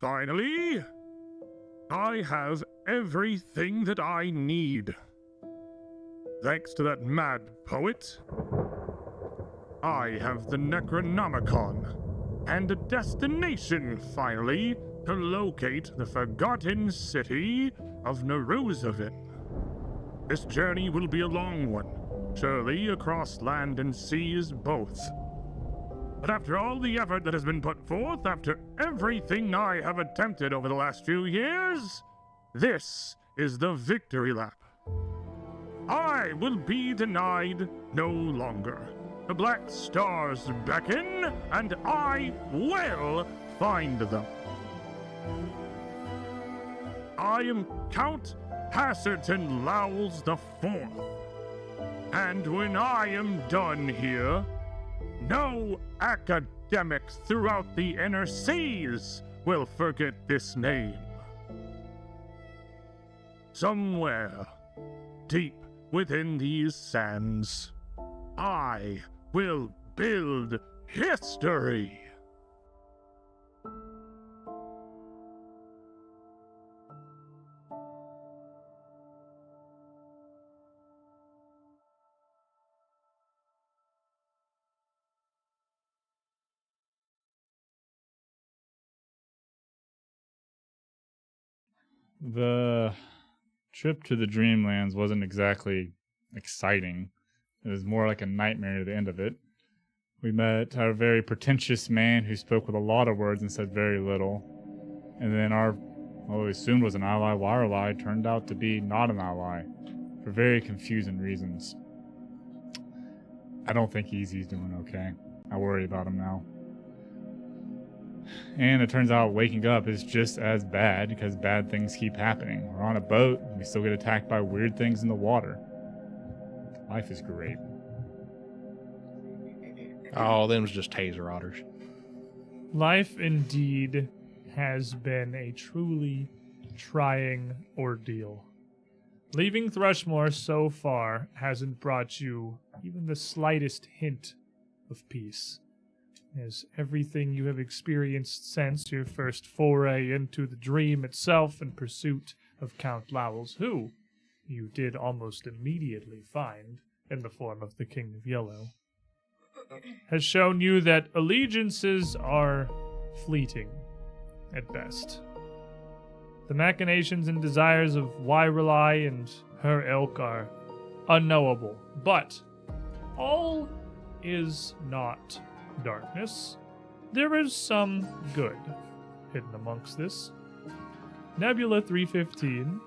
Finally, I have everything that I need. Thanks to that mad poet, I have the Necronomicon and a destination, finally, to locate the forgotten city of Neruzavin. This journey will be a long one, surely across land and seas both. But after all the effort that has been put forth, after everything I have attempted over the last few years, this is the victory lap. I will be denied no longer. The black stars beckon, and I will find them. I am Count Hasserton Lowls IV, and when I am done here, no academic throughout the inner seas will forget this name. Somewhere, deep within these sands, I will build history. The trip to the Dreamlands wasn't exactly exciting. It was more like a nightmare at the end of it. We met our very pretentious man who spoke with a lot of words and said very little. And then our, what we assumed was an ally, Wirelai, turned out to be not an ally for very confusing reasons. I don't think Easy's doing okay. I worry about him now. And it turns out waking up is just as bad because bad things keep happening. We're on a boat, and we still get attacked by weird things in the water. Life is great. Oh, them was just taser otters. Life indeed has been a truly trying ordeal. Leaving Thrushmore so far hasn't brought you even the slightest hint of peace, as everything you have experienced since your first foray into the dream itself in pursuit of Count Lowls, who you did almost immediately find in the form of the King of Yellow, has shown you that allegiances are fleeting at best. The machinations and desires of Wirelai and her ilk are unknowable, but all is not darkness. There is some good hidden amongst this. Nebula 315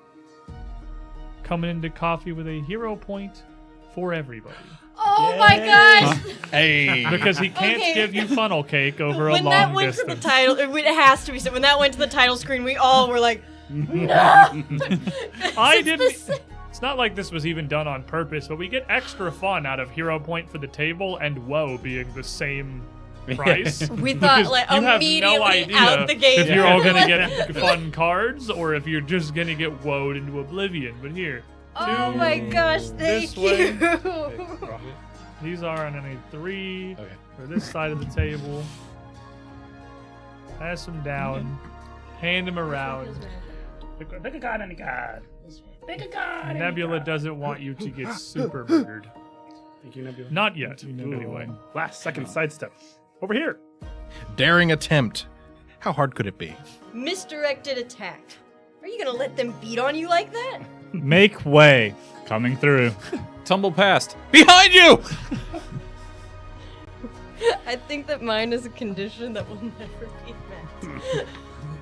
coming into coffee with a hero point for everybody. Oh my gosh! Hey. Because he can't give you funnel cake over a When long that went distance. to the title, it has to be so. When that went to the title screen, we all were like, no! I didn't. It's not like this was even done on purpose, but we get extra fun out of hero point for the table and woe being the same price. We thought, Because like, you have immediately no idea out the gate. if you're all gonna get fun cards or if you're just gonna get woed into oblivion. But here, Oh my gosh, thank this way. you! these are on a 3 Okay. for this side of the table. Pass them down. Hand them around. Pick a card, any card. Pick a card. any Nebula card. doesn't want you to get super murdered. Thank you, Nebula. Not yet, Ooh. anyway. Last second sidestep. Over here. Daring attempt. How hard could it be? Misdirected attack. Are you gonna let them beat on you like that? Make way. Coming through. Tumble past. Behind you! I think that mine is a condition that will never be met.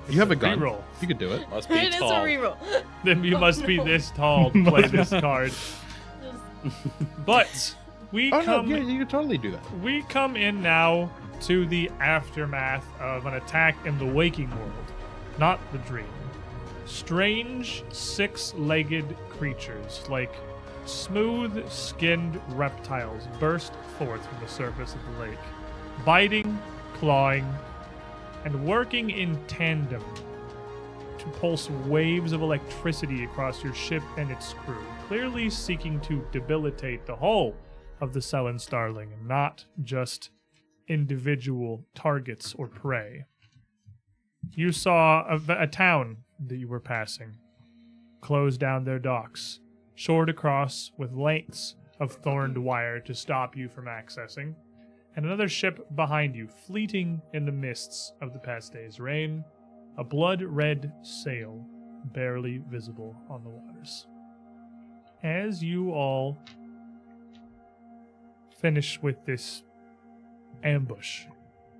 You have a gun. Reroll. You could do it. Must be It is a tall. reroll. Then you must be this tall to play this card. But we Oh, no, come yeah, you could totally do that. we come in now to the aftermath of an attack in the waking world, not the dream. Strange six-legged creatures like smooth-skinned reptiles burst forth from the surface of the lake, biting, clawing, and working in tandem to pulse waves of electricity across your ship and its crew, clearly seeking to debilitate the whole of the Sullen Starling and not just individual targets or prey. You saw a town that you were passing close down their docks, shored across with lengths of thorned wire to stop you from accessing, and another ship behind you, fleeting in the mists of the past day's rain, a blood-red sail barely visible on the waters. As you all finish with this ambush,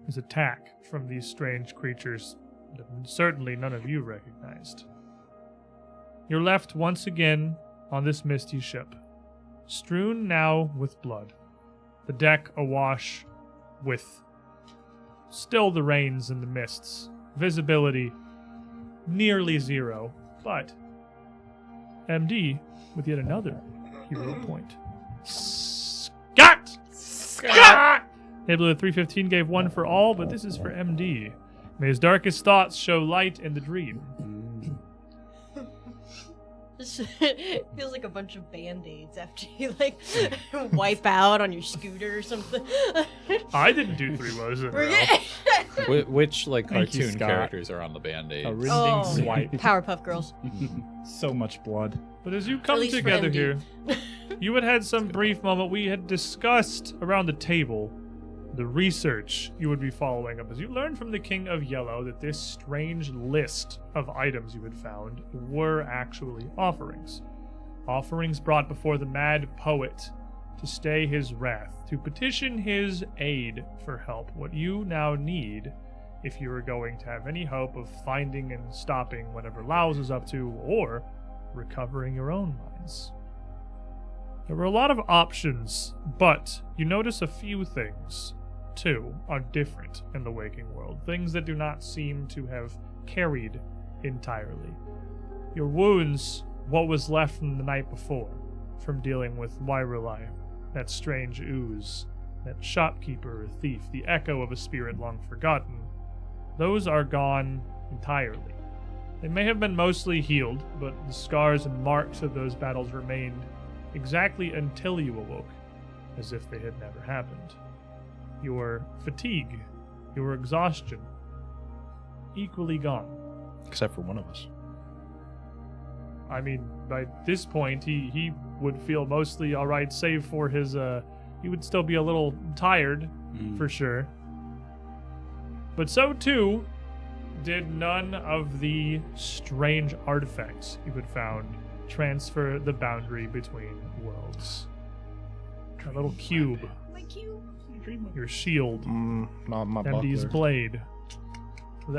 this attack from these strange creatures that certainly none of you recognized, you're left once again on this misty ship, strewn now with blood, the deck awash with still the rains and the mists, visibility nearly zero, but MD with yet another hero point. Scott! Table of 315 gave one for all, but this is for MD. May his darkest thoughts show light in the dream. It feels like a bunch of band-aids after you wipe out on your scooter or something. I didn't do 3 woes in a row. Which Thank you, cartoon Scott. characters are on the Band-Aid? A rending Oh, swipe. Powerpuff Girls. So much blood. But as you come least for together MD. here, you had some brief moment. We had discussed around the table the research you would be following up as you learned from the King of Yellow that this strange list of items you had found were actually offerings. Offerings brought before the mad poet to stay his wrath, to petition his aid for help. What you now need, if you are going to have any hope of finding and stopping whatever Laos is up to, or recovering your own minds. There were a lot of options, but you notice a few things, too, are different in the waking world. Things that do not seem to have carried entirely. Your wounds, what was left from the night before, from dealing with Wairulai, that strange ooze, that shopkeeper or thief, the echo of a spirit long forgotten, those are gone entirely. They may have been mostly healed, but the scars and marks of those battles remained exactly until you awoke, as if they had never happened. Your fatigue, your exhaustion, equally gone. Except for one of us. I mean, by this point, he would feel mostly all right, save for his, he would still be a little tired, for sure. But so too did none of the strange artifacts you had found transfer the boundary between worlds. A little cube, My cue. your shield, Not my MD's buckler. blade,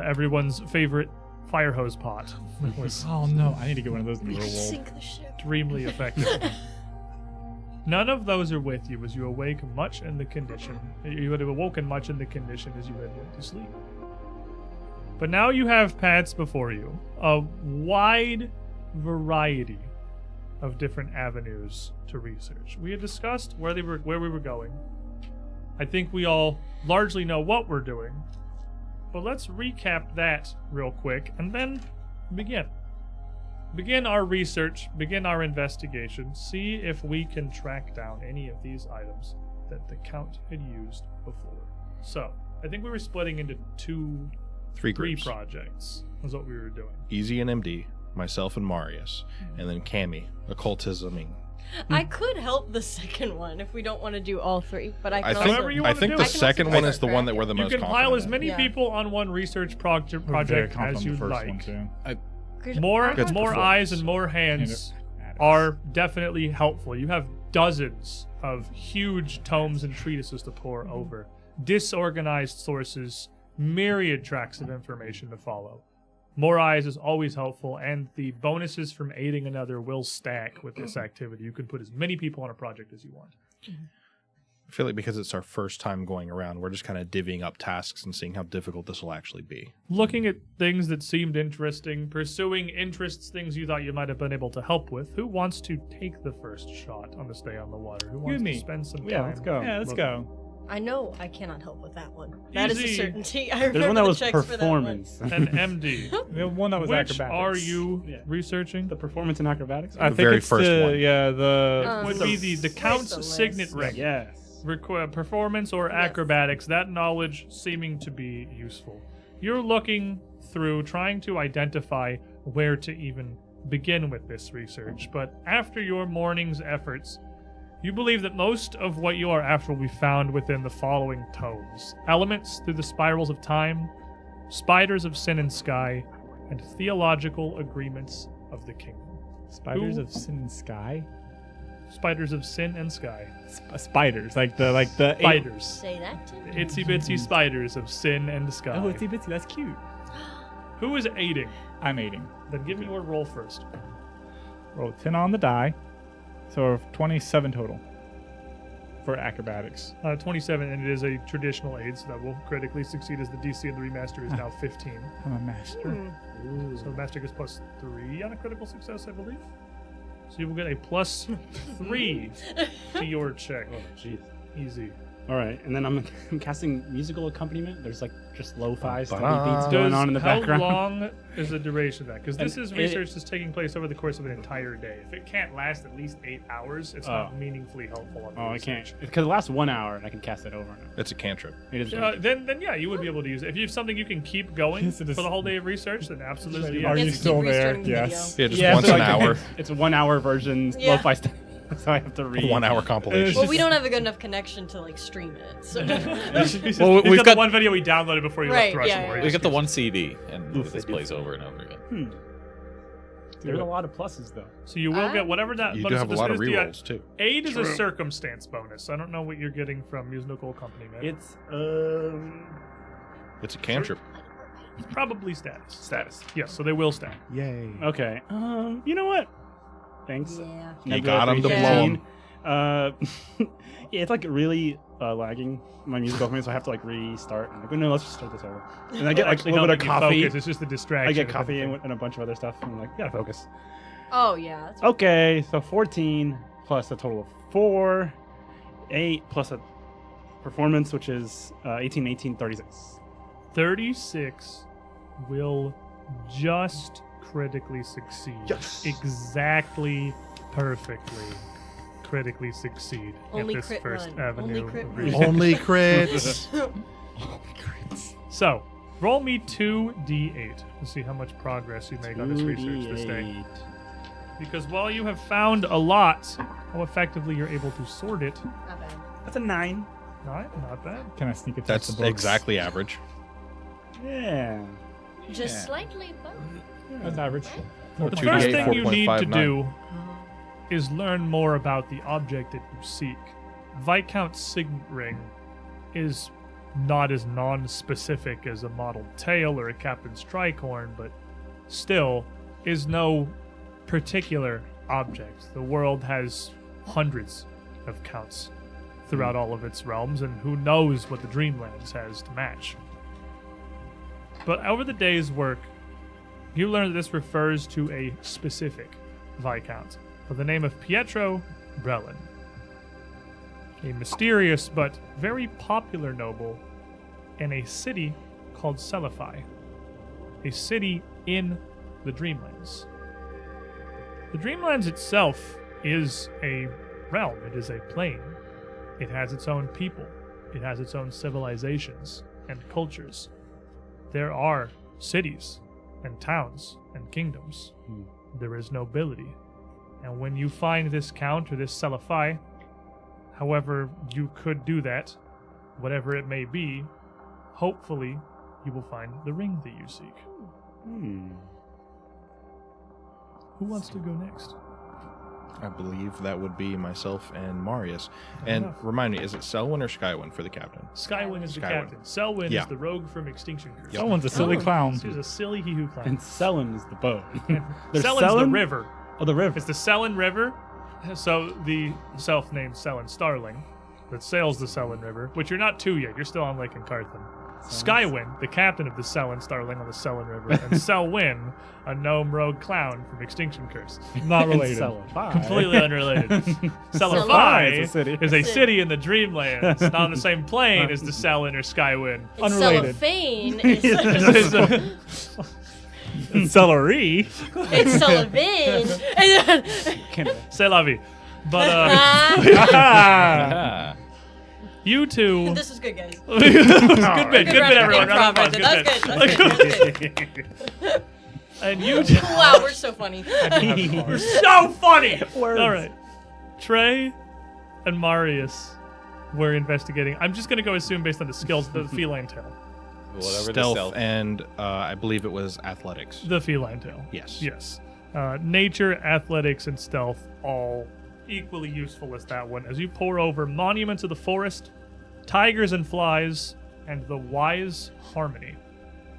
everyone's favorite fire hose pot. That was Oh no, I need to get one of those in the real world. Sink the ship. extremely effective. None of those are with you as you awake much in the condition. You would have awoken much in the condition as you had went to sleep. But now you have paths before you, a wide variety of different avenues to research. We had discussed where we were going. I think we all largely know what we're doing. But let's recap that real quick and then begin. Begin our research, begin our investigation, see if we can track down any of these items that the Count had used before. So, I think we were splitting into Three three groups. projects, was what we were doing. Easy and MD, myself and Marius, and then Cammy, occultisming. I could help the second one if we don't want to do all 3, but I can I also... However you think, I wanna think do the it. second I can one also is the one that we're the You most can confident pile as in. many Yeah. people on one research We're very project confident as in you'd the first like. one too. Good- More Good eyes performance. and more hands are definitely helpful. You have dozens of huge tomes and treatises to pour over, disorganized sources, myriad tracks of information to follow. More eyes is always helpful, and the bonuses from aiding another will stack with this activity. You can put as many people on a project as you want. I feel like because it's our first time going around, we're just kind of divvying up tasks and seeing how difficult this will actually be. Looking at things that seemed interesting, pursuing interests, things you thought you might have been able to help with. Who wants to take the first shot on the stay on the water? Who wants me. to spend some time? Yeah, let's go. looking? I know I cannot help with that one. That is a Easy. certainty. I There's remember one that the was checks for that one. performance. And MD. We have one that was Which acrobatics. are you Yeah. researching? The performance and acrobatics. I The think very it's first the, one. Yeah, the Would Where's be the the Count's list? signet ring. Yes. Performance or Yes. acrobatics, that knowledge seeming to be useful. You're looking through trying to identify where to even begin with this research, but after your morning's efforts, you believe that most of what you are after will be found within the following tomes: elements through the spirals of time, spiders of sin and sky, and theological agreements of the kingdom. Spiders Ooh. of Sin and Sky? Spiders of sin and sky. Spiders, like the Spiders. Say that to me. Itsy bitsy spiders of sin and sky. Oh, itsy bitsy, that's cute. Who is aiding? I'm aiding. Then give me your roll first. Roll 10 on the die, so 27 total for acrobatics. 27, and it is a traditional aid, so that will critically succeed as the DC of the remaster is now 15. I'm a master. So the master gets +3 on a critical success, I believe. So you will get a +3 to your check. Oh, jeez. Easy. All right, and then I'm casting musical accompaniment. There's like just lo-fi steady Ba-da. beats going on in the background. How long is the duration of that? Because this And is it- research that's taking place over the course of an entire day. If it can't last at least 8 hours, it's not Oh. meaningfully helpful on the Oh, I research. can't because it lasts 1 hour and I can cast it over and over. It's a cantrip. It is. Then yeah, you would be able to use it. If you have something you can keep going Yes, it is. for the whole day of research, then absolutely. Are Yes, you keep still there? restarting the Yes. video. Yeah, just once an hour. It's a 1 hour version, Yeah. lo-fi stuff. So I have to read. 1 hour compilation. Well, we don't have a good enough connection to like stream it. So Well, He's we've got got the one video we downloaded before you Right, left yeah, Rushmore. yeah. we got the one CD, and Oof, this they do plays so. over and over again. There's a lot of pluses though. So you will get whatever that You bonus do have a this lot of is. rerolls too. Aid is a circumstance bonus. I don't know what you're getting from musical accompaniment. It's It's a cantrip. Probably status. status. Yes, so they will stack. Yay. Okay. You know what? Thanks. yeah. You got him to Yeah. blow him. Yeah, it's like really lagging my musical accompaniment, so I have to like restart. I'm like, no, let's just start this over. And I get like a Actually little bit of helping you coffee. Focus. It's just a distraction. I get if coffee anything. and a bunch of other stuff. And I'm like, gotta focus. Oh yeah. That's Okay, so 14 plus a total of 4, 8 plus a performance, which is 18, 18, 36. 36 will just critically succeed. Yes. Exactly, perfectly critically succeed Only at this crit first run. avenue. Only crit of run. research. Only crits. So, roll me 2d8 to see how much progress you make on this research this day. 2d8. Because while you have found a lot, how effectively you're able to sort it, not bad. That's a 9. not bad. Can I sneak attack That's the books? exactly average. Yeah. Just slightly above. That's average. The 2d8, first thing you need to 4.59. do is learn more about the object that you seek. Viscount's signet ring is not as non-specific as a model tail or a captain's tricorn, but still is no particular object. The world has hundreds of counts throughout all of its realms, and who knows what the Dreamlands has to match. But over the day's work, you learn that this refers to a specific Viscount by the name of Pietro Brellin, a mysterious but very popular noble in a city called Celify, a city in the Dreamlands. The Dreamlands itself is a realm, it is a plane. It has its own people, it has its own civilizations and cultures. There are cities and towns and kingdoms. There is nobility. And when you find this count or this Celify, however you could do that, whatever it may be, hopefully you will find the ring that you seek. Who wants to go next? I believe that would be myself and Marius. And enough. remind me, is it Selwyn or Skywyn for the captain? Skywyn is the Skywyn. captain. Selwyn Yeah. is the rogue from Extinction Curse. Yep. Someone's a silly Oh. clown. She's a silly he who And climbs. Selin is the boat. There's Sellen's the Selin? river. Oh, the river. It's the Selen River. So the self-named Selen Starling that sails the Selen River, which you're not to yet. You're still on Lake Encarthan. Skywyn, the captain of the Selen Starling on the Selen River, and Selwyn, a gnome rogue clown from Extinction Curse. Not And related. Selin. Completely unrelated. Celify is a city. is a city in the Dreamlands, not on the same plane as the Selen or Skywyn. And Unrelated. cellophane It's is Celery. it's Sullivan. Canada. C'est la vie. But Ah. You two. This is good, guys. Good bit, Good good bit, everyone. improv Round of right there. applause, That's bit. good. That's good. And you two. Wow, we're so funny. We're so funny. All right, Trey and Marius were investigating. I'm just gonna go assume based on the skills, the feline tail. Whatever stealth, the stealth. and I believe it was athletics. The feline tail. Yes. Yes. Nature, athletics, and stealth all equally useful as that one. As you pour over monuments of the forest, tigers and flies, and the wise harmony.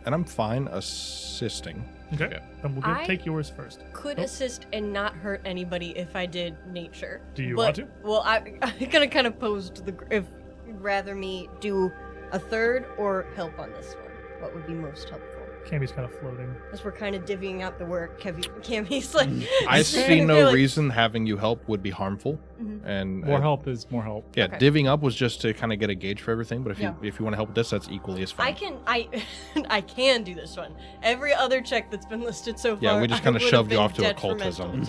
And I'm fine assisting. Okay. Then we'll take yours first. Could Oh. assist and not hurt anybody if I did nature. Do you But- want to? Well, I'm gonna kind of pose to if you'd rather me do a third or help on this one. What would be most helpful? Cammy's kind of floating. As we're kind of divvying out the work, Cammy's like. I see no like- reason having you help would be harmful. Mhm. And More help is more help. Yeah, Okay. divvying up was just to kind of get a gauge for everything. But Yeah. if you want to help with this, that's equally as fine. I can do this one. Every other check that's been listed so far. Yeah, we just I kinda would've shoved you been off to detrimental occultism.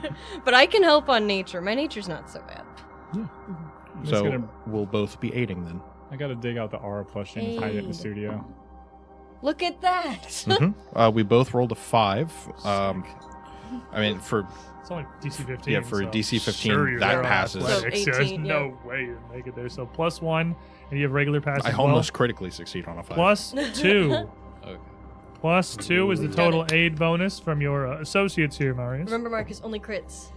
to. But I can help on nature. My nature's not so bad. I'm just So gonna- we'll both be aiding then. I gotta dig out the aura plushie and hide it in the Aid. studio. Look at that. Mhm. We both rolled a 5. I mean, for It's only DC 15. Yeah, for so DC 15, sure you're that there on passes. athletics. So There's 18, no way you make it there. So +1, and you have regular pass I as well. almost critically succeed on a 5. +2. Okay. +2 is the Got total it. aid bonus from your associates here, Marius. Remember, Marcus, only crits.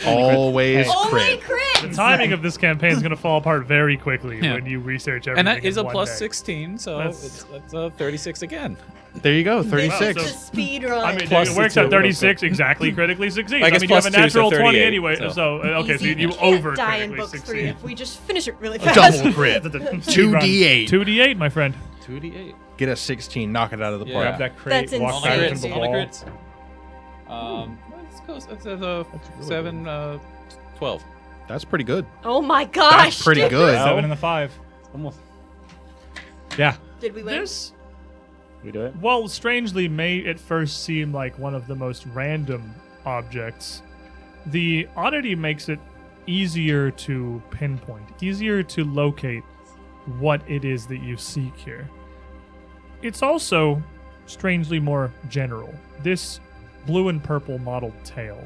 Always Only crit. The crits! timing of this campaign is going to fall apart very quickly Yeah. when you research everything. And that is in a one plus day. 16, so That's- it's a 36 again. There you go, This 36. is the speed run. I mean, Plus it works the out two. 36 exactly critically succeeds. I I guess mean, you have a plus 2, so natural 20 38, anyway, so- so okay, so Easy. you can't over die in critically book 3 succeed. if we just finish it really fast. Double crit. 2d8. 2d8, my friend. 2d8. Get a 16, knock it out of the Yeah. park. Grab that crate, That's walk Only back insane. into crits. the Only wall. crits. Let's go. It's a 7, 12. That's pretty good. Oh my gosh! That's pretty good. 7 and the 5. Almost. Yeah. Did we win? This, We do it. well, strangely, may at first seem like one of the most random objects. The oddity makes it easier to pinpoint, easier to locate what it is that you seek here. It's also strangely more general. This blue and purple mottled tail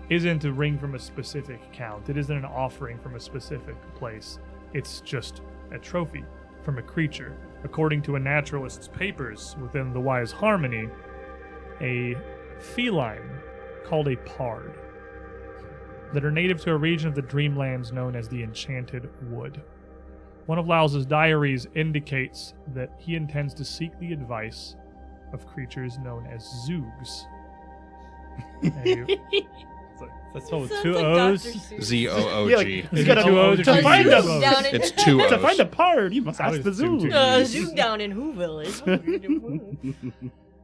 isn't a ring from a specific count. It isn't an offering from a specific place. It's just a trophy from a creature. According to a naturalist's papers within the Wise Harmony, a feline called a pard that are native to a region of the Dreamlands known as the Enchanted Wood. One of Laus's diaries indicates that he intends to seek the advice of creatures known as Zoogs. That's spelled with Sounds 2 like O's. Dr. Seuss. Z-O-O-G. Yeah, like, Is you it gotta 2 O's or to 2 find U's? us. Zoog down in, It's 2 O's. To find a pard, you must I ask was the zoo. too. Zoog down in Whoville is.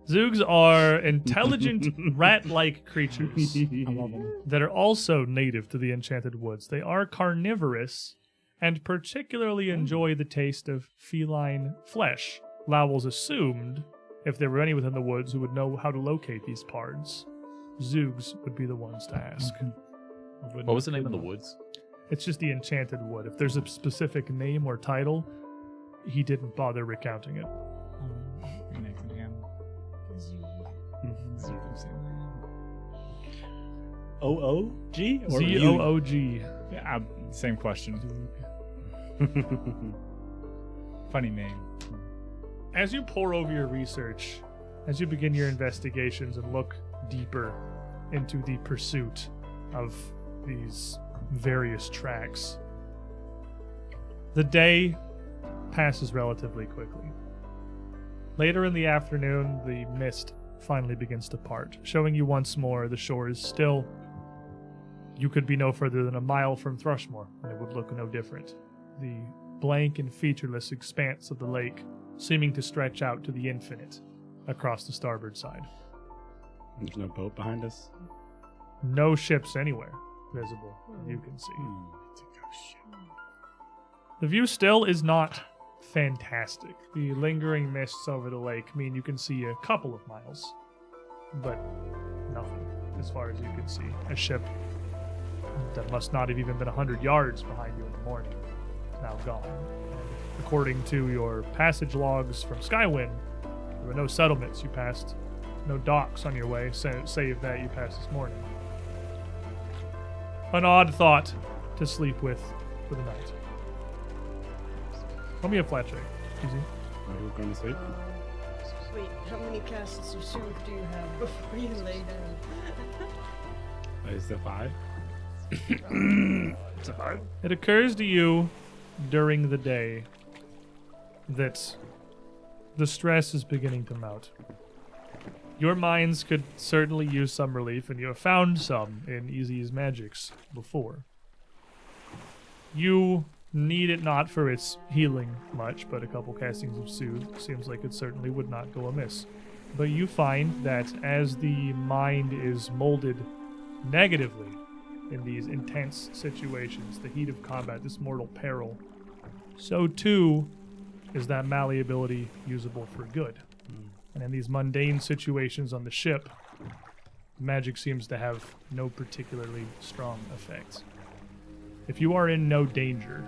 Zoogs are intelligent rat-like creatures I love them. that are also native to the Enchanted Woods. They are carnivorous and particularly enjoy the taste of feline flesh. Lowell's assumed if there were any within the woods who would know how to locate these pards, Zoogs would be the ones to ask. What was the name of the woods? It's just the Enchanted Wood. If there's a specific name or title, he didn't bother recounting it. O-O-G? Or Z-O-O-G. Yeah, same question. Funny name. As you pour over your research, as you begin your investigations and look deeper into the pursuit of these various tracks, the day passes relatively quickly. Later in the afternoon, the mist finally begins to part, showing you once more the shores still. You could be no further than a mile from Thrushmore, and it would look no different. The blank and featureless expanse of the lake seeming to stretch out to the infinite across the starboard side. There's no boat behind us. No ships anywhere visible, you can see. The view still is not fantastic. The lingering mists over the lake mean you can see a couple of miles, but nothing as far as you can see. A ship that must not have even been 100 yards behind you in the morning is now gone. And according to your passage logs from Skywind, there were no settlements you passed, no docks on your way, save that you passed this morning. An odd thought to sleep with for the night. Roll me a flat check. Easy. Are you going to sleep? Wait, how many casts of Soothe do you have before you lay down? Is it 5? It's a 5. It occurs to you during the day that the stress is beginning to mount. Your minds could certainly use some relief, and you have found some in Easy's magics before. You need it not for its healing much, but a couple castings of Soothe seems like it certainly would not go amiss. But you find that as the mind is molded negatively in these intense situations, the heat of combat, this mortal peril, so too is that malleability usable for good. And in these mundane situations on the ship, magic seems to have no particularly strong effect. If you are in no danger,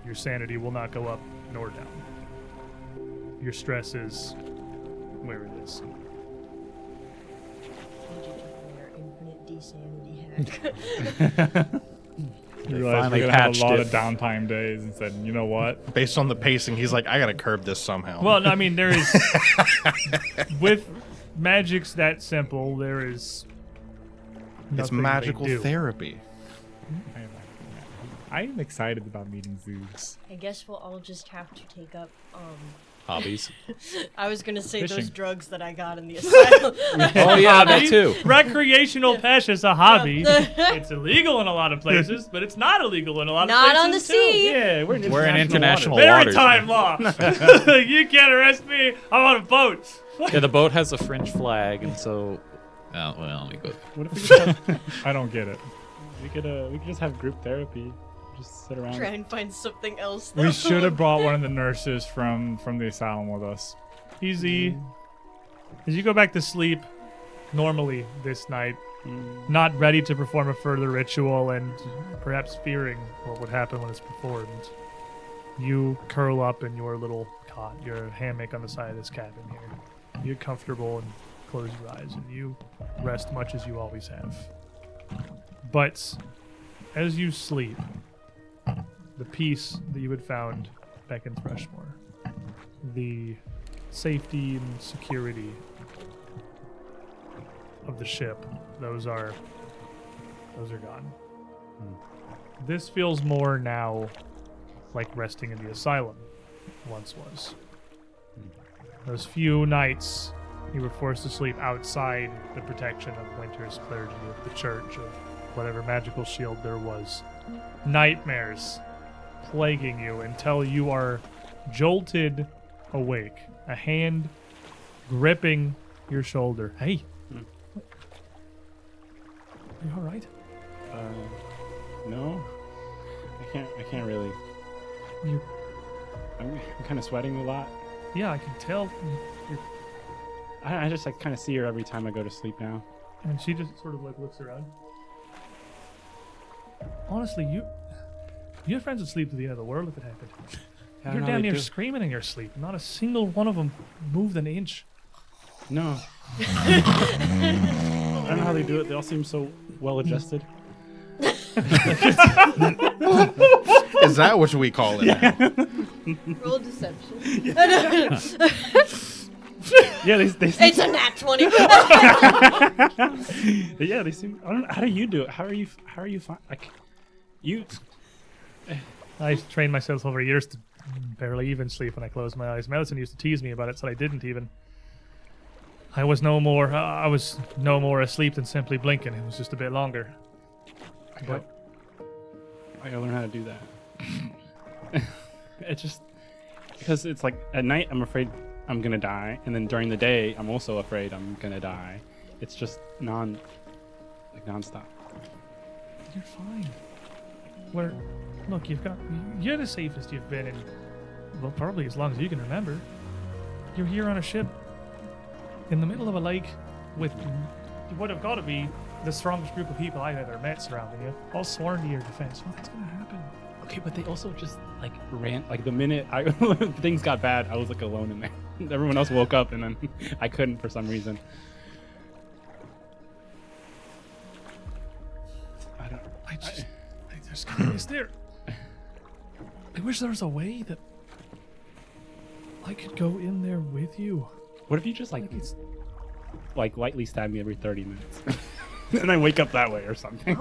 your sanity will not go up nor down. Your stress is where it is. Infinite D-sanity hack. You realize finally we're gonna have a patched lot it. of downtime days and said, you know what? Based on the pacing, he's like, I gotta curb this somehow. Well, no, I mean, there is... with magics that simple, there is... it's nothing they magical do. therapy. I'm excited about meeting Zeus. I guess we'll all just have to take up, Hobbies. I was gonna say those Fishing. drugs that I got in the asylum. Oh yeah, that Hobby? too. Recreational pet is a hobby. It's illegal in a lot of places, but it's not illegal in a lot of Not places on the too. sea. Yeah, we're in international waters. waters. Maritime law. You can't arrest me. I'm on a boat. Yeah, the boat has a French flag, and so. Oh, well, let me go. What if we just have, I don't get it. we could just have group therapy, just sit around. Try and find something else. We though. should have brought one of the nurses from the asylum with us. Easy. As you go back to sleep, normally this night, Mm. not ready to perform a further ritual and perhaps fearing what would happen when it's performed, you curl up in your little cot, your hammock on the side of this cabin here. You get comfortable and close your eyes, and you rest much as you always have. But as you sleep, the peace that you had found back in Thrushmore, the safety and security of the ship, those are gone. This feels more now like resting in the asylum once was. Those few nights you were forced to sleep outside the protection of Winter's clergy, of the church, of whatever magical shield there was. Nightmares plaguing you until you are jolted awake. A hand gripping your shoulder. Hey! Are you alright? No, I can't really. You I'm kind of sweating a lot. Yeah, I can tell. You're, I just like kind of see her every time I go to sleep now. and she just sort of like looks around. Honestly, you had friends would sleep to the end of the world if it happened. Yeah, You're no, down they here do. screaming in your sleep. Not a single one of them moved an inch. No. I don't know how they do it. They all seem so well adjusted. Is that what we call it now? Roll deception. Yeah, they seem. It's a nat 20. Yeah, they seem. I don't know. How do you do it? How are you like you? I trained myself over years to barely even sleep when I closed my eyes. Medicine used to tease me about it, so I didn't even. I was no more asleep than simply blinking. It was just a bit longer. I gotta learn how to do that. It's just because it's like at night I'm afraid I'm gonna die, and then during the day I'm also afraid I'm gonna die. It's just nonstop. You're fine. Look, you're the safest you've been in, well, probably as long as you can remember. You're here on a ship in the middle of a lake with what have got to be the strongest group of people I've ever met surrounding you, all sworn to your defense. Nothing's gonna happen. Okay, but they also just like ran. Like the minute things got bad, I was like alone in there. Everyone else woke up, and then I couldn't for some reason. Is there? I wish there was a way that I could go in there with you. What if you just like lightly stab me every 30 minutes, and I wake up that way or something?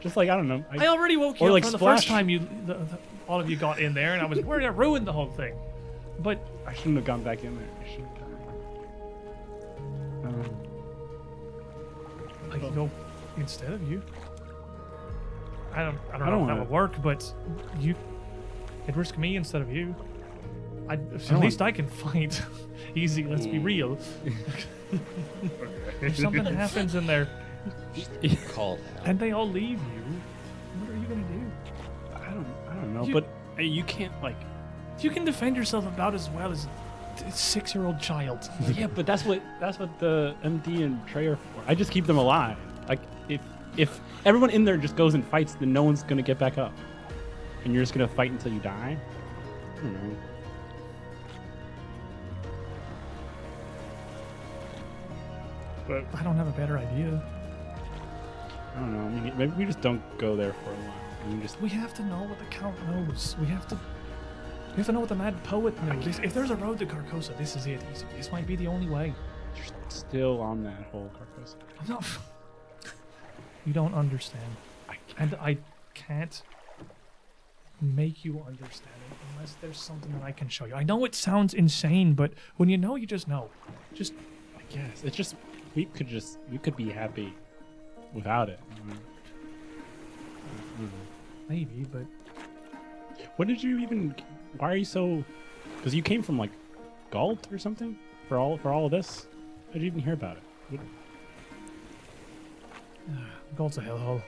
Just like I don't know. I already woke you or up like from the splash. first time all of you got in there, and I was worried I ruined the whole thing. But I shouldn't have gone back in there. I shouldn't have. I could go instead of you. I don't know if that wanna- would work, but it'd risk me instead of you. At don't least I can fight. Easy, let's be real. If something happens in there Call and they all leave you, what are you gonna do? I don't know. But you can't like. You can defend yourself about as well as a 6-year-old child. Yeah, but that's what the MD and Trey are for. I just keep them alive. Like if everyone in there just goes and fights, then no one's gonna get back up, and you're just gonna fight until you die. I don't know. But I don't have a better idea. I don't know. I mean, maybe we just don't go there for a while. We have to know what the Count knows. We have to know what the Mad Poet knows. If there's a road to Carcosa, this is it. This might be the only way. You're still on that whole Carcosa. No. You don't understand. I can't make you understand it unless there's something that I can show you. I know it sounds insane, but when you know, you just know. Just, I guess it's just we could be happy without it. maybe, but What did you even? Why are you so? Because you came from like Galt or something for all of this. How did you even hear about it? Gold's a hellhole.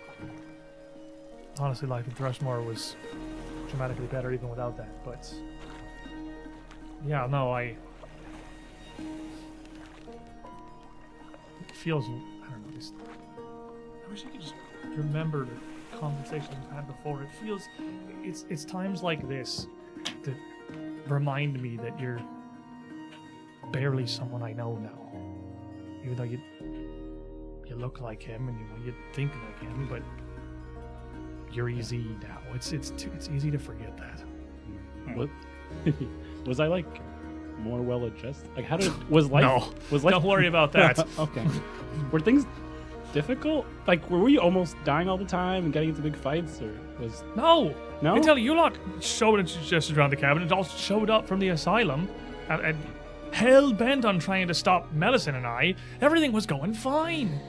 Honestly, life in Thrushmore was dramatically better even without that, but yeah, no, it feels, I don't know, I wish I could just remember the conversation we've had before. It feels, it's times like this that remind me that you're barely someone I know now. Even though you look like him and you think like him, but you're easy now. It's easy to forget that. What? Was I like more well adjusted? Like how was life? No. Was life? Don't worry about that. Okay. Were things difficult? Like were we almost dying all the time and getting into big fights, or was No. no? Until you lot showed and suggested around the cabin, it all showed up from the asylum, and hell bent on trying to stop Melisson and I. Everything was going fine.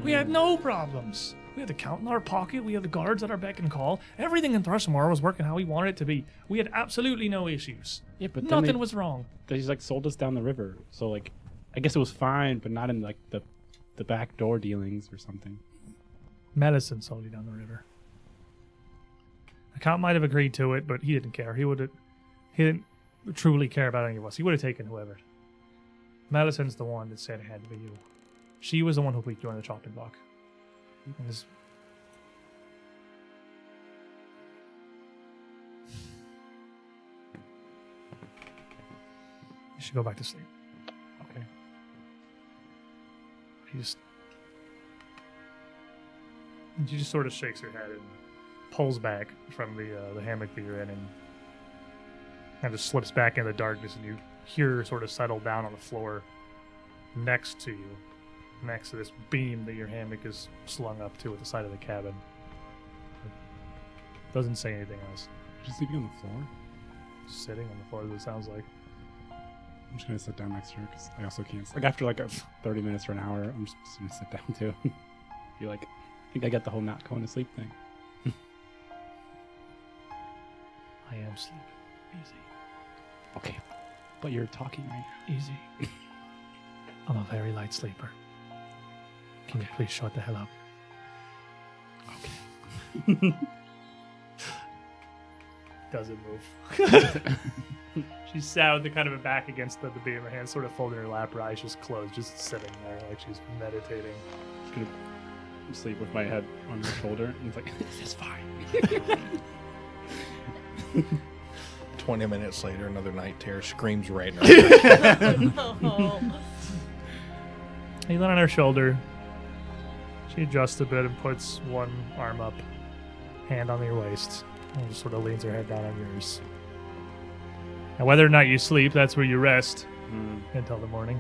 We had no problems. We had the Count in our pocket. We had the guards at our beck and call. Everything in Thrushmore was working how we wanted it to be. We had absolutely no issues. Yeah, but then Nothing was wrong. They just like sold us down the river. So like, I guess it was fine, but not in like the back door dealings or something. Melisson sold you down the river. The Count might have agreed to it, but he didn't care. He didn't truly care about any of us. He would have taken whoever. Melisson's the one that said it had to be you. She was the one who put you on the chopping block. And this- You should go back to sleep. Okay. She just sort of shakes her head and pulls back from the hammock that you're in and kind of slips back into the darkness, and you hear her sort of settle down on the floor next to you, next to this beam that your hammock is slung up to at the side of the cabin. Doesn't say anything else. Just sleeping on the floor. Just sitting on the floor, as it sounds like. I'm just gonna sit down next to her because I also can't. Like after like 30 minutes or an hour, I'm just gonna sit down too. Be like, I think I got the whole not going to sleep thing. I am sleeping. Easy. Okay, but you're talking right now. Easy. I'm a very light sleeper. Can you please shut the hell up? Okay. Doesn't move. She's sat with kind of back against the beam, her hands sort of folded in her lap, her eyes just closed, just sitting there like she's meditating. Just gonna sleep with my head on your shoulder, and it's like, this is fine. 20 minutes later, another night terror screams right in her face. No. You land on her shoulder. She adjusts a bit and puts one arm up, hand on your waist, and just sort of leans her head down on yours. And whether or not you sleep, that's where you rest until the morning.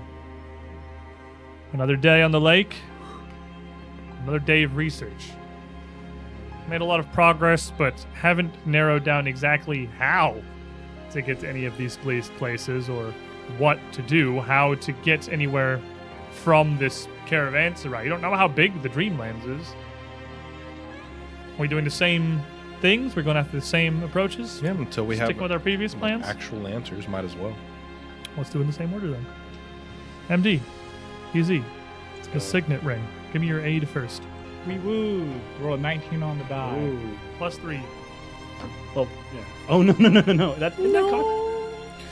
Another day on the lake. Another day of research. Made a lot of progress, but haven't narrowed down exactly how to get to any of these places or what to do, how to get anywhere from this caravanserai. You don't know how big the Dreamlands is. Are we doing the same things? We're going after the same approaches? Yeah, until we have Sticking with our previous plans? actual answers, might as well. Let's do it in the same order then. MD, PZ, a signet ring. Give me your aid first. We woo. Roll a 19 on the die. Ooh. +3. Well, yeah. Oh, no. That, isn't that cock?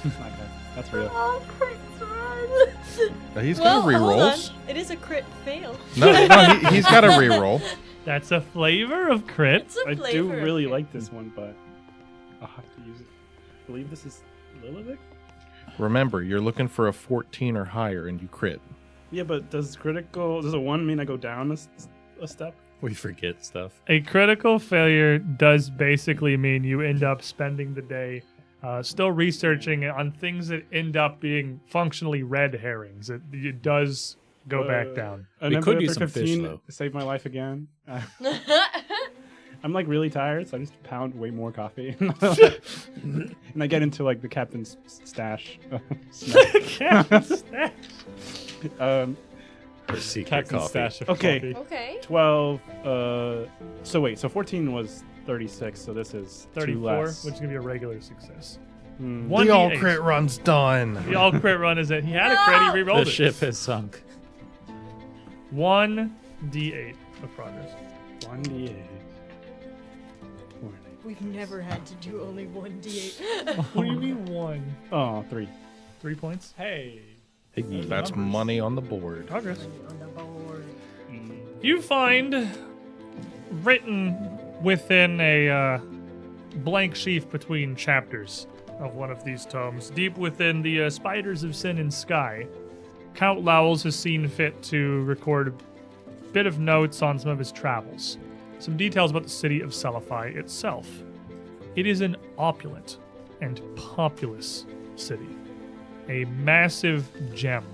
That's not good. That's real. Oh, crits run. He's Well, got hold on. rerolls. It is a crit fail. No, he's got a reroll. That's a flavor of crit. It's a I flavor do of really crit. like this one, but I'll have to use it. I believe this is Lilith? Remember, you're looking for a 14 or higher, and you crit. Yeah, but does a 1 mean I go down a step? We forget stuff. A critical failure does basically mean you end up spending the day still researching on things that end up being functionally red herrings. It does go back down. A We number could use after some fish, 15 though. saved my life again. I'm like really tired, so I just pound way more coffee, and I get into like the captain's stash. Or secret Captain's coffee. stash of Okay. coffee. Okay. 12. So 14 was 36. So this is 34, 2 less. which is going to be a regular success. Hmm. One The all D8. crit run's done. The all crit run is that he had a crit, he No! rerolled The it. ship has sunk. 1d8 of progress. 1d8. We've never had to do only 1d8. What do you mean 1? Oh, 3. 3 points? Hey. That's money on the board. Progress. On the board. You find written within a blank sheaf between chapters of one of these tomes, deep within the Spiders of Sin and Sky, Count Lowells has seen fit to record a bit of notes on some of his travels, some details about the city of Celify itself. It is an opulent and populous city, a massive gem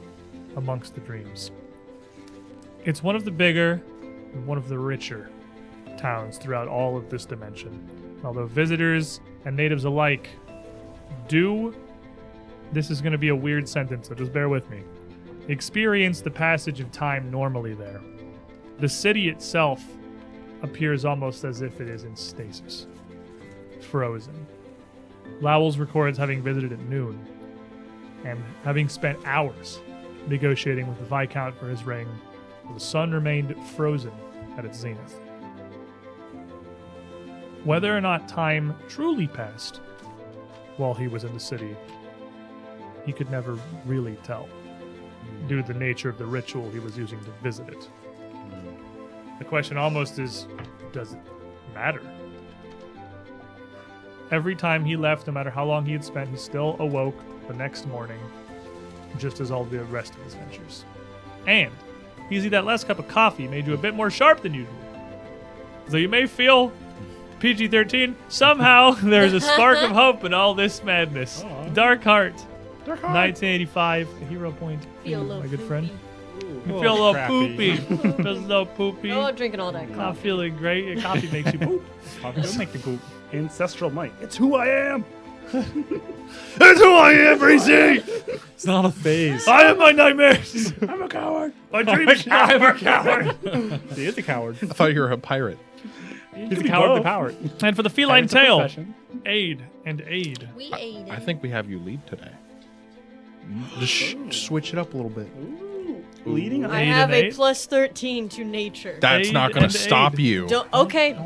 amongst the dreams. It's one of the bigger and one of the richer towns throughout all of this dimension. Although visitors and natives alike this is going to be a weird sentence, so just bear with me, experience the passage of time normally there. The city itself appears almost as if it is in stasis, frozen. Lowells records having visited at noon and having spent hours negotiating with the Viscount for his ring, the sun remained frozen at its zenith. Whether or not time truly passed while he was in the city, he could never really tell, due to the nature of the ritual he was using to visit it. The question almost is, does it matter? Every time he left, no matter how long he had spent, he still awoke the next morning, just as all the rest of his ventures. And easy, that last cup of coffee made you a bit more sharp than usual. So you may feel PG-13, somehow there's a spark of hope in all this madness. Aw. Dark Heart, 1985, a hero point. Feel a little my good friend. poopy. You feel a little crappy. poopy. Feels a little poopy. Oh, drinking all that Not coffee. feeling great. Coffee makes you poop. Coffee does make the poop. Ancestral might. It's who I am. That's who I am, Breezy! It's not a phase. I am my nightmares! I'm a coward. My dreams I'm a coward! He is a coward. I thought you were a pirate. He's a coward. The coward. And for the feline It's a tail, profession. aid and aid. We ate it. I think we have you lead today. Just switch it up a little bit. Ooh, leading. I Aid have and a aid? plus 13 to nature. That's Aid not going and to stop aid. you. Don't, okay.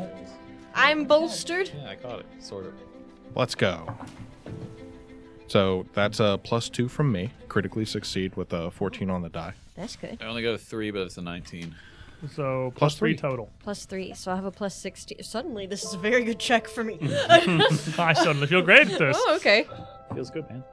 I'm bolstered. Yeah, I got it. Sort of. Let's go. So that's a +2 from me. Critically succeed with a 14 on the die. That's good. I only got a 3, but it's a 19. So Plus plus 3 3. total. +3, so I have a +16. Suddenly, this is a very good check for me. I suddenly feel great at this. Oh, okay. Feels good, man.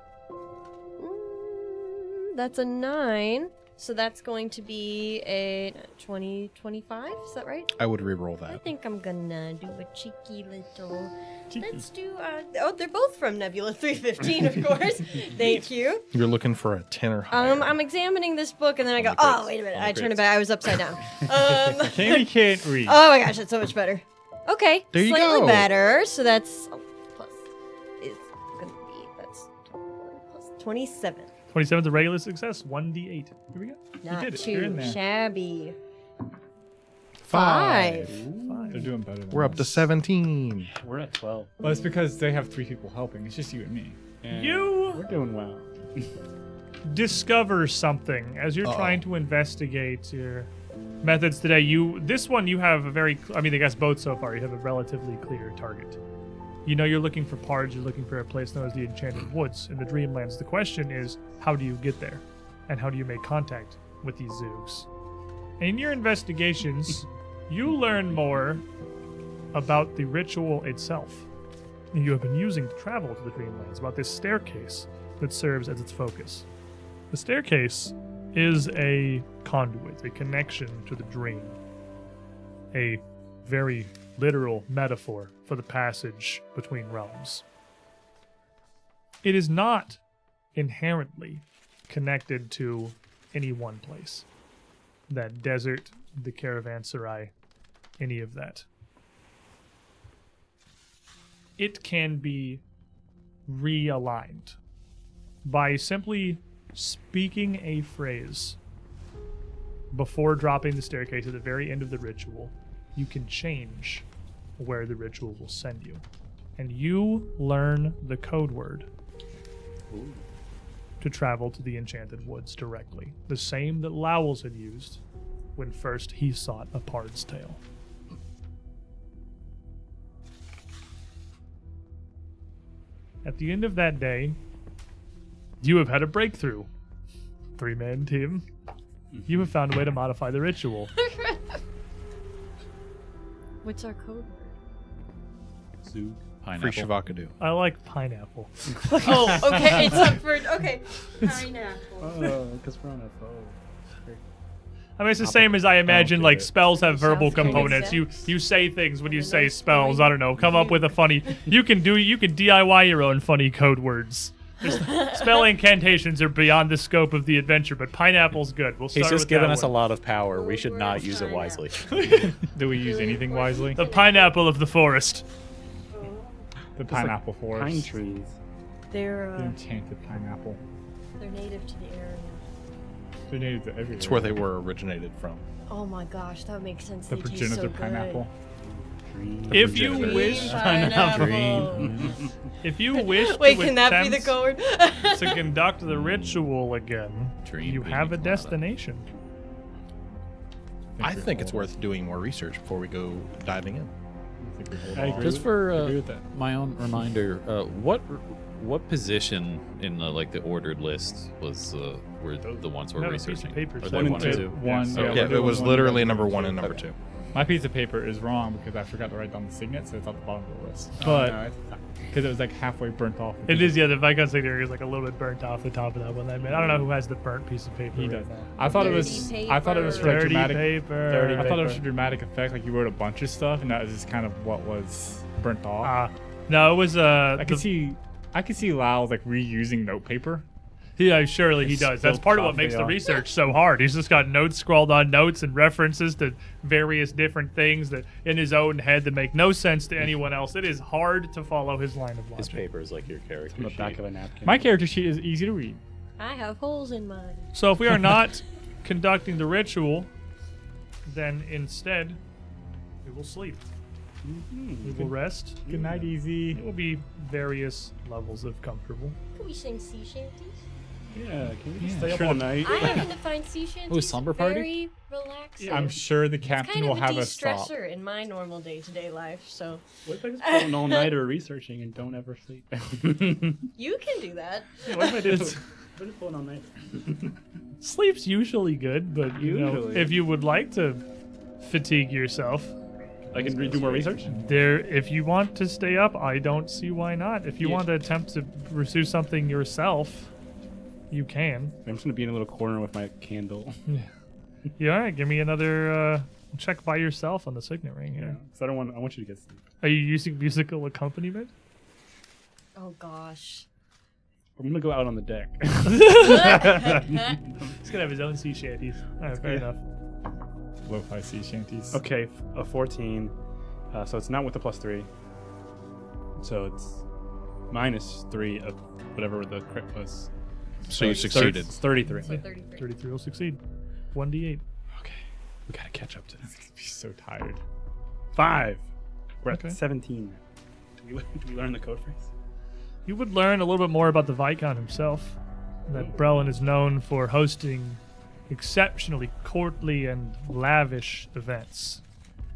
That's a 9. So that's going to be a 25. Is that right? I would re-roll I that. think I'm gonna do a cheeky little. Cheeky. Let's do. Oh, they're both from Nebula 315, of course. Thank you. You're looking for a 10 or higher. I'm examining this book and then I go, On the crits. oh, wait a minute. On the I turn it crits. back. I was upside down. Jamie can't read. Oh my gosh, that's so much better. Okay, There you slightly go. better. So that's plus is gonna be that's 21 plus 27. 27 is a regular success. 1d8. Here we go. Not did it. You're in too there. shabby. 5. 5. They're doing better than We're up to us. 17. We're at 12. Well, it's because they have 3 people helping. It's just you and me. And You We're doing well. discover something as you're Uh-oh. trying to investigate your methods today. You have a very, I mean, I guess both so far, you have a relatively clear target. You know you're looking for Pards, you're looking for a place known as the Enchanted Woods in the Dreamlands. The question is, how do you get there? And how do you make contact with these Zoogs? And in your investigations, you learn more about the ritual itself that you have been using to travel to the Dreamlands, about this staircase that serves as its focus. The staircase is a conduit, a connection to the dream, a very literal metaphor for the passage between realms. It is not inherently connected to any one place. That desert, the caravanserai, any of that. It can be realigned by simply speaking a phrase before dropping the staircase at the very end of the ritual. You can change where the ritual will send you. And you learn the code word to travel to the Enchanted Woods directly. The same that Lowell's had used when first he sought a Pard's Tale. At the end of that day, you have had a breakthrough. 3-man team. You have found a way to modify the ritual. What's our code word? Zoo. Free Pineapple. Shavakadu. I like pineapple. Oh, okay. It's up for okay. Pineapple. Oh, because we're on a boat. I mean, it's the same as I imagine, get like, it. spells have verbal Sounds kinda components. You sense. you say things when you The say nice spells. point. I don't know. Come up with a funny. You can DIY your own funny code words. Spell incantations are beyond the scope of the adventure, but pineapple's good. We'll start He's just with giving that us a one. lot of power. We should Word not use it pineapple. wisely. Do we use anything wisely? The pineapple of the forest. The pineapple forest. Pine trees. They're The enchanted pineapple. they're native to the area. They're native to everywhere. It's where they were originated from. Oh my gosh, that would make sense. The They taste progenitor so pineapple. Green. If you Progenitor. wish, Pineapple. if you wish Wait, to can that be the attempt code? to conduct the ritual again, Dream you have a pina colada. destination. I think it's worth doing more research before we go diving in. I agree. Just for agree with that. my own reminder, what position in the ordered list was were the ones we're No, a piece of researching? paper Are said they one and 1 and two. 2? One, Yeah. yeah, Yeah, there it was one literally and number two. 1 and number 2. My piece of paper is wrong because I forgot to write down the signet, so it's at the bottom of the list. Oh, But no, it's not. because it was like halfway burnt off. It is, yeah. The Viscount signature is like a little bit burnt off the top of that one. I mean, I don't know who has the burnt piece of paper. He right does. now. I thought it Dirty was. I thought it was for like Dirty dramatic. paper. Dirty I thought it was paper. for dramatic effect. Like you wrote a bunch of stuff, and that was just kind of what was burnt off. No, it was I could see. I could see Lau like reusing note paper. Yeah, surely he does. That's Spilled part of what coffee makes the on. research so hard. He's just got notes scrawled on notes and references to various different things that in his own head that make no sense to anyone else. It is hard to follow his line of His logic. paper is like your character On the sheet. back of a napkin. My character sheet is easy to read. I have holes in mine. So if we are not conducting the ritual, then instead we will sleep. We will rest. Good night, easy. It will be various levels of comfortable. Can we sing sea shanties? Yeah, can we just Yeah, stay up sure. all night? I happen to find sea shanties slumber party? very relaxing. I'm sure the It's captain kind will of a have us stop. de-stressor in my normal day-to-day life, so What if I just spend all night or researching and don't ever sleep? you can do that. What if I did? What if I all night? Sleep's usually good, but you know, Usually. if you would like to fatigue yourself. I can do more research. There, if you want to stay up, I don't see why not. If you want to attempt to pursue something yourself, you can. I'm just gonna be in a little corner with my candle. Yeah, all right. Give me another check by yourself on the signet ring here. Because I want you to get sleep. Are you using musical accompaniment? Oh gosh. I'm gonna go out on the deck. He's gonna have his own sea shanties. All right, fair enough. Lo-fi sea shanties. Okay, a 14. So it's not with the +3. So it's -3 of whatever the crit was. So you it's succeeded. It's 33. So 33. 33 will succeed. 1d8. Okay, we gotta catch up to this. Be so tired. 5. We're Okay. at 17. Do we learn the code phrase? You would learn a little bit more about the Viscount himself. That Brelin is known for hosting exceptionally courtly and lavish events,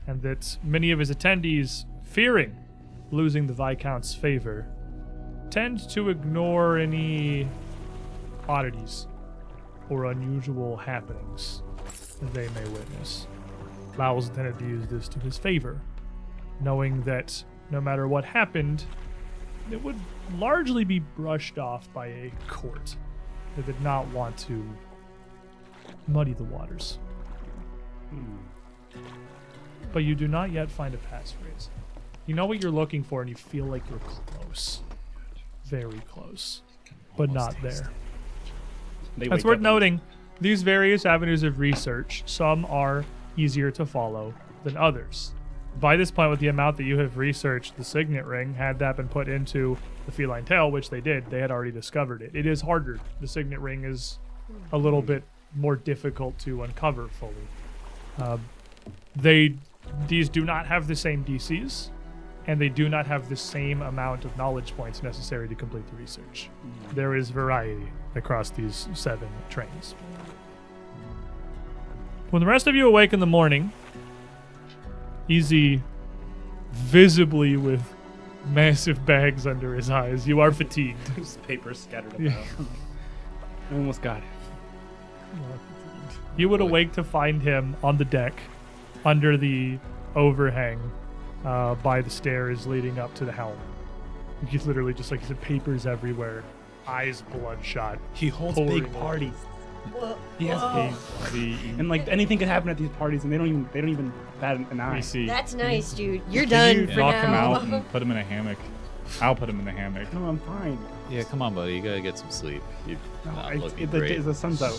and that many of his attendees, fearing losing the Viscount's favor, tend to ignore any oddities or unusual happenings that they may witness. Lowell's intended to use this to his favor, knowing that no matter what happened, it would largely be brushed off by a court that did not want to muddy the waters. But you do not yet find a passphrase. You know what you're looking for, and you feel like you're close. Very close. But not there. That's worth noting. These various avenues of research, some are easier to follow than others. By this point, with the amount that you have researched the signet ring, had that been put into the feline tail, which they did, they had already discovered it. It is harder. The signet ring is a little bit more difficult to uncover fully. These do not have the same DCs, and they do not have the same amount of knowledge points necessary to complete the research. There is variety across these 7 trains. When the rest of you awake in the morning, Easy, visibly with massive bags under his eyes, you are fatigued. There's papers scattered about. I almost got it. You would awake to find him on the deck, under the overhang, by the stairs leading up to the helm. He's literally just like, he's papers everywhere, eyes bloodshot. He holds pouring big over. parties. Whoa. He has and like anything could happen at these parties, and they don't even bat an eye. We see. That's nice, dude. You're Can done you for knock now. him out and put him in a hammock? I'll put him in the hammock. No, I'm fine. Yeah, come on, buddy. You gotta get some sleep. You're No, not looking great. the sun's out.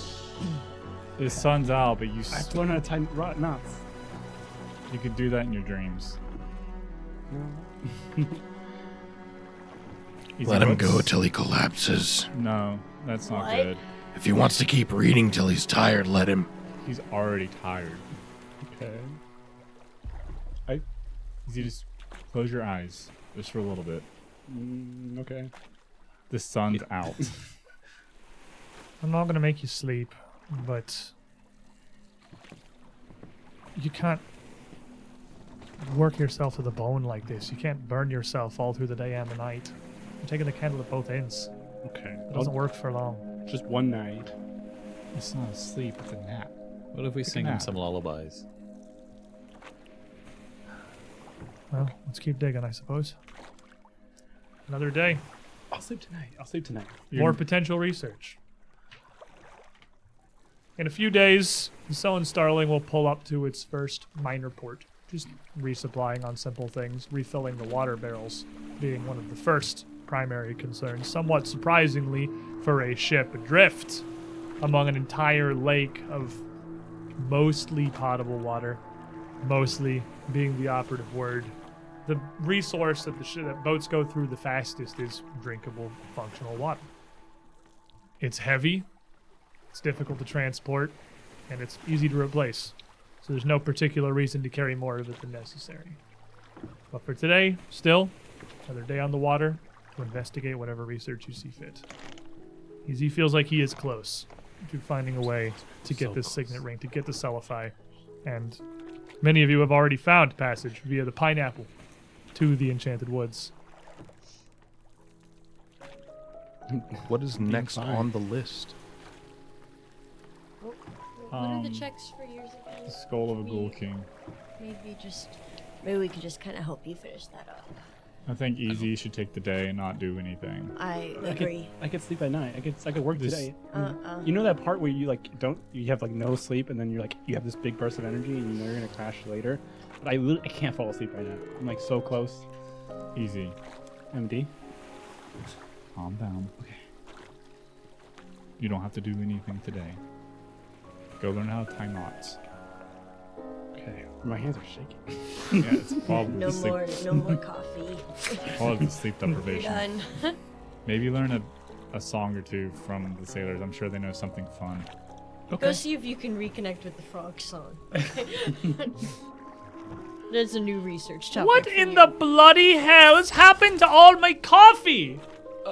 The sun's out, but you I have to learn how to tie knots. you could do that in your dreams. Easy Let him books. go till he collapses. No, that's not What? good. If he wants to keep reading till he's tired, let him. He's already tired. Okay. Easy, just close your eyes, just for a little bit. Okay. The sun's out. I'm not going to make you sleep, but you can't work yourself to the bone like this. You can't burn yourself all through the day and the night. You're taking the candle at both ends. Okay. It doesn't work for long. Just one night. It's not a sleep, it's a nap. What if we Take a sing him nap. some lullabies? Well, let's keep digging, I suppose. Another day. I'll sleep tonight. More potential research. In a few days, the Sullen Starling will pull up to its first minor port. Just resupplying on simple things, refilling the water barrels being one of the first primary concerns. Somewhat surprisingly for a ship adrift among an entire lake of mostly potable water, mostly being the operative word. The resource that that boats go through the fastest is drinkable, functional water. It's heavy, it's difficult to transport, and it's easy to replace. So there's no particular reason to carry more of it than necessary. But for today, still, another day on the water to investigate whatever research you see fit. Easy feels like he is close to finding a way to get this signet ring, to get the Celify. And many of you have already found passage via the pineapple to the Enchanted Woods. What is next fine. on the list? What are the checks for yours again? The skull of a ghoul king. Maybe we could just kind of help you finish that up. I think Easy should take the day and not do anything. I agree. I could sleep at night. I could work This- today. Mm-hmm. You know that part where you you have like no sleep and then you're like you have this big burst of energy and you know you're gonna crash later. But I can't fall asleep right now. I'm like so close. Easy. MD. Calm down. Okay. You don't have to do anything today. Go learn how to tie knots. Okay. My hands are shaking. Yeah, it's probably No more coffee. probably the sleep You're deprivation. done. Maybe learn a song or two from the sailors. I'm sure they know something fun. Go see if you can reconnect with the frog song. There's a new research topic. What for in you. the bloody hell has happened to all my coffee? We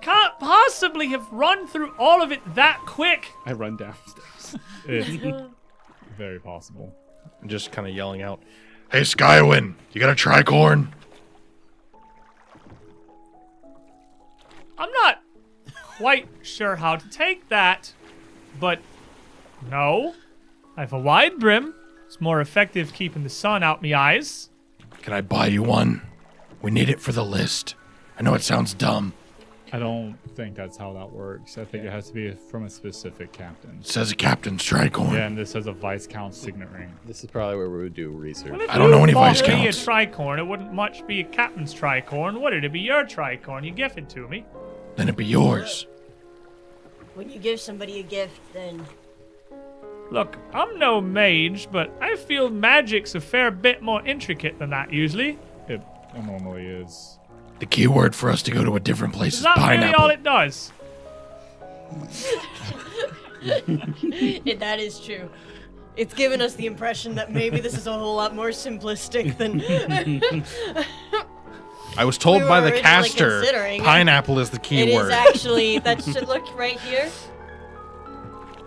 can't possibly have run through all of it that quick. I run downstairs. It's very possible. And just kind of yelling out, "Hey, Skywin, you got a tricorn?" I'm not quite sure how to take that, but no. I have a wide brim. It's more effective keeping the sun out my eyes. Can I buy you one? We need it for the list. I know it sounds dumb. I don't think that's how that works. I think it has to be from a specific captain. It says a captain's tricorn. Yeah, and this has a vice count's signet ring. This is probably where we would do research. Well, if I don't know you any bought vice me counts. a tricorn, it wouldn't much be a captain's tricorn, would it? It'd be your tricorn. You give it to me. Then it'd be yours. When you give somebody a gift, then Look, I'm no mage, but I feel magic's a fair bit more intricate than that usually. It normally is. The key word for us to go to a different place Is is that really pineapple. all it does? that is true. It's given us the impression that maybe this is a whole lot more simplistic than. I was told We by were the originally caster, considering it. pineapple is the key It word. is actually. That should look right here.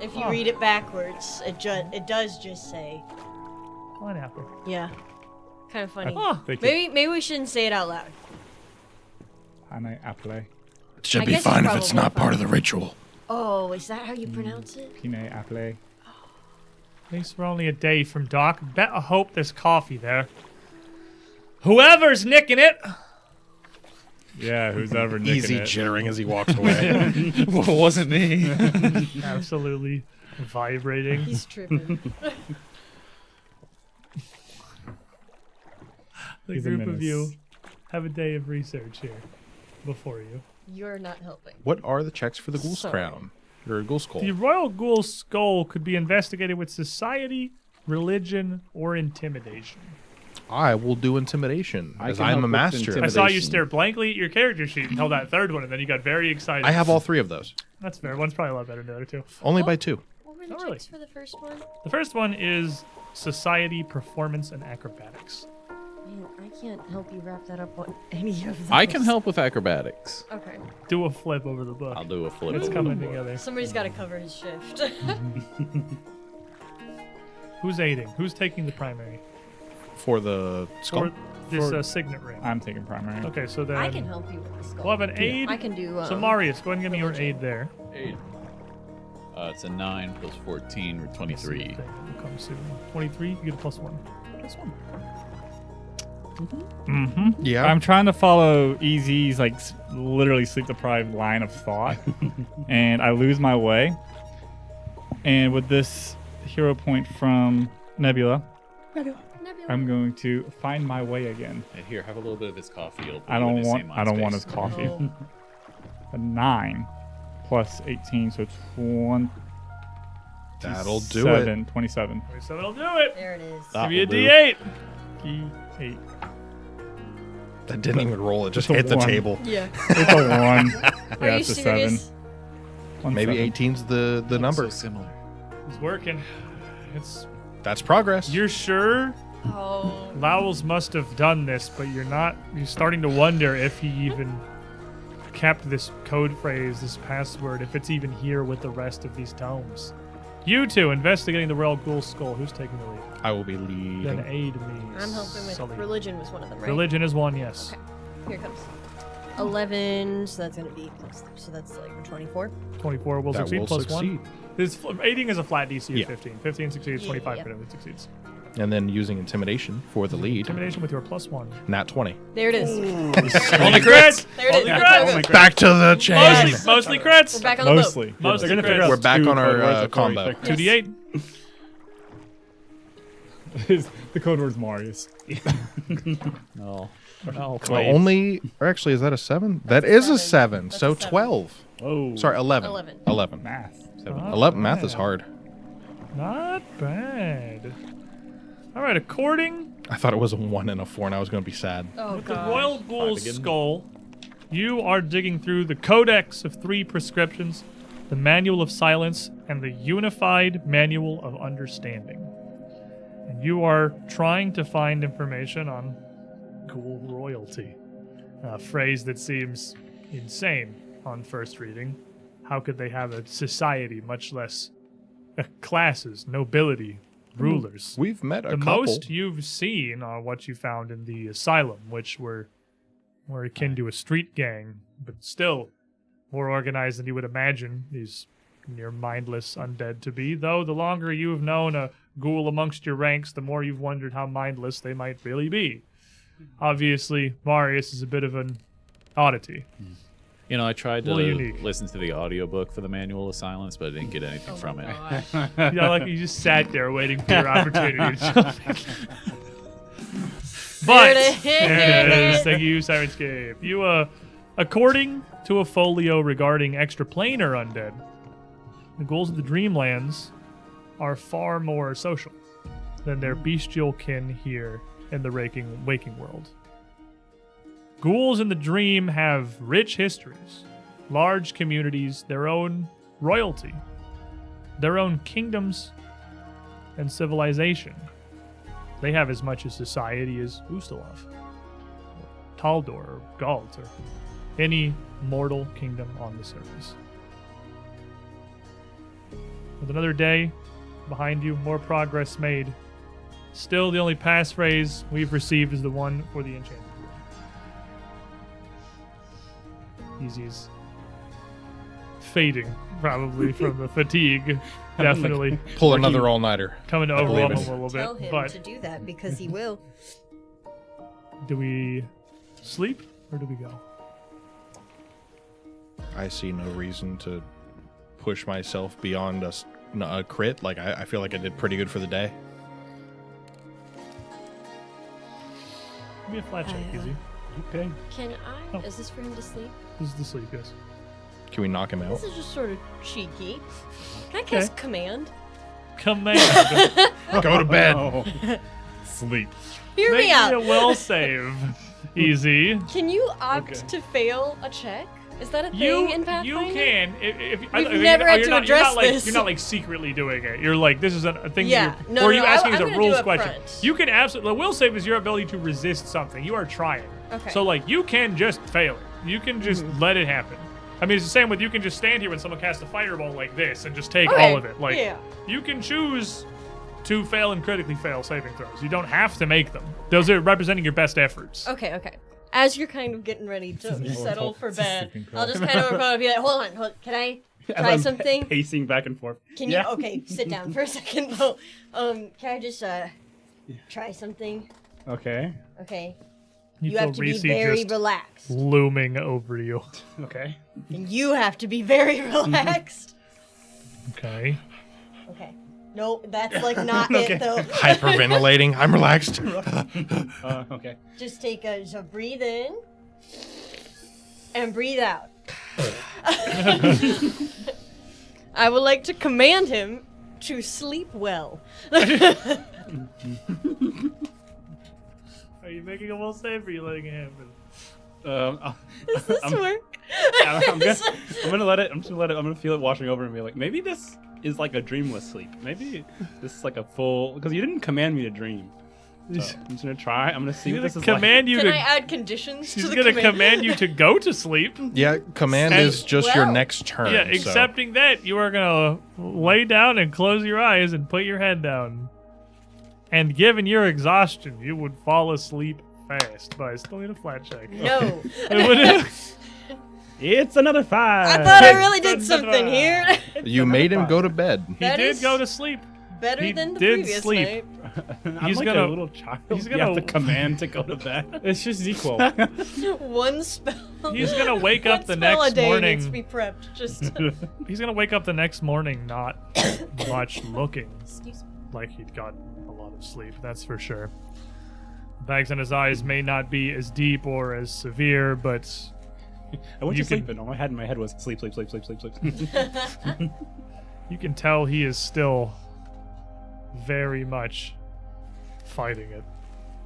If you read it backwards, it does just say. Pineapple. Yeah. Kind of funny. Huh. Maybe we shouldn't say it out loud. Pineapple. It should I be guess fine it's if it's probably not part of fine. the ritual. Oh, is that how you pronounce it? Pineapple. At least we're only a day from dock. Better hope there's coffee there. Whoever's nicking it. Yeah, who's ever nicking Easy it. jittering as he walks away. Well, it wasn't me. Absolutely vibrating. He's tripping. The He's a group of menace. you have a day of research here before you. You're not helping. What are the checks for the ghoul's Sorry. crown? Or ghoul skull? The Royal Ghoul Skull could be investigated with society, religion, or intimidation. I will do intimidation, I as can I'm help a with master. I saw you Intimidation. stare blankly at your character sheet until that third one, and then you got very excited. I have all three of those. That's fair. One's probably a lot better than the other two. Only by two. What were the Oh, really? checks for the first one? The first one is society, performance, and acrobatics. Man, I can't help you wrap that up on any of those. I can help with acrobatics. Okay. Do a flip over the book. I'll do a flip. It's coming together. Somebody's got to cover his shift. Who's aiding? Who's taking the primary? For the skull? For this For- signet ring. I'm taking primary. Okay, so then I can help you with the skull. we'll have an aid. I can do. So Marius, go ahead and give me your aid there. 8. It's a 9 plus 14 or 23. Thing will come soon. 23, you get a +1. Mm-hmm. Yeah. I'm trying to follow Easy's like literally sleep deprived line of thought, and I lose my way. And with this hero point from Nebula, I'm going to find my way again. And here, have a little bit of his coffee. It'll put I you in don't the want. same I don't want mind his coffee. Oh. A 9 plus 18, so 27. That'll do it. 27. So it'll do it. There it is. That Give you a will do. D8. D8. That didn't even roll. It just It's a hit the one. table. Yeah. It's a 1. Are Yeah, you it's a serious? 7. One Maybe 7. 18's the So number. similar. It's working. It's. That's progress. You're sure Oh. Lowell's must have done this, but you're not. You're starting to wonder if he even kept this code phrase, this password, if it's even here with the rest of these tomes. You two investigating the Royal Ghoul Skull. Who's taking the lead? I will be leading. Then aid me. I'm helping with Sully. religion was one of them, right? Religion is one, yes. Okay. Here it comes. 11, so that's going to be plus 3, so that's like a 24. 24 will That succeed will plus succeed. 1. This aiding is a flat DC of Yeah. 15. 15 succeeds, Yeah, 25 yeah. critically succeeds. And then using intimidation for the lead. Intimidation with your plus 1. Nat 20. There it is. Only crits. There it is. Only Go, go, crits. go. Back to the chain. Mostly crits. We're back on the Mostly. Mostly They're gonna figure crits. out We're back two on our, code words before we combo. fix- 2d8. The code word's Marius. No. Oh, Well, only, or actually, is that a 7? That is a 7. That's So a 7. 12. Oh. Sorry, 11. 11. 11. Math. 11. Math is hard. Not bad. All right, according I thought it was a 1 and a 4, and I was going to be sad. Oh, with the God. Royal Ghoul's again. skull, you are digging through the Codex of 3 prescriptions, the Manual of Silence, and the Unified Manual of Understanding. And you are trying to find information on ghoul royalty, a phrase that seems insane on first reading. How could they have a society, much less classes, nobility, rulers? We've met a The couple. most you've seen are what you found in the asylum, which were akin to a street gang, but still more organized than you would imagine these near mindless undead to be. Though the longer you've known a ghoul amongst your ranks, the more you've wondered how mindless they might really be. Obviously, Marius is a bit of an oddity. You know, I tried to Well, unique. listen to the audiobook for the Manual of Silence, but I didn't get anything from it. Yeah, like you just sat there waiting for your opportunity to jump in. But There it there it is. is. Thank you, Sirenscape. You, according to a folio regarding extraplanar undead, the ghouls of the Dreamlands are far more social than their bestial kin here in the waking world. Ghouls in the Dream have rich histories, large communities, their own royalty, their own kingdoms and civilization. They have as much as society as Ustalov, Taldor, or Galt, or any mortal kingdom on the surface. With another day behind you, more progress made. Still, the only passphrase we've received is the one for the enchanted room. Easy's fading, probably from the fatigue. Definitely Pull another all-nighter. coming to I believe overwhelm it. him a little Tell bit. him But to do that because he will. do we sleep or do we go? I see no reason to push myself beyond a crit. Like, I feel like I did pretty good for the day. Give me a flat check, Easy. Okay. Can I? Oh. Is this for him to sleep? This is the sleep, yes. Can we knock him out? This is just sort of cheeky. Can I Okay. cast command? Command. Go to bed. Oh. Sleep. Hear Make me out. a will save. Easy. Can you opt Okay. to fail a check? Is that a thing You in Pathfinder? you can if We've never had to address you're not like, this. You're not like secretly doing it. You're like this is a thing. Yeah. That No, or are no, you no, asking I'm as a gonna rules do it question? front. You can absolutely. The will save is your ability to resist something. You are trying. Okay. So like you can just fail it. You can just let it happen. I mean, it's the same with you can just stand here when someone casts a fireball like this and just take Okay, all of it. Like yeah. you can choose to fail and critically fail saving throws. You don't have to make them. Those are representing your best efforts. Okay. As you're kind of getting ready to settle for bed, sleeping I'll just kind of approach and be like, hold on, can I As try I'm something? Pacing back and forth. Can you? Okay, sit down for a second. though. Can I just try something? Okay. Okay. You You have to be Reese very just relaxed, looming over you. Okay. and you have to be very relaxed. Okay. Okay. No, that's like not Okay. it though. Hyperventilating. I'm relaxed. Okay. Just take a breathe in and breathe out. I would like to command him to sleep well. Are you making a will save or are you letting it happen? Does this I'm- work? I'm gonna let it. I'm just gonna let it. I'm gonna feel it washing over and be like, maybe this is like a dreamless sleep. Maybe this is like a full. Because you didn't command me to dream. So I'm just gonna try. I'm gonna see what She's this gonna is command you Can to. I add conditions She's to the gonna command? command you to go to sleep. Yeah, command And- is just your well, next turn. Yeah, so- accepting that, you are gonna lay down and close your eyes and put your head down. And given your exhaustion, you would fall asleep fast, but I still need a flat check. No. It's another 5. I thought I really did something here. You made him go to bed. He That did is go to sleep. Better He than the did previous sleep. night. I'm He's like gonna- a little child. he's You gonna- have to command to go to bed. It's just equal. One spell. He's gonna wake up the One spell a next day morning. needs to be prepped. Just. He's gonna wake up the next morning not much looking Excuse me. like he'd gotten a lot of sleep, that's for sure. Bags in his eyes may not be as deep or as severe, but I went You to sleep, can- and all I had in my head was sleep, sleep, sleep, sleep, sleep, sleep. you can tell he is still very much fighting it.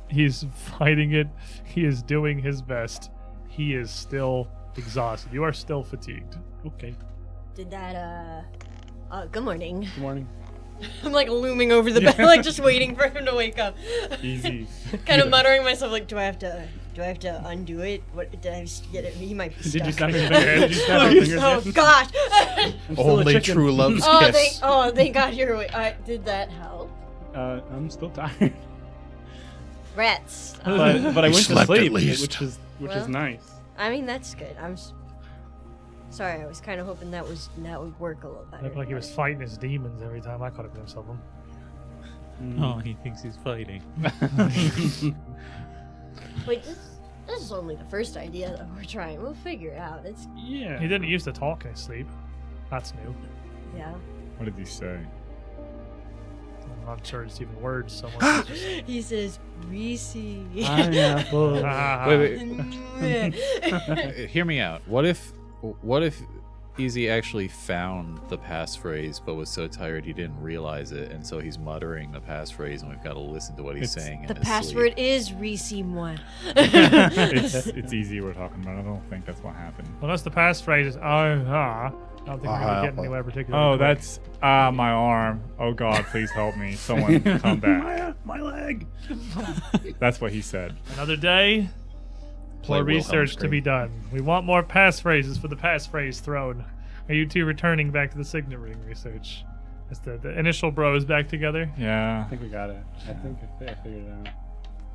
He's fighting it. He is doing his best. He is still exhausted. You are still fatigued. Okay. Did that, good morning. Good morning. I'm like looming over the bed, like just waiting for him to wake up. Easy. Kind of muttering to myself, like, do I have to undo it? What did I just get it? He might be stuck. Did you snap your fingers? Did you snap your fingers? Oh yet? gosh! I'm still a Only chicken. true love's Oh, kiss. thank God you're awake. Did that help? I'm still tired, Rats. but I You went to slept at sleep, least. which Well, is nice. I mean, that's good. Sorry, I was kind of hoping that would work a little better. Looked like he was fighting his demons every time I caught up to himself. Oh, he thinks he's fighting. Wait, this is only the first idea that we're trying. We'll figure it out. It's Yeah. He didn't used to talk in his sleep. That's new. yeah. What did he say? I'm not sure it's even words so much. as just- He says Reese. Pineapple. Ah, Wait. Hear me out. What if Easy actually found the passphrase but was so tired he didn't realize it, and so he's muttering the passphrase and we've got to listen to what he's saying in The his password sleep. is Reese moi. It's easy we're talking about. I don't think that's what happened. Unless the passphrase is I don't think we're gonna get anywhere particularly. Oh, quick. that's my arm. Oh God, please help me. Someone come back. my leg. That's what he said. another day. Play More Wilhelm research to scream. be done. We want more passphrases for the passphrase throne. Are you two returning back to the signet ring research? Is the initial bros back together? Yeah. I think we got it. I think I figured it out.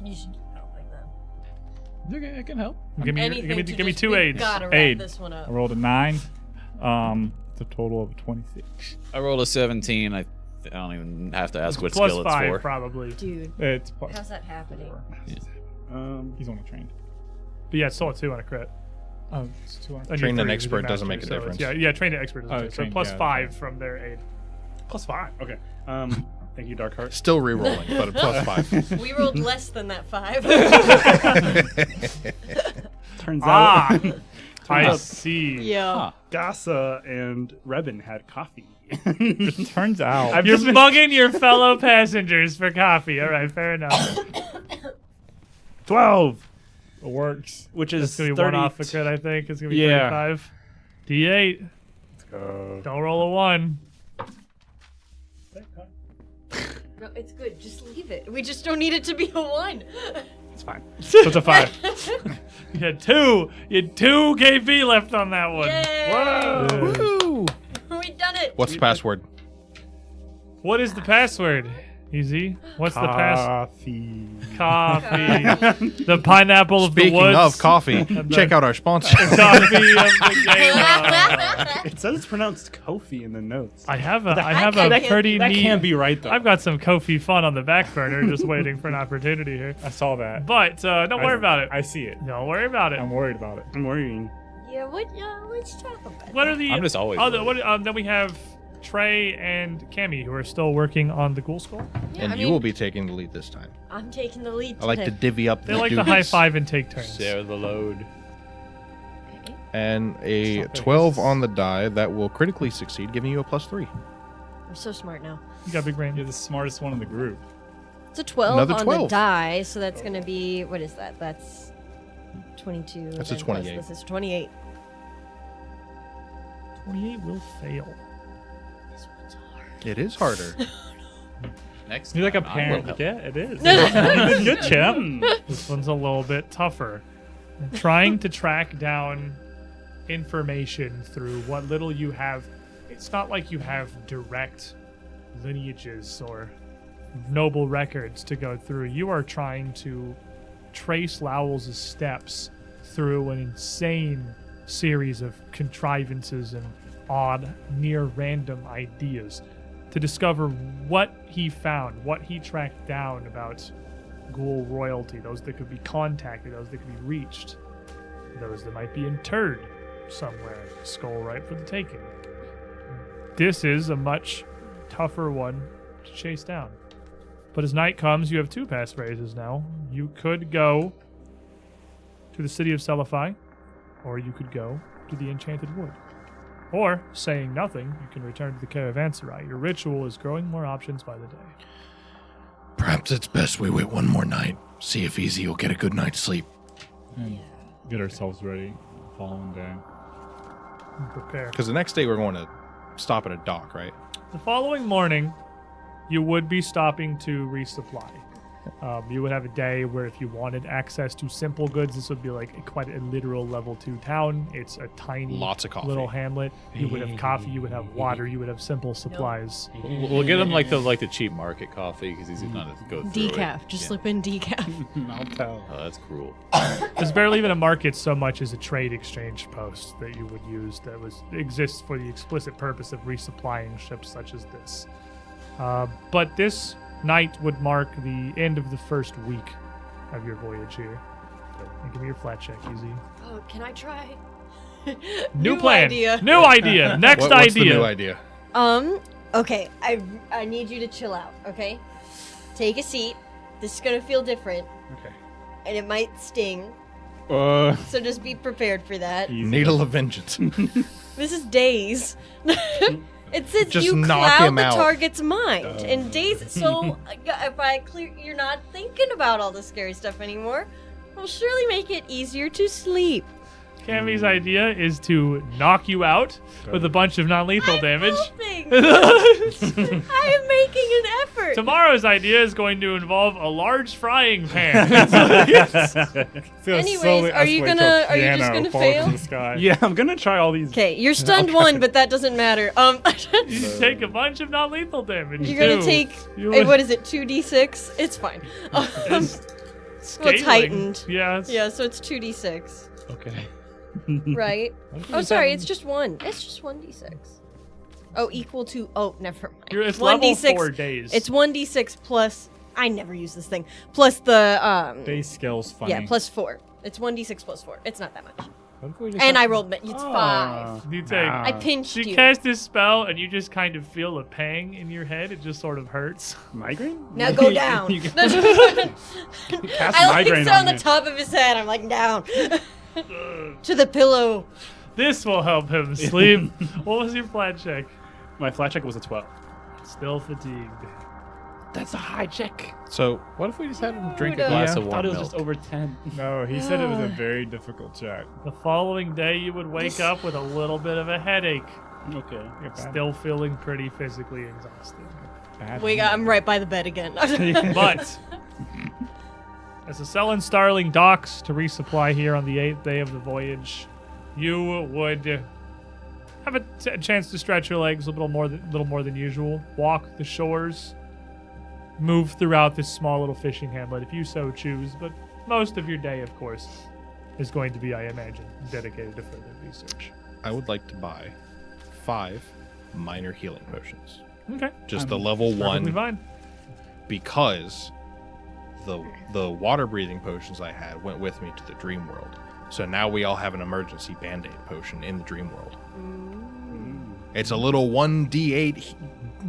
You should help like that. Okay, I can help. Give me Anything to give me just- 2 we aids. Gotta wrap Aid. this one up. I rolled a 9. It's a total of 26. I rolled a 17. I don't even have to ask what Plus skill it's 5 for. probably. Dude, It's plus how's that happening? 4. He's only trained. But yeah, it's still a 2 on a crit. Oh, it's 2 And Trained you're an 3 expert the doesn't master, make a so it's- difference. Yeah, trained an expert doesn't. Oh, do. So trained, plus yeah, 5 from their aid. Plus 5. Okay. Thank you, Darkheart. Still re-rolling, but a plus 5. We rolled less than that 5. Turns Ah, out I see. yeah. Gasa and Rebin had coffee. Turns out. You're bugging your fellow passengers for coffee. All right, fair enough. 12, It works. which It's is gonna be 30. 1 off a crit, I think. It's gonna be Yeah. 35. D8. Let's go. Don't roll a 1. No, it's good. Just leave it. We just don't need it to be a 1. It's fine. So it's a 5. You had 2. You had 2 KB left on that one. Yay! Woo! We done it. What's the password? What is the password? Easy. What's the pass? Coffee. Coffee. The pineapple of the Speaking woods. of coffee, check out our sponsor. Coffee of the game. It says it's pronounced Kofi in the notes. I have a that pretty that neat. can't be right though. I've got some Kofi fun on the back burner, just waiting for an opportunity here. I saw that. But don't worry about it. I see it. Don't worry about it. I'm worried about it. I'm worrying. Yeah, let's talk about What are the I'm just always other? worried. Then we have Trey and Cammy, who are still working on the Ghoul Skull. Yeah, And I you mean, will be taking the lead this time. I'm taking the lead I like to today. divvy up They the like duties. to high five and take turns. Share the load. And a Something. 12 on the die that will critically succeed, giving you a +3. I'm so smart now. You got big brain. You're the smartest one in the group. It's a 12 Another on 12. the die, so that's going to be, what is that? That's 22. That's a then plus 28. This is 28. 28 will fail. This one's hard. It is harder. Next You're like a time, I will parent. help. Yeah, it is. You did good, champ. This one's a little bit tougher. Trying to track down information through what little you have. It's not like you have direct lineages or noble records to go through. You are trying to trace Lowell's steps through an insane series of contrivances and odd, near random ideas to discover what he found, what he tracked down about ghoul royalty, those that could be contacted, those that could be reached, those that might be interred somewhere, skull right for the taking. This is a much tougher one to chase down. But as night comes, you have 2 passphrases now. You could go to the city of Celify, or you could go to the Enchanted Wood. Or, saying nothing, you can return to the Caravanserai. Your ritual is growing more options by the day. Perhaps it's best we wait one more night. See if Easy will get a good night's sleep. And get ourselves ready the following day. And prepare. Because the next day we're going to stop at a dock, right? The following morning, you would be stopping to resupply. You would have a day where if you wanted access to simple goods, this would be like quite a literal level 2 town. It's a tiny Lots of coffee. little hamlet. You would have coffee, you would have water, you would have simple supplies. We'll get him like the cheap market coffee because he's not to go through Decaf. it. Just Yeah. slip in decaf. I'll tell. Oh, that's cruel. There's barely even a market so much as a trade exchange post that you would use that exists for the explicit purpose of resupplying ships such as this. But this night would mark the end of the first week of your voyage here. And give me your flat check, Easy. Oh, can I try? New plan. Idea. New idea. Next What's idea. the new idea? Okay. I need you to chill out. Okay. Take a seat. This is gonna feel different, Okay. and it might sting. Uh, So just be prepared for that. Needle of Vengeance. This is days. It says Just you knock cloud him the out. target's mind, and days. So if I clear, you're not thinking about all the scary stuff anymore. Will surely make it easier to sleep. Cammy's idea is to knock you out with a bunch of non-lethal damage. Helping. I am making an effort. Tomorrow's idea is going to involve a large frying pan. Anyways, are you just gonna fail? Yeah, I'm gonna try all these. Okay, you're stunned 1, but that doesn't matter. You take a bunch of non-lethal damage. You're gonna too. take. You Hey, would- what is it? 2d6. It's fine. It's Well, it's scaling. heightened. Yeah. It's, Yeah, so it's 2d6, Okay. right? Oh, sorry, it's just 1. It's just 1d6. Oh, equal to. Oh, never mind. It's level 1d6. 4 days. It's 1d6 plus. I never use this thing. Plus the base skills funny. Yeah, plus 4. It's 1d6 plus 4. It's not that much. What if we just And have- I rolled. It's 5. You take. Nah. I pinched She you. cast this spell, and you just kind of feel a pang in your head. It just sort of hurts. Migraine? Now go down. You I cast like migraine sit on on the me. top of his head. I'm like down to the pillow. This will help him sleep. What was your flat check? My flat check was a 12. Still fatigued. That's a high check. So What if we just had him drink a Who'da- glass I of warm thought it was milk? just over 10. No, he said it was a very difficult check. The following day, you would wake up with a little bit of a headache, Okay. still feeling pretty physically exhausted. I'm right by the bed again. But as the Sullen Starling docks to resupply here on the 8th day of the voyage, you would have a chance to stretch your legs a little more than usual. Walk the shores, move throughout this small little fishing hamlet if you so choose. But most of your day, of course, is going to be, I imagine, dedicated to further research. I would like to buy 5 minor healing potions. Okay, Just the level perfectly 1, fine. because the water breathing potions I had went with me to the dream world. So now we all have an emergency band-aid potion in the dream world. It's a little 1d8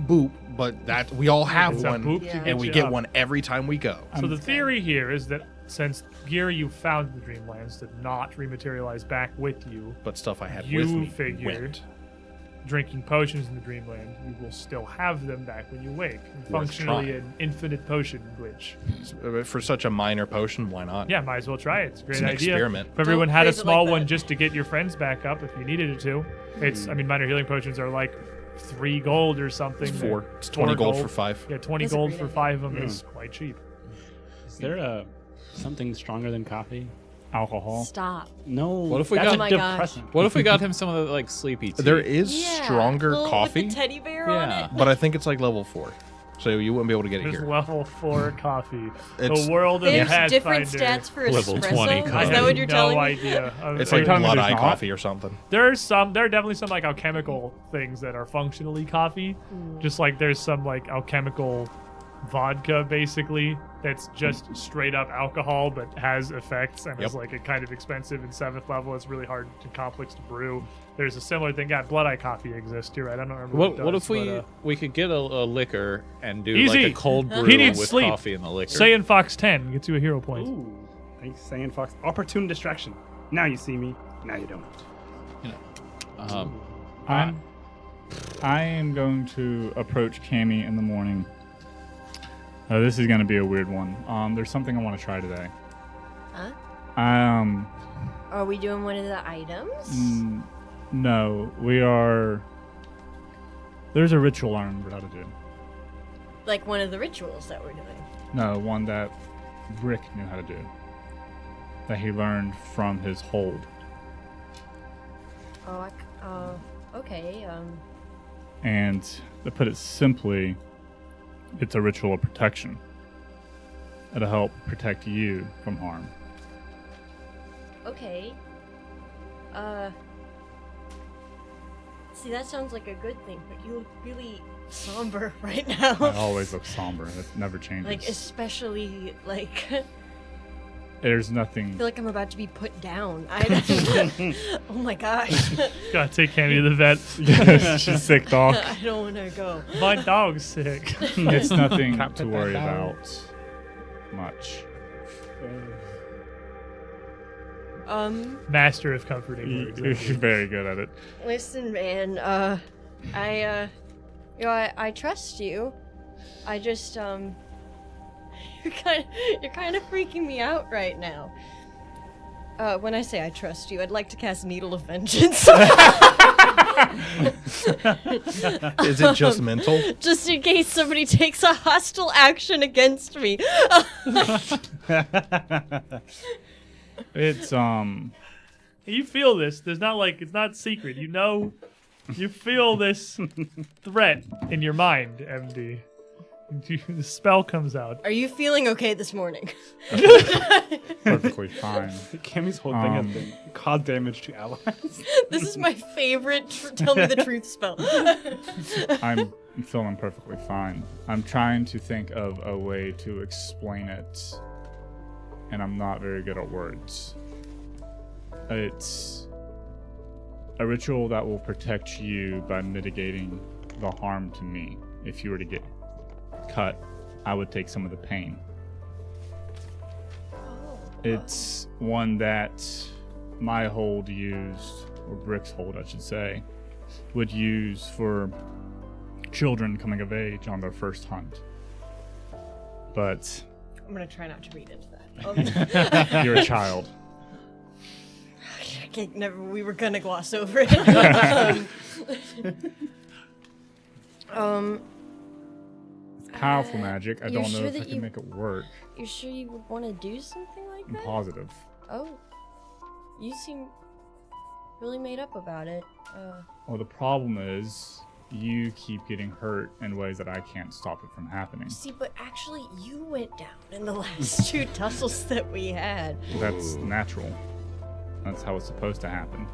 boop, but that we all have It's a one, boop to Yeah. get and we you get up. one every time we go. So the theory here is that since gear you found in the Dreamlands did not rematerialize back with you, But stuff I had You with me figured- went. drinking potions in the Dreamland, you will still have them back when you wake. Functionally trying. an infinite potion glitch. For such a minor potion, why not? Yeah, might as well try it. It's a great It's an idea. experiment. If everyone Don't had a phrase it like small that. one just to get your friends back up if you needed it to. I mean, minor healing potions are like 3 gold or something. It's 4. It's 20 4 gold for 5. Yeah, 20 That's a gold great for idea. 5 of them is quite cheap. Is there something stronger than coffee? Alcohol. Stop. No. What if we that's got- a Oh my gosh. depressant. What if we got him some of the like sleepy tea? There is Yeah. stronger Little- coffee, with the teddy bear on Yeah. it. but I think it's like level 4. so you wouldn't be able to get it There's here. level 4 coffee. It's- The world of There's Pathfinder. different stats for Level espresso. 20 I Is coffee. that what you're no telling me? idea. It's Are you like telling me blood there's eye not? coffee or something. There are definitely some like alchemical things that are functionally coffee. Just like there's some like alchemical vodka basically that's just straight up alcohol but has effects and is Yep. like a kind of expensive in 7th level. It's really hard and complex to brew. There's a similar thing. Yeah, blood eye coffee exists. You're right. I don't remember What it does, if we but, we could get a liquor and do Easy. like a cold brew He needs with sleep. coffee in the liquor? Saiyan Fox 10 gets you a hero point. Ooh, thanks, Saiyan Fox. Opportune distraction. Now you see me. Now you don't. I am going to approach Cammy in the morning. This is going to be a weird one. There's something I want to try today. Huh? Are we doing one of the items? No, we are. There's a ritual I remember how to do. Like one of the rituals that we're doing. No, one that Brick knew how to do. That he learned from his hold. Okay. And to put it simply, it's a ritual of protection. It'll help protect you from harm. Okay. See, that sounds like a good thing, but you look really somber right I now. always look somber. That never changes. Like, especially, like, There's I nothing. feel like I'm about to be put down. Oh my gosh. Gotta take Cammy to the vet. She's sick, dog. I don't want to go. My dog's sick. It's nothing Can't to put worry that down. about much. Master of comforting words. You're very good at it. Listen, man, I trust you. I just, you're kind of freaking me out right now. When I say I trust you, I'd like to cast Needle of Vengeance. Is it just mental? Just in case somebody takes a hostile action against me. It's You feel this. There's not like it's not secret. You know, you feel this threat in your mind, MD. The spell comes out. Are you feeling okay this morning? perfectly fine. Cammy's whole thing has Um, been cause damage to allies. This is my favorite tell me the truth spell. I'm feeling perfectly fine. I'm trying to think of a way to explain it, and I'm not very good at words. It's a ritual that will protect you by mitigating the harm to me. If you were to get cut, I would take some of the pain. It's one that my hold used, or Brick's hold, I should say, would use for children coming of age on their first hunt. But I'm gonna try not to read into that. you're a child. Okay, never. We were gonna gloss over it. Powerful magic. I you're don't know sure if I that can you- make it work. You're sure you would want to do something like I'm that? positive. Oh, you seem really made up about it. Well, the problem is you keep getting hurt in ways that I can't stop it from happening. See, but actually, you went down in the last 2 tussles that we had. That's natural. That's how it's supposed to happen.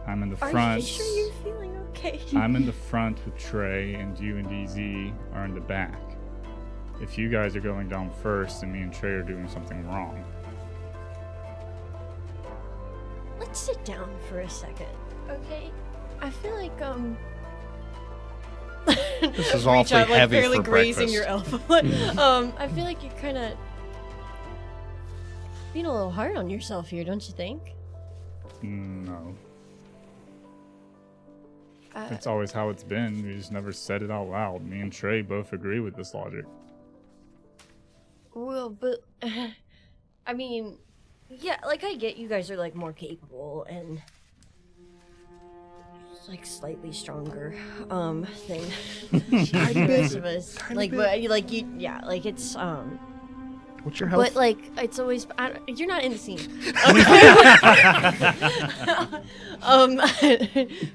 I'm in the Are front. you sure you're feeling okay? I'm in the front with Trey, and you and DZ are in the back. If you guys are going down first, and me and Trey are doing something wrong. Let's sit down for a second, okay? I feel like This is reach awfully out, like, heavy barely for grazing breakfast. your elbow. I feel like you're kind of being a little hard on yourself here, don't you think? No. Uh, It's always how it's been. We just never said it out loud. Me and Trey both agree with this logic. Well, but I mean, yeah, like I get you guys are like more capable and like slightly stronger than the rest of us. Like, but like you, yeah, like it's What's your health? But like it's always you're not in the scene.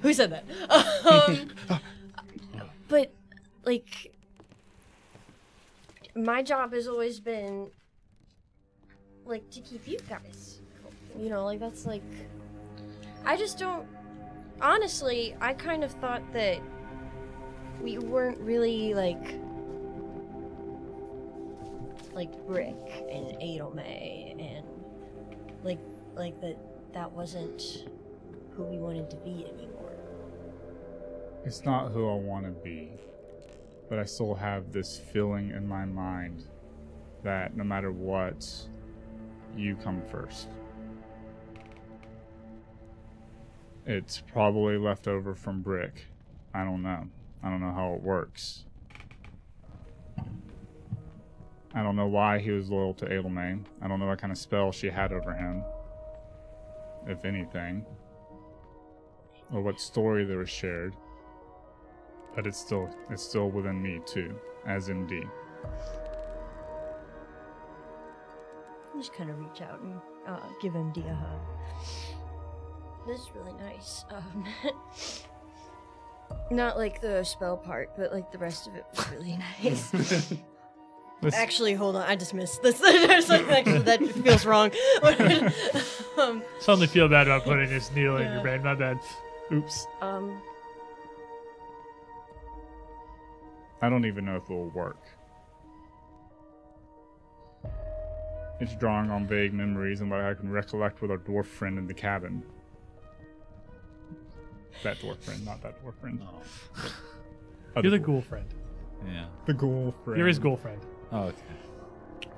Who said that? But like, my job has always been, like, to keep you guys cool. You know, like, that's, like, I just don't, honestly, I kind of thought that we weren't really, like Brick and Adelmay and, like, that wasn't who we wanted to be anymore. It's not who I want to be, but I still have this feeling in my mind that no matter what, you come first. It's probably left over from Brick. I don't know. I don't know how it works. I don't know why he was loyal to Adelmay. I don't know what kind of spell she had over him, if anything, or what story there was shared. But it's still within me too, as MD. I just kind of reach out and give MD a hug. This is really nice. Not like the spell part, but like the rest of it was really nice. Actually, hold on. I just missed this. Actually, that feels wrong. Suddenly feel bad about putting this needle in your brain. My bad. Oops. I don't even know if it will work. It's drawing on vague memories and what I can recollect with our dwarf friend in the cabin. That dwarf friend, not that dwarf friend. Oh. You're the ghoul friend. Yeah. The ghoul friend. You're his ghoul friend. Oh, okay.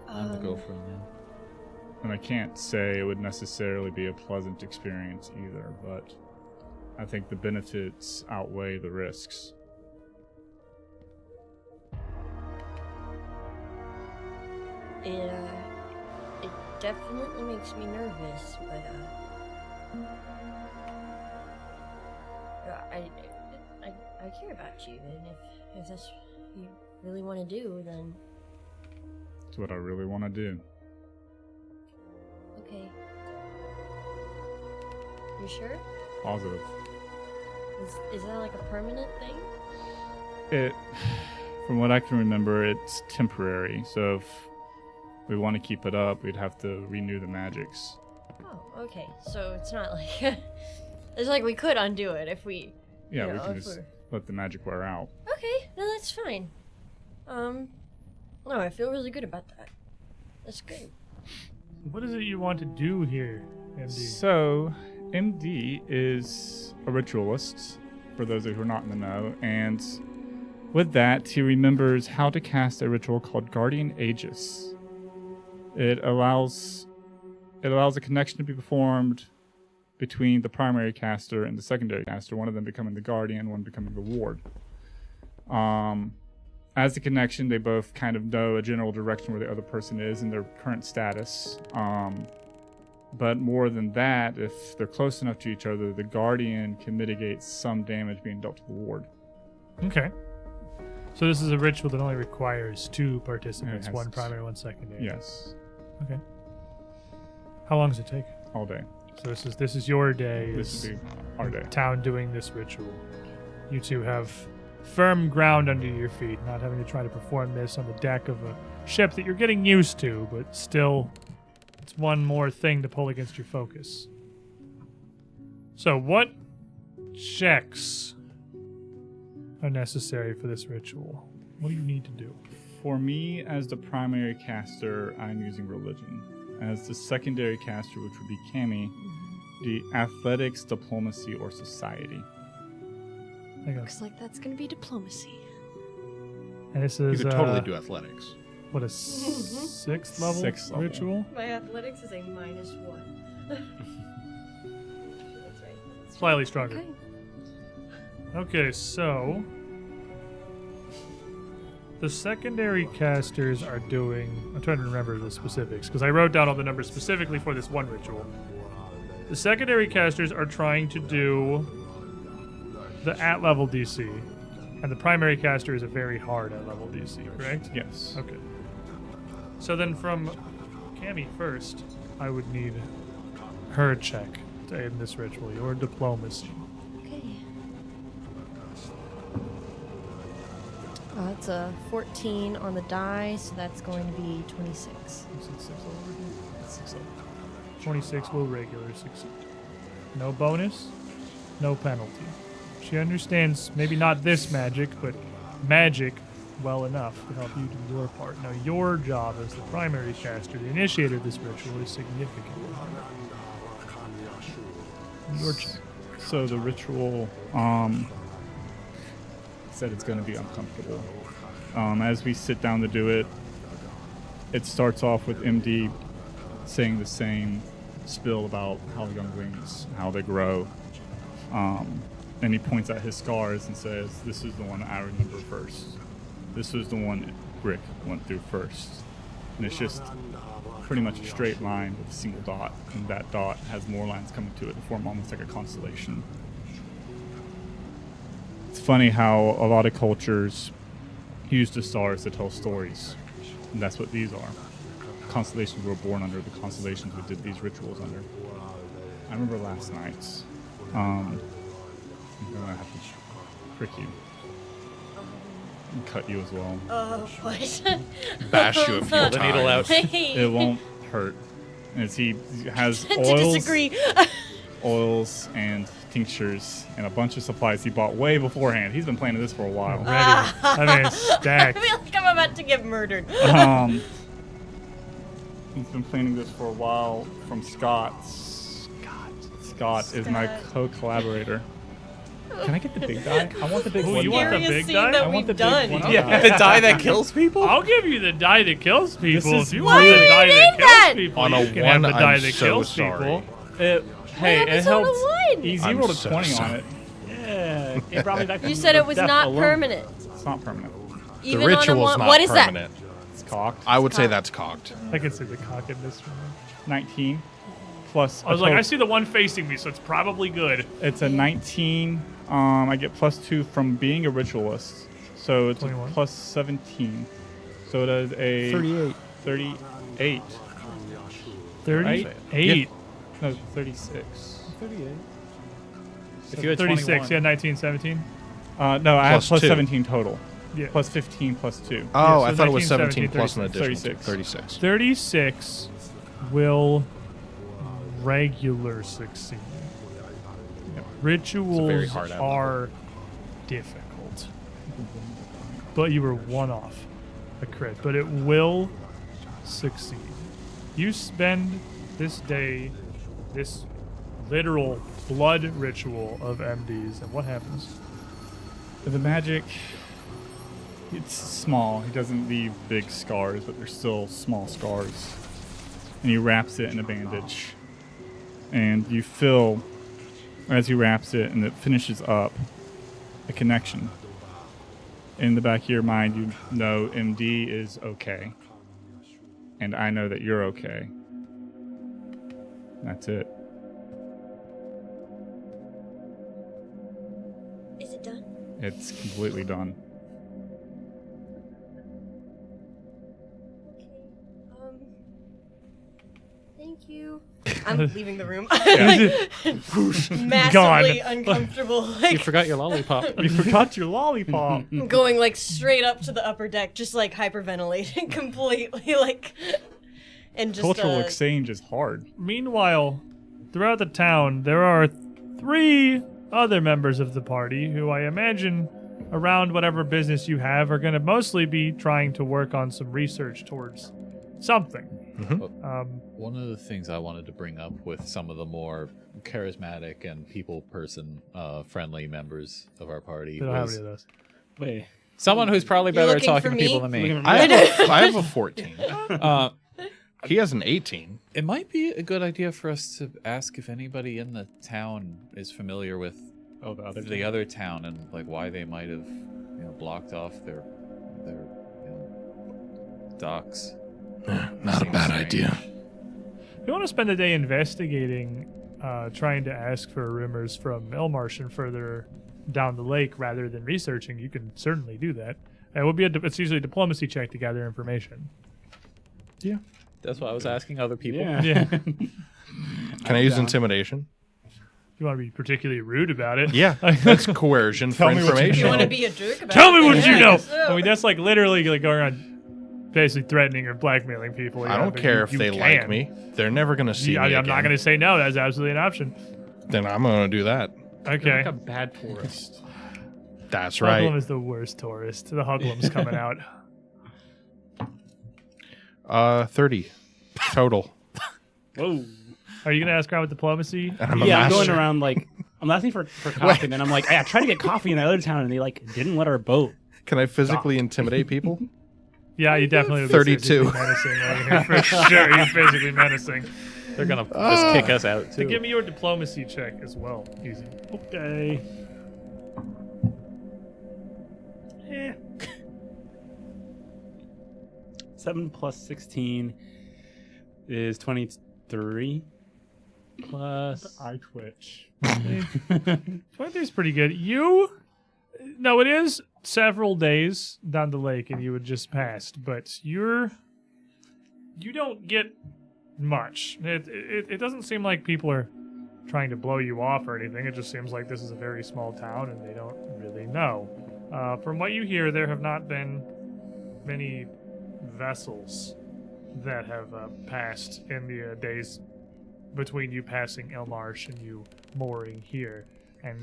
I'm the girlfriend then. And I can't say it would necessarily be a pleasant experience either, but I think the benefits outweigh the risks. It definitely makes me nervous, but I care about you, and if that's what you really want to do, then It's what I really want to do. okay. You sure? Positive. Is that like a permanent thing? It, from what I can remember, it's temporary. So if we want to keep it up, we'd have to renew the magics. Oh, okay. So it's not like it's like we could undo it if we. Yeah, you we know, can if just we're- let the magic wear out. Okay, no, that's fine. No, I feel really good about that. That's good. What is it you want to do here, MD? So, MD is a ritualist, for those of you who are not in the know, and with that, he remembers how to cast a ritual called Guardian Aegis. It allows a connection to be performed between the primary caster and the secondary caster, one of them becoming the guardian, one becoming the ward. As a connection, they both kind of know a general direction where the other person is and their current status. But more than that, if they're close enough to each other, the guardian can mitigate some damage being dealt to the ward. Okay. So this is a ritual that only requires 2 participants, has- one primary, one secondary. Yes, Okay. How long does it take? all day. So this is your day. This is would be our day. town doing this ritual. You two have firm ground under your feet, not having to try to perform this on the deck of a ship that you're getting used to, but still, it's one more thing to pull against your focus. So, what checks are necessary for this ritual? What do you need to do? For me, as the primary caster, I'm using religion. As the secondary caster, which would be Cami, the athletics, diplomacy, or society. There you go. Looks like that's gonna be diplomacy. And this You is could totally do athletics. what a 6th level 6th level. ritual. My athletics is a -1. That's right. Slightly stronger. Okay. Okay, so the secondary casters are doing. I'm trying to remember the specifics because I wrote down all the numbers specifically for this one ritual. The secondary casters are trying to do the at level DC, and the primary caster is a very hard at level DC, correct? Yes. Okay. So then from Cami first, I would need her check to aid in this ritual, your diplomacy. Okay. It's a 14 on the die, so that's going to be 26. You said 6 over here? 6 over. 26 will regular succeed. No bonus, no penalty. She understands maybe not this magic, but magic well enough to help you do your part. Now, your job as the primary caster, the initiator of this ritual, is significantly harder. Your check. So the ritual said it's going to be uncomfortable. As we sit down to do it, it starts off with MD saying the same spill about how the young wings, how they grow. And he points at his scars and says, this is the one I remember first. This was the one Brick went through first. And it's just pretty much a straight line with a single dot. And that dot has more lines coming to it to form almost like a constellation. It's funny how a lot of cultures use the stars to tell stories. And that's what these are. Constellations were born under, the constellations we did these rituals under. I remember last night's. I'm gonna have to prick you. And cut you as well. Oh, what? Bash you a few Pull the needle out. It won't hurt. As he has To oils, disagree. oils and tinctures and a bunch of supplies he bought way beforehand. He's been planning this for a while. Ready. I mean, I stacked. feel like I'm about to get murdered. He's been planning this for a while from Scott. Scott is my co-collaborator. Can I get the big die? I want the big Ooh, one. you want the Scariest big scene die? that I want we've the big done. one. Yeah, the die that kills people? I'll give you the die that kills people. This is If you Why want the do you die that need that? kills people, On you a can have one, the die I'm that so kills sorry. people. Hey, What it happens on a helps. one? Easy I'm rolled a so 20 on sorry. it. Yeah, it brought me back from You said it was death not alone. permanent. It's not permanent. The Even on a ritual's one. not What is permanent. It's cocked. I would say Cocked. that's cocked. I can see the cock in this one. 19 plus. I was like, I see the one facing me, so it's probably good. It's a 19. I get +2 from being a ritualist, so it's 21. a plus 17. So it is a 38. 38. 38. No, 36. 38. If you had 36, 21. yeah, 19, 17. No, I have Plus two. 17 total. Yeah. Plus 15 plus 2. Oh, so I thought it was 19, 17 plus an 36. additional 36. 36 will regular succeed. Rituals hard out are difficult. But you were one off a crit, but it will succeed. You spend this day, this literal blood ritual of MDs, and what happens? The magic, it's small. He doesn't leave big scars, but they're still small scars. And he wraps it in a bandage. And you feel, as he wraps it and it finishes up, a connection. In the back of your mind, you know MD is okay. And I know that you're okay. That's it. Is it done? It's completely done. Okay. Thank you. I'm leaving the room. Massively uncomfortable. You Like, forgot your lollipop. You forgot your lollipop. going like straight up to the upper deck, just like hyperventilating completely, like, and just Cultural exchange is hard. Meanwhile, throughout the town, there are 3 other members of the party who I imagine around whatever business you have are going to mostly be trying to work on some research towards something. One of the things I wanted to bring up with some of the more charismatic and people person friendly members of our party They don't have was any of those. Wait. someone who's probably You're better at looking talking for to people me? than me. I have a 14. He has an 18. It might be a good idea for us to ask if anybody in the town is familiar with the other town and like why they might have blocked off their docks. Not a Seems bad strange. idea. If you want to spend the day investigating, trying to ask for rumors from Elmarsh and further down the lake rather than researching, you can certainly do that. It would be it's usually a diplomacy check to gather information. Yeah. That's why I was asking other people. Yeah. Yeah. Can I use intimidation? you want to be particularly rude about it. Yeah, that's coercion for Tell me what you information. You want to be a jerk about Tell it? me what you Yeah, know. so- I mean, that's like literally like going around basically threatening or blackmaling people. I don't but care you- if you they can. like me. They're never gonna see Yeah, me I'm not again. going to say no. That's absolutely an option. Then I'm gonna do that. You're Okay. like a bad tourist. That's Huglum right. is the worst tourist. The Huglum's coming out. 30 total. Whoa. Are you going to ask around with diplomacy? And I'm a Yeah, I'm master. going around like I'm asking for coffee, and then I'm like, hey, I tried to get coffee in that other town, and they like didn't let our boat. Can I physically intimidate people? Yeah, you definitely would be 32. physically menacing right here, for sure. You're physically menacing. They're gonna just kick us out So too. give me your diplomacy check as well. Easy. Okay. 7 plus 16 is 23. Plus. I twitch. 23 is pretty good. No, it is several days down the lake, and you had just passed, but you don't get much. It doesn't seem like people are trying to blow you off or anything. It just seems like this is a very small town, and they don't really know. From what you hear, there have not been many vessels that have passed in the days between you passing Elmarsh and you mooring here, and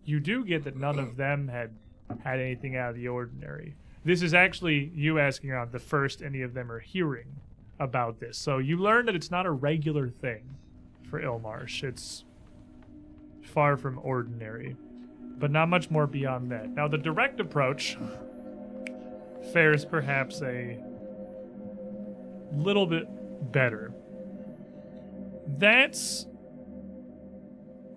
you do get that none of them had anything out of the ordinary. This is actually you asking around the first any of them are hearing about this. So you learn that it's not a regular thing for Ilmarsh. It's far from ordinary, but not much more beyond that. Now, the direct approach fares perhaps a little bit better. That's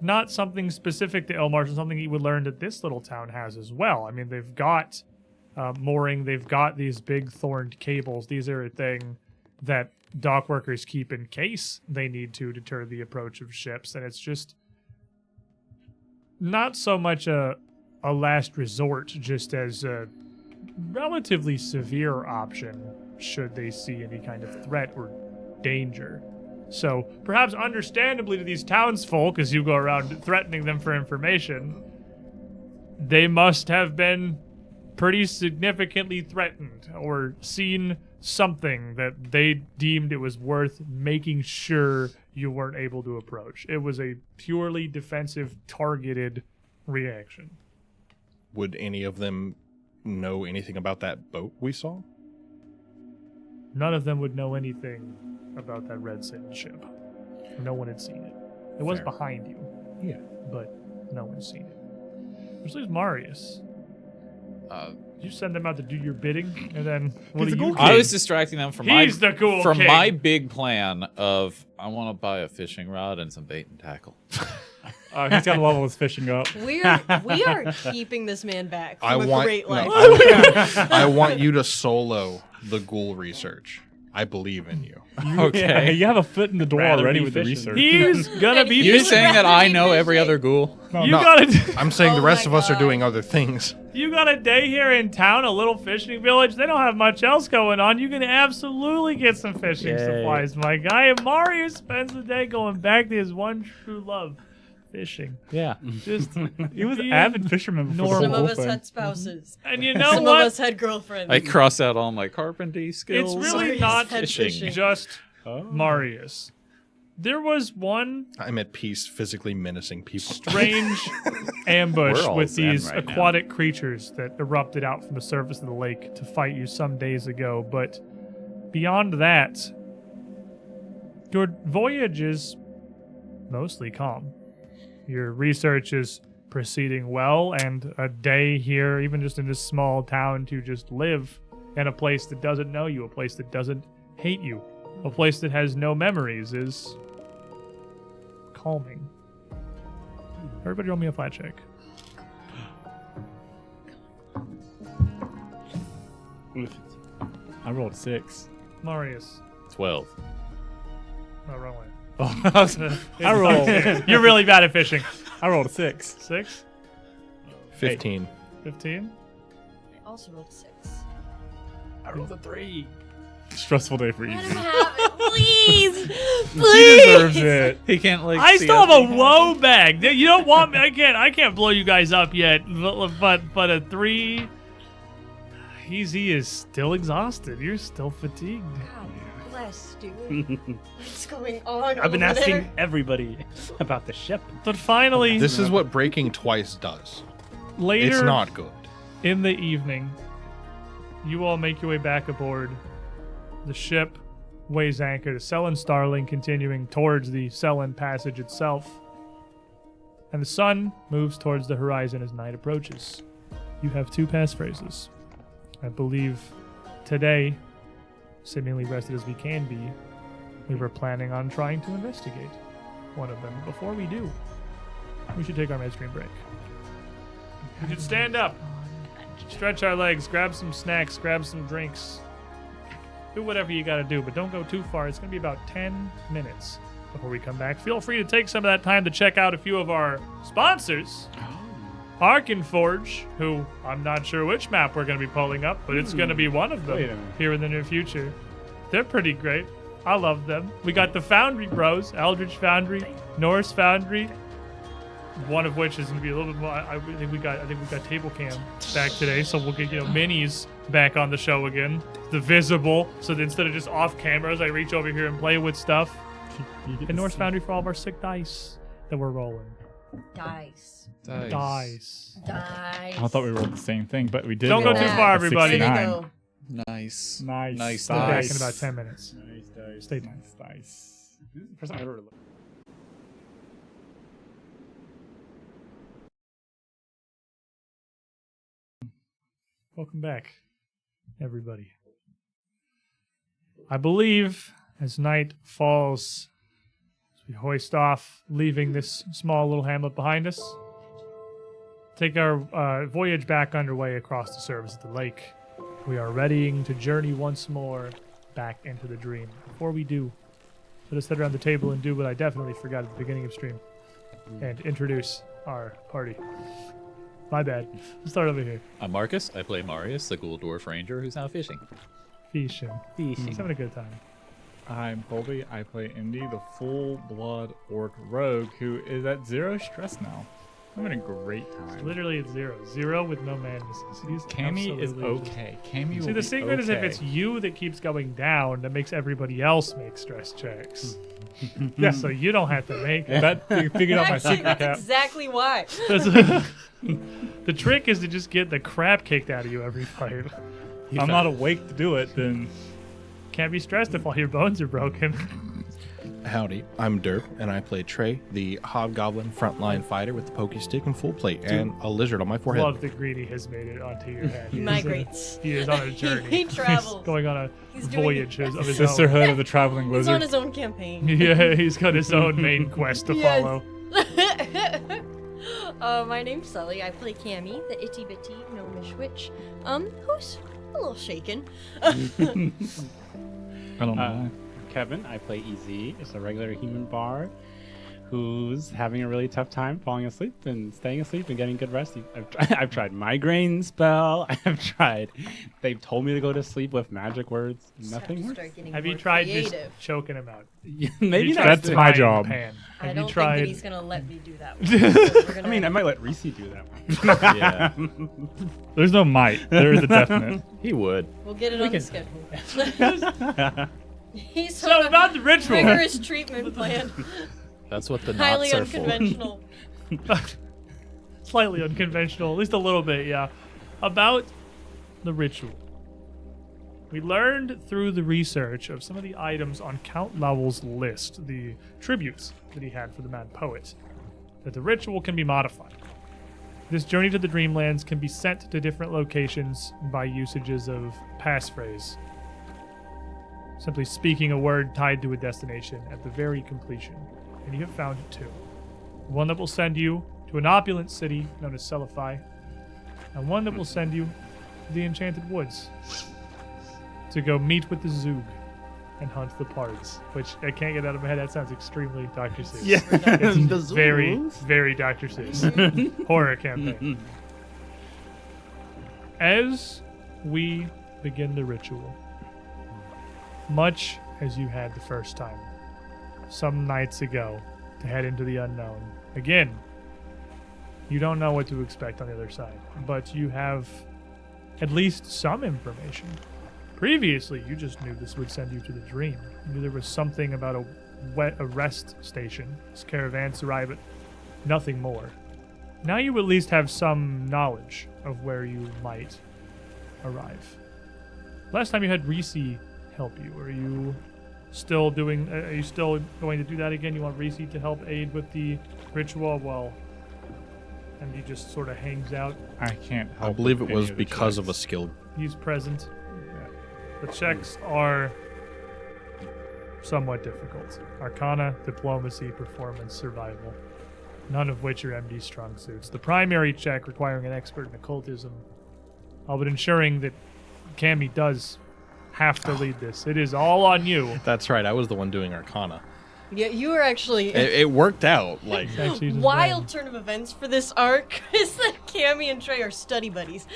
not something specific to Elmarsh, and something you would learn that this little town has as well. I mean, they've got mooring, they've got these big thorned cables. These are a thing that dock workers keep in case they need to deter the approach of ships, and it's just not so much a last resort, just as a relatively severe option should they see any kind of threat or danger. So perhaps understandably to these townsfolk, as you go around threatening them for information, they must have been pretty significantly threatened or seen something that they deemed it was worth making sure you weren't able to approach. It was a purely defensive, targeted reaction. Would any of them know anything about that boat we saw? None of them would know anything about that red sailed ship. No one had seen it. It was Fair. behind you. Yeah. But no one's seen it. Which leaves Marius. You send them out to do your bidding, and then what do you I do? was distracting them from He's the cool king. my big plan of I want to buy a fishing rod and some bait and tackle. He's got to level his fishing up. We are keeping this man back from a great life. I want you to solo the ghoul research. I believe in you. Yeah, you have a foot in the door Rather already be with the fishing. research. He's gonna be You're would saying that rather I be know every fishing. other ghoul? You No. gotta I'm saying Oh the rest my of us are God. doing other things. you got a day here in town, a little fishing village. They don't have much else going on. You can absolutely get some fishing Yay. supplies, my guy. And Marius spends the day going back to his one true love, fishing. Yeah. Just He was an being avid fisherman before normal. the Some whole of us thing. had spouses. And you know Some what? of us had girlfriends. I cross out all my carpentry skills. It's really Marius not had fishing. just Oh. Marius. There was one I'm at peace physically menacing people. strange ambush We're all with zen these right now. aquatic creatures that erupted out from the surface of the lake to fight you some days ago. But beyond that, your voyage is mostly calm. Your research is proceeding well, and a day here, even just in this small town, to just live in a place that doesn't know you, a place that doesn't hate you, a place that has no memories is calming. Everybody roll me a flat check. I rolled 6. Marius. 12. Oh, wrong way. I rolled. You're really bad at fishing. I rolled a 6. 6? 15. 15? I also rolled 6. I rolled a 3. Stressful day for Let Easy. him have it, please. He Please. deserves it. He can't like. I see still us have a being woe bag. You don't want me. I can't blow you guys up yet. But a 3. Easy is still exhausted. You're still fatigued. God bless, dude. What's going on? I've been over asking there? everybody about the ship. But finally, This is what breaking twice does. later It's not good. in the evening, you all make your way back aboard. The ship weighs anchor, the Selin Starling continuing towards the Selin Passage itself. And the sun moves towards the horizon as night approaches. You have 2 passphrases. I believe today, seemingly rested as we can be, we were planning on trying to investigate one of them. Before we do, we should take our midstream break. We should stand up, stretch our legs, grab some snacks, grab some drinks. Do whatever you gotta do, but don't go too far. It's gonna be about 10 minutes before we come back. Feel free to take some of that time to check out a few of our sponsors. Arkenforge, who I'm not sure which map we're gonna be pulling up, but it's gonna be one of Wait a them minute. here in the near future. They're pretty great. I love them. We got the Foundry Bros, Eldritch Foundry, Norse Foundry, one of which is going to be a little bit more. I think we got Table Cam back today, so we'll get minis back on the show again. The Visible, so that instead of just off cameras, I reach over here and play with stuff. And Norse Foundry for all of our sick dice that we're rolling. Dice. Dice. Dice. I thought we rolled the same thing, but we did. Don't go roll too Nice. far, a everybody. 69. Go. Nice. Nice. Nice We'll be back dice. in about 10 minutes. Nice dice. Stay tuned. Nice dice. This is the first time I've ever looked. Welcome back, everybody. I believe as night falls, as we hoist off, leaving this small little hamlet behind us, take our voyage back underway across the surface of the lake. We are readying to journey once more back into the dream. Before we do, let us sit around the table and do what I definitely forgot at the beginning of stream, and introduce our party. My bad. Let's start over here. I'm Marcus. I play Marius, the Ghoul Dwarf Ranger who's now fishing. Fishing. He's having a good time. I'm Colby. I play Indy, the full-blood orc rogue who is at 0 stress now. I'm having a great time. Literally at 0. 0 with no madnesses. He's Cammy is absolutely just- okay. Cammy will See, the be secret is if okay. it's you that keeps going down, that makes everybody else make stress checks. Yeah, so you don't have to make it. That you figured out my Actually, secret, that's Cap. exactly why. The trick is to just get the crap kicked out of you every fight. If I'm not awake to do it, then Can't be stressed if all your bones are broken. Howdy, I'm Derp, and I play Trey, the hobgoblin frontline fighter with the pokey stick and full plate, and a lizard on my forehead. Love that Greedy has made it onto your head. He migrates. He is on a journey. He travels. He's going on a He's doing voyage it. of his own. Sisterhood of the Traveling He's on Lizard. his own campaign. Yeah, he's got his own main quest to Yes. follow. My name's Sully. I play Cammy, the itty bitty gnomish witch. Who's a little shaken. I don't know. Kevin, I play EZ. It's a regular human bard who's having a really tough time falling asleep and staying asleep and getting good rest. I've tried migraine spell. I've tried. They've told me to go to sleep with magic words. Nothing works. Have you tried just choking him out? Maybe You tried that's That's my frying job. Pan. I Have don't you think tried? that he's gonna let me do that one. So we're gonna- I mean, I might let Reese do that one. Yeah, There's no might. There is a definite. he would. We'll get it on the schedule. He's So on a about the ritual. rigorous treatment plan. That's what the Highly knots are for. unconventional. Slightly unconventional, at least a little bit, yeah. About the ritual. We learned through the research of some of the items on Count Lowell's list, the tributes that he had for the Mad Poet, that the ritual can be modified. This journey to the Dreamlands can be sent to different locations by usages of passphrase. Simply speaking a word tied to a destination at the very completion. And you have found two. One that will send you to an opulent city known as Celify, and one that will send you to the Enchanted Woods to go meet with the Zoog and hunt the parts. Which I can't get out of my head. That sounds extremely Dr. Seuss. It's very, very Dr. Seuss. Horror campaign. As we begin the ritual, much as you had the first time, some nights ago, to head into the unknown. Again, you don't know what to expect on the other side, but you have at least some information. Previously, you just knew this would send you to the dream. You knew there was something about a rest station, this caravans arrive, but nothing more. Now you at least have some knowledge of where you might arrive. Last time you had Reese help you. Are you still doing? Are you still going to do that again? You want Reese to help aid with the ritual? Well, and he just sort of hangs out. I can't help. I believe it with any was of the because of a checks. skill. He's present. The checks are somewhat difficult. Arcana, diplomacy, performance, survival. None of which are MD strong suits. The primary check requiring an expert in occultism, but ensuring that Cammy does have to lead this. It is all on you. That's right. I was the one doing Arcana. Yeah, you were actually It worked out. Like It's actually just wild random. turn of events for this arc is that Cammy and Trey are study buddies.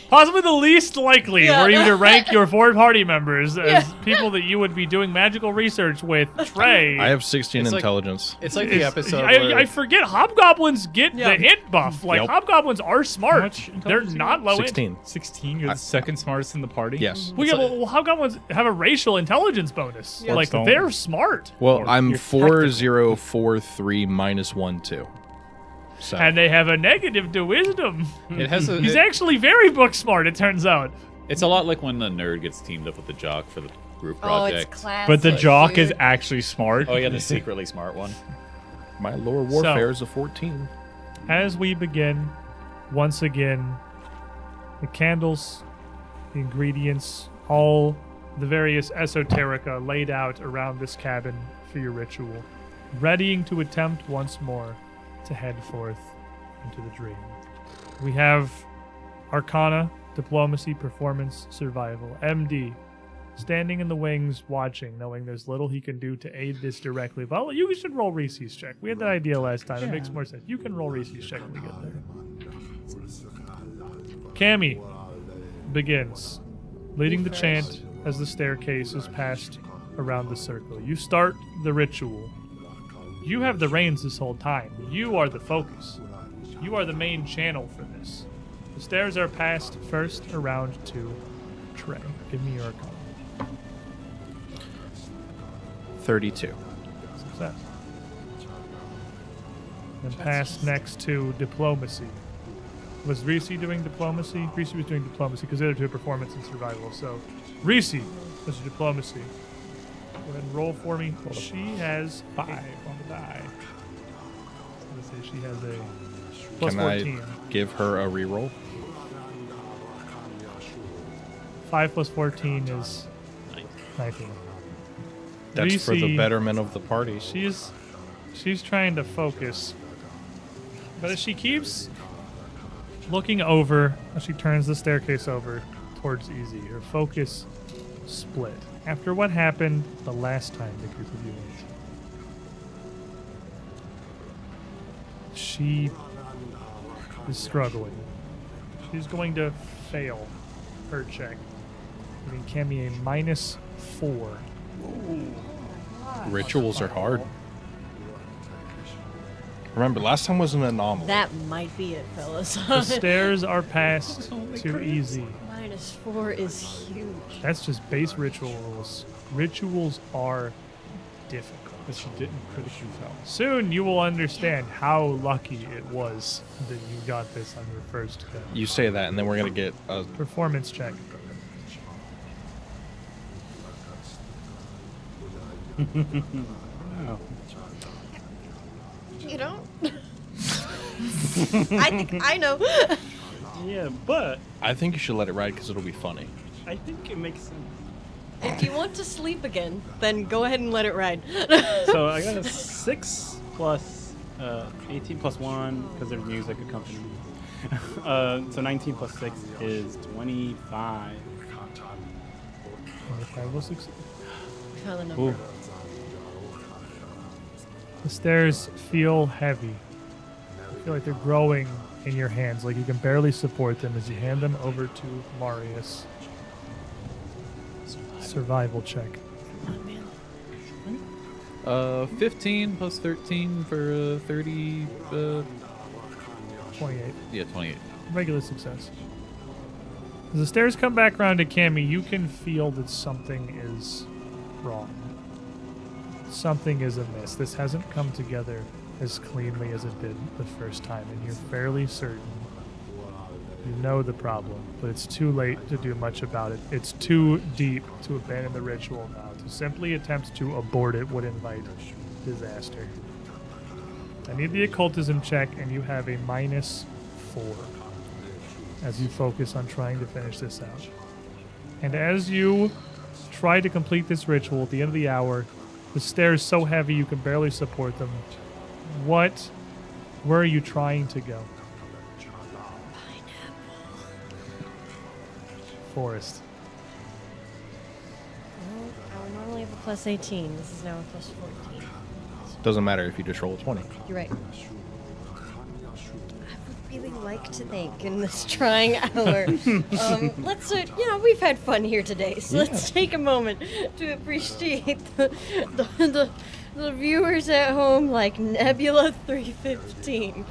Possibly the least likely Yeah. were you to rank your 4 party members as people that you would be doing magical research with. Trey. I have 16 It's like- intelligence. It's like the is- episode where I forget hobgoblins get Yeah. the int buff. Like Yep. hobgoblins are How smart. much They're intelligence not low int. 16. 16. You're the second smartest in the party. Yes. Well, yeah, well, hobgoblins have a racial intelligence bonus. Yeah. Like Don't. they're smart. Well, Or I'm you're 4043 minus 1 2. So And they have a negative to wisdom. It has a. He's actually very book smart, it turns out. It's a lot like when the nerd gets teamed up with the jock for the group Oh, it's project. classic. But the jock is Weird. actually smart. Oh yeah, the secretly smart one. my lower warfare is a 14. As we begin, once again, the candles, the ingredients, all the various esoterica laid out around this cabin for your ritual, readying to attempt once more to head forth into the dream. We have Arcana, Diplomacy, Performance, Survival. MD, standing in the wings, watching, knowing there's little he can do to aid this directly. But you should roll Reese's check. We had that idea last time. It makes more sense. You can roll Reese's check when we get there. Cammy begins, leading the chant as the staircase is passed around the circle. You start the ritual. You have the reins this whole time. You are the focus. You are the main channel for this. The stairs are passed first around to Trey. Give me your Arcana. 32. Success. Then passed next to diplomacy. Was Reese doing diplomacy? Reese was doing diplomacy because the other two are performance and survival. So, Reese was diplomacy. Go ahead and roll for me. She has 5 on the die. Let's say she has a plus Can 14. I give her a reroll? 5 plus 14 is 19. That's for the Reese- betterment of the party. She's trying to focus. But as she keeps looking over, as she turns the staircase over towards Easy, her focus split. After what happened the last time the group of you ate. She is struggling. She's going to fail her check, giving Cammy a -4. Rituals are hard. Remember, last time was an anomaly. That might be it, fellas. The stairs are passed too easy. -4 is huge. That's just base ritual rules. Rituals are difficult. But she didn't critically fail. Soon you will understand how lucky it was that you got this on your first go. You say that, and then we're going to get a Performance check. Oh. You don't? I think I know. Yeah, but I think you should let it ride because it'll be funny. I think it makes sense. If you want to sleep again, then go ahead and let it ride. So I got a 6 plus 18 plus 1 because there's music accompanying. So 19 plus 6 is 25. 25 will succeed. Found the number. Ooh. The stairs feel heavy. I feel like they're growing in your hands, like you can barely support them as you hand them over to Marius. survival check. 15 plus 13 for 30. 28. Yeah, 28. Regular success. As the stairs come back around to Cammy, you can feel that something is wrong. Something is amiss. This hasn't come together as cleanly as it did the first time, and you're fairly certain you know the problem, but it's too late to do much about it. It's too deep to abandon the ritual now. To simply attempt to abort it would invite disaster. I need the occultism check, and you have a -4 as you focus on trying to finish this out. And as you try to complete this ritual at the end of the hour, the stairs so heavy you can barely support them. Where are you trying to go? Forest. Well, I would normally have a +18. This is now a +14. Doesn't matter if you just roll a 20. You're right. I would really like to think in this trying hour. Let's, we've had fun here today, so let's take a moment to appreciate the viewers at home, like Nebula 315.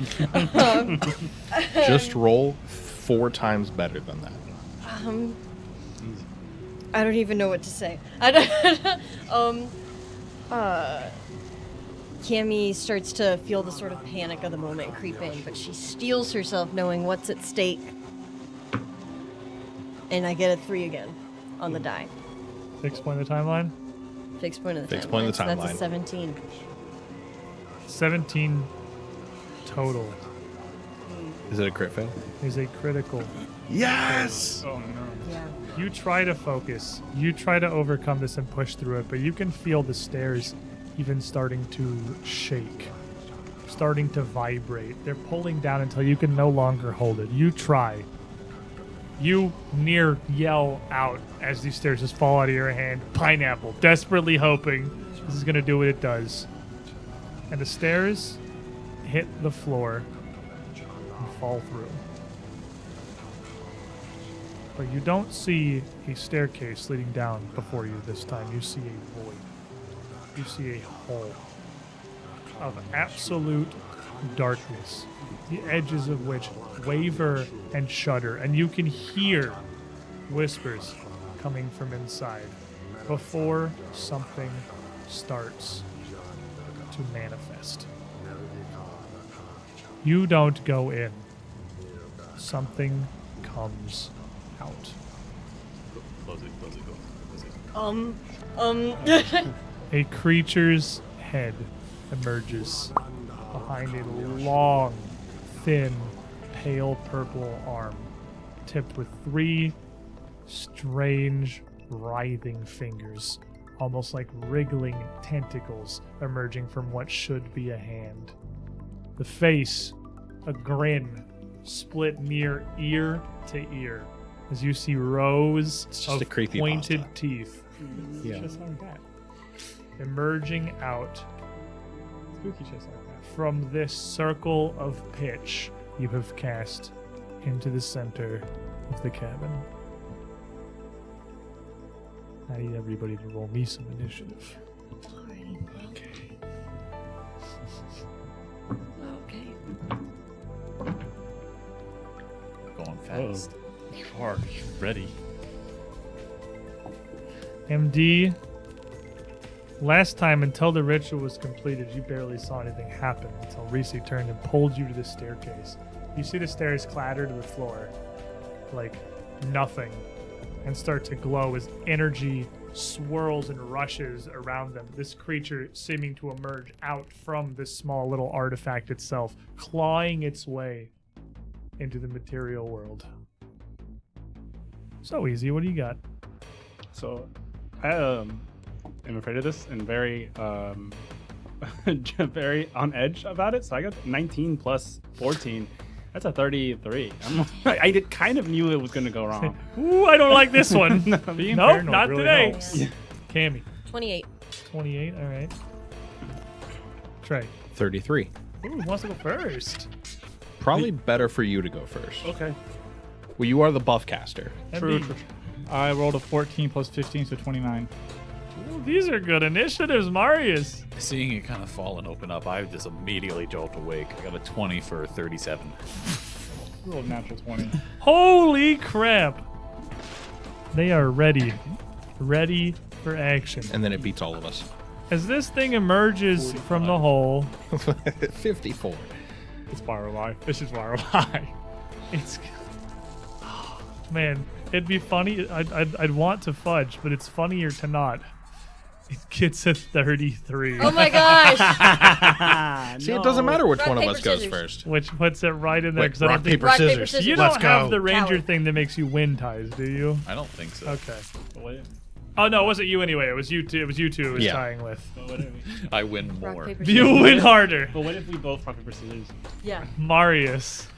Just roll 4 times better than that. I don't even know what to say. Cammy starts to feel the sort of panic of the moment creep in, but she steels herself knowing what's at stake. And I get a 3 again on the die. Fixed point of the timeline? Fixed point of the Fixed point of the So that's a timeline. 17. 17 total Is it a crit fail? is a critical. Yes! Oh no. Yeah. You try to focus. You try to overcome this and push through it, but you can feel the stairs even starting to shake, starting to vibrate. They're pulling down until you can no longer hold it. You try. You near yell out as these stairs just fall out of your hand. Pineapple, desperately hoping this is going to do what it does. And the stairs hit the floor and fall through. But you don't see a staircase leading down before you this time. You see a void. You see a hole of absolute darkness, the edges of which waver and shudder, and you can hear whispers coming from inside before something starts to manifest. You don't go in. Something comes out. A creature's head emerges behind a long, thin, pale purple arm, tipped with 3 strange, writhing fingers, almost like wriggling tentacles emerging from what should be a hand. The face, a grin, split near ear to ear, as you see rows It's just of a creepypasta. pointed teeth Yeah. Just like that. emerging out Spooky just like that. from this circle of pitch you have cast into the center of the cabin. I need everybody to roll me some initiative. Okay. Going fast. You are ready. MD, last time until the ritual was completed, you barely saw anything happen until Reese turned and pulled you to the staircase. You see the stairs clatter to the floor like nothing and start to glow as energy swirls and rushes around them. This creature seeming to emerge out from this small little artifact itself, clawing its way into the material world. So easy. What do you got? So, I am afraid of this and very, very on edge about it. So I got 19 plus 14. That's a 33. I kind of knew it was going to go wrong. Ooh, I don't like this one. Being Nope, paranoid not really today. helps. Yeah. Cammy, 28. 28. All right. Trey, 33. ooh, who wants to go first? Probably better for you to go first. Okay. Well, you are the buff caster. True, MD. true. I rolled a 14 plus 15, so 29. Ooh, these are good initiatives, Marius. Seeing it kind of fall and open up, I just immediately jolt awake. I got a 20 for 37. Rolled a natural 20. Holy crap. They are ready. Ready for action. And then it beats all of us. As this thing emerges from the hole, 54. It's Firefly. It's just Firefly. it's... Man, it'd be funny. I'd want to fudge, but it's funnier to not. It gets a 33. Oh my gosh! See, it doesn't matter which Rock, one of paper, us goes scissors. first. Which puts it right in there. Wait, 'cause I don't rock, think paper, Rock, paper, scissors. scissors. you Let's don't have go. the ranger Power. thing that makes you wind ties, do you? I don't think so. Okay. What? Oh no, it wasn't you anyway. It was you two. It was you two. It was Yeah. tying with. But what if we, I win Rock, more. paper, You scissors. win harder, but what if we both rock, paper, scissors? Yeah. Marius.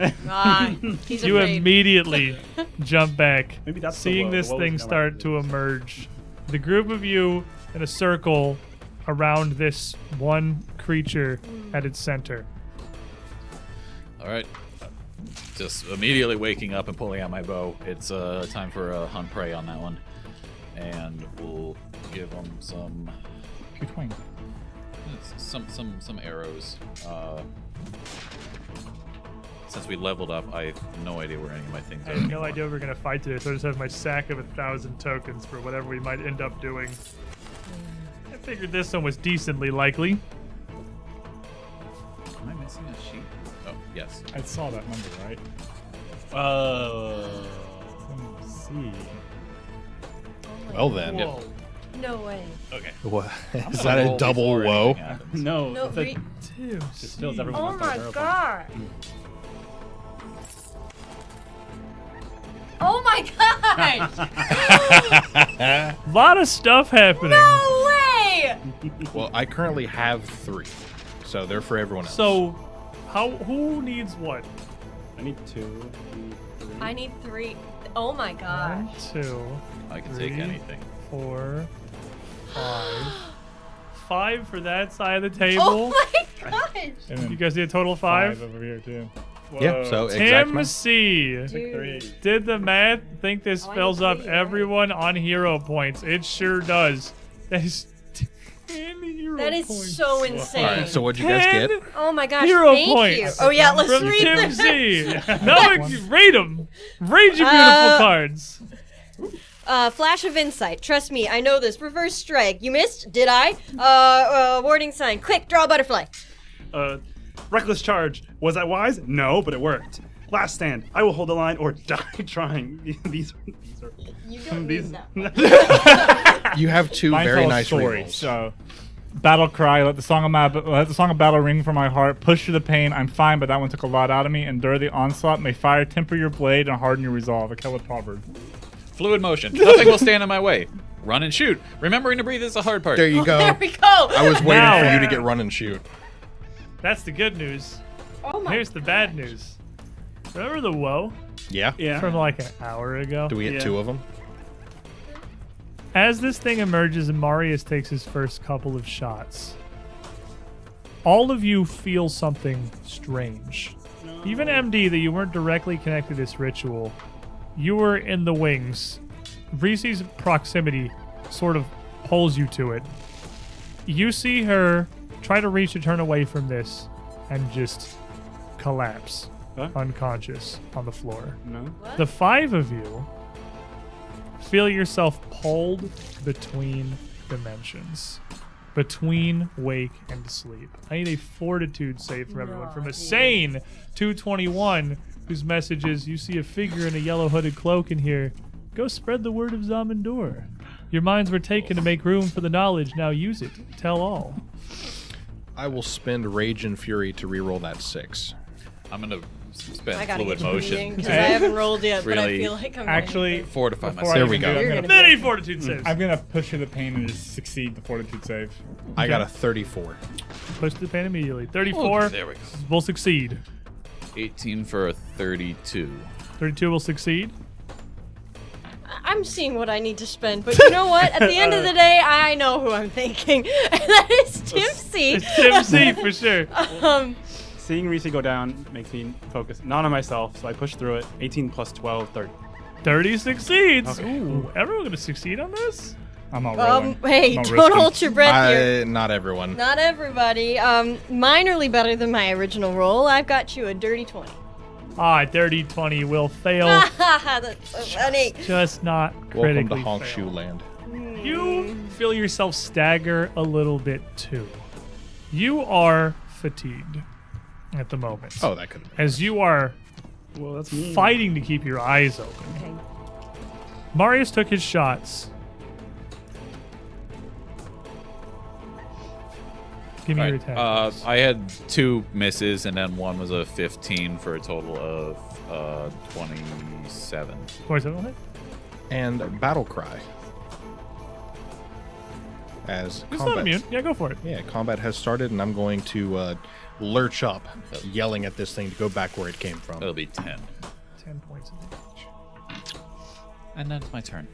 He's You afraid. immediately jump back, Maybe that's the seeing woe. this The woe thing is kinda start like to emerge. The group of you in a circle around this one creature at its center. All right. Just immediately waking up and pulling out my bow. It's time for a hunt prey on that one. And we'll give them some some arrows. Since we leveled up, I have no idea where any of my things I are. have no idea we're gonna fight today, so I just have my sack of 1,000 tokens for whatever we might end up doing. I figured this one was decently likely. Am I missing a sheet? Oh, yes. I saw that number, right? Let me see. Well then. Whoa. No way. Okay. What? I'm Is gonna that a roll double before woe? anything happens. No, No, it's a- re- Two. just fills everyone Oh with my terrible. god. Oh my god! A lot of stuff happening. No way! Well, I currently have 3. So they're for everyone else. So, who needs what? I need 2. I need 3. I need 3. Oh my god. 1, 2, I can take 3, anything. 4, 5. 5 for that side of the table. Oh my gosh! And then You guys need a total of 5? over here too. yeah, so exact Tim math. C. Dude. Did the math think this Oh, I fills need up 3, right? everyone on hero points? It sure does. That is 10 hero That is points. so insane. All right, so what'd you guys 10 get? Oh my gosh, hero thank points. you. Oh yeah, let's from read Tim them. C. No, rate them. Rate your beautiful cards. Flash of insight. Trust me, I know this. Reverse strike. You missed? Did I? Warning sign. Quick, draw a butterfly. Reckless charge. Was I wise? No, but it worked. Last stand. I will hold the line or die trying. These are You don't these. need that. You have 2 Mine very tell a nice story. rerolls. So, battle cry. Let the song of battle ring from my heart. Push through the pain. I'm fine, but that one took a lot out of me. Endure the onslaught. May fire temper your blade and harden your resolve. A Kelwood proverb. Fluid motion. Nothing will stand in my way. Run and shoot. Remembering to breathe is the hard part. There you go. There we go. I was waiting Now- for you to get run and shoot. That's the good news. Oh my. Here's the bad news. Remember the woe Yeah? Yeah. from like an hour ago? Do we get Yeah. 2 of them? As this thing emerges and Marius takes his first couple of shots, all of you feel something strange. Even MD, that you weren't directly connected to this ritual, you were in the wings. Reese's proximity sort of pulls you to it. You see her try to reach to turn away from this and just collapse Huh? unconscious on the floor. No. The 5 of you feel yourself pulled between dimensions, between wake and sleep. I need a fortitude save from everyone. From a sane 221, whose message is, you see a figure in a yellow hooded cloak in here. Go spread the word of Zamindor. Your minds were taken to make room for the knowledge. Now use it. Tell all. I will spend Rage and Fury to reroll that 6. I'm gonna spend I gotta fluid get to reading motion. because I haven't rolled yet, but I Really- feel like I'm Actually, Fortify before myself. I There we even go. do it, You're I'm gonna gonna- Many fortitude saves. I'm gonna push through the pain and just succeed the fortitude save. I got a 34. Push the pain immediately. 34 There we go. will succeed. 18 for a 32. 32 will succeed. I'm seeing what I need to spend, but you know what? At the end of the day, I know who I'm thinking, and that is Tim C. It's Tim C for sure. Seeing Reese go down makes me focus not on myself, so I push through it. 18 plus 12, 30. 30 succeeds. Ooh, everyone gonna succeed on this? I'm not rolling. Hey, I'm not don't risking. hold your breath here. Not everyone. Not everybody. Minorly better than my original roll. I've got you a dirty 20. Dirty 20 will fail. That's so funny. Just not Welcome critically to Honk fail. Shoe Land. You feel yourself stagger a little bit too. You are fatigued at the moment. Oh, that could have been. As you are Well, that's me. fighting to keep your eyes open. Okay. Marius took his shots. Give me your attack. I had 2 misses, and then one was a 15 for a total of 27. 27 will hit. And Battle Cry. As It's not combat, immune. Yeah, go for it. yeah, combat has started, and I'm going to lurch up, yelling at this thing to go back where it came from. That'll be 10. 10 points of damage. And then it's my turn.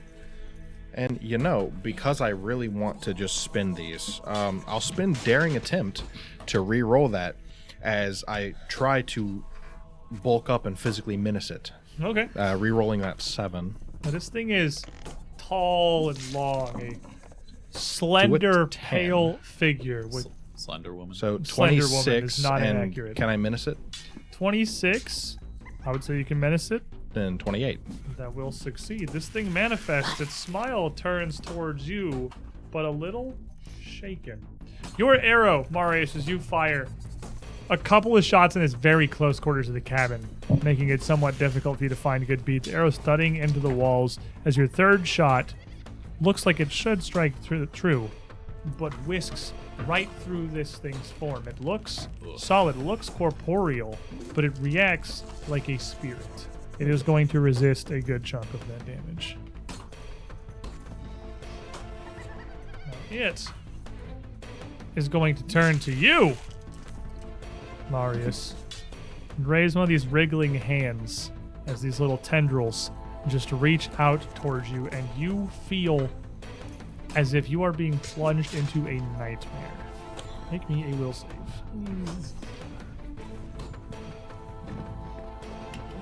And you know, because I really want to just spin these, I'll spin Daring Attempt to re-roll that as I try to bulk up and physically menace it. Okay. Re-rolling that 7. Now, this thing is tall and long, a slender, 10. pale figure with Slender Woman. So Slender Woman 26, is not and inaccurate. can I menace it? 26. I would say you can menace it. Then 28. That will succeed. This thing manifests. Its smile turns towards you, but a little shaken. Your arrow, Marius, as you fire a couple of shots in its very close quarters of the cabin, making it somewhat difficult for you to find good beats. Arrow studding into the walls as your third shot looks like it should strike true, but whisks right through this thing's form. It looks solid, it looks corporeal, but it reacts like a spirit. It is going to resist a good chunk of that damage. Now it is going to turn to you, Marius, and raise one of these wriggling hands as these little tendrils just reach out towards you, and you feel as if you are being plunged into a nightmare. Make me a will save.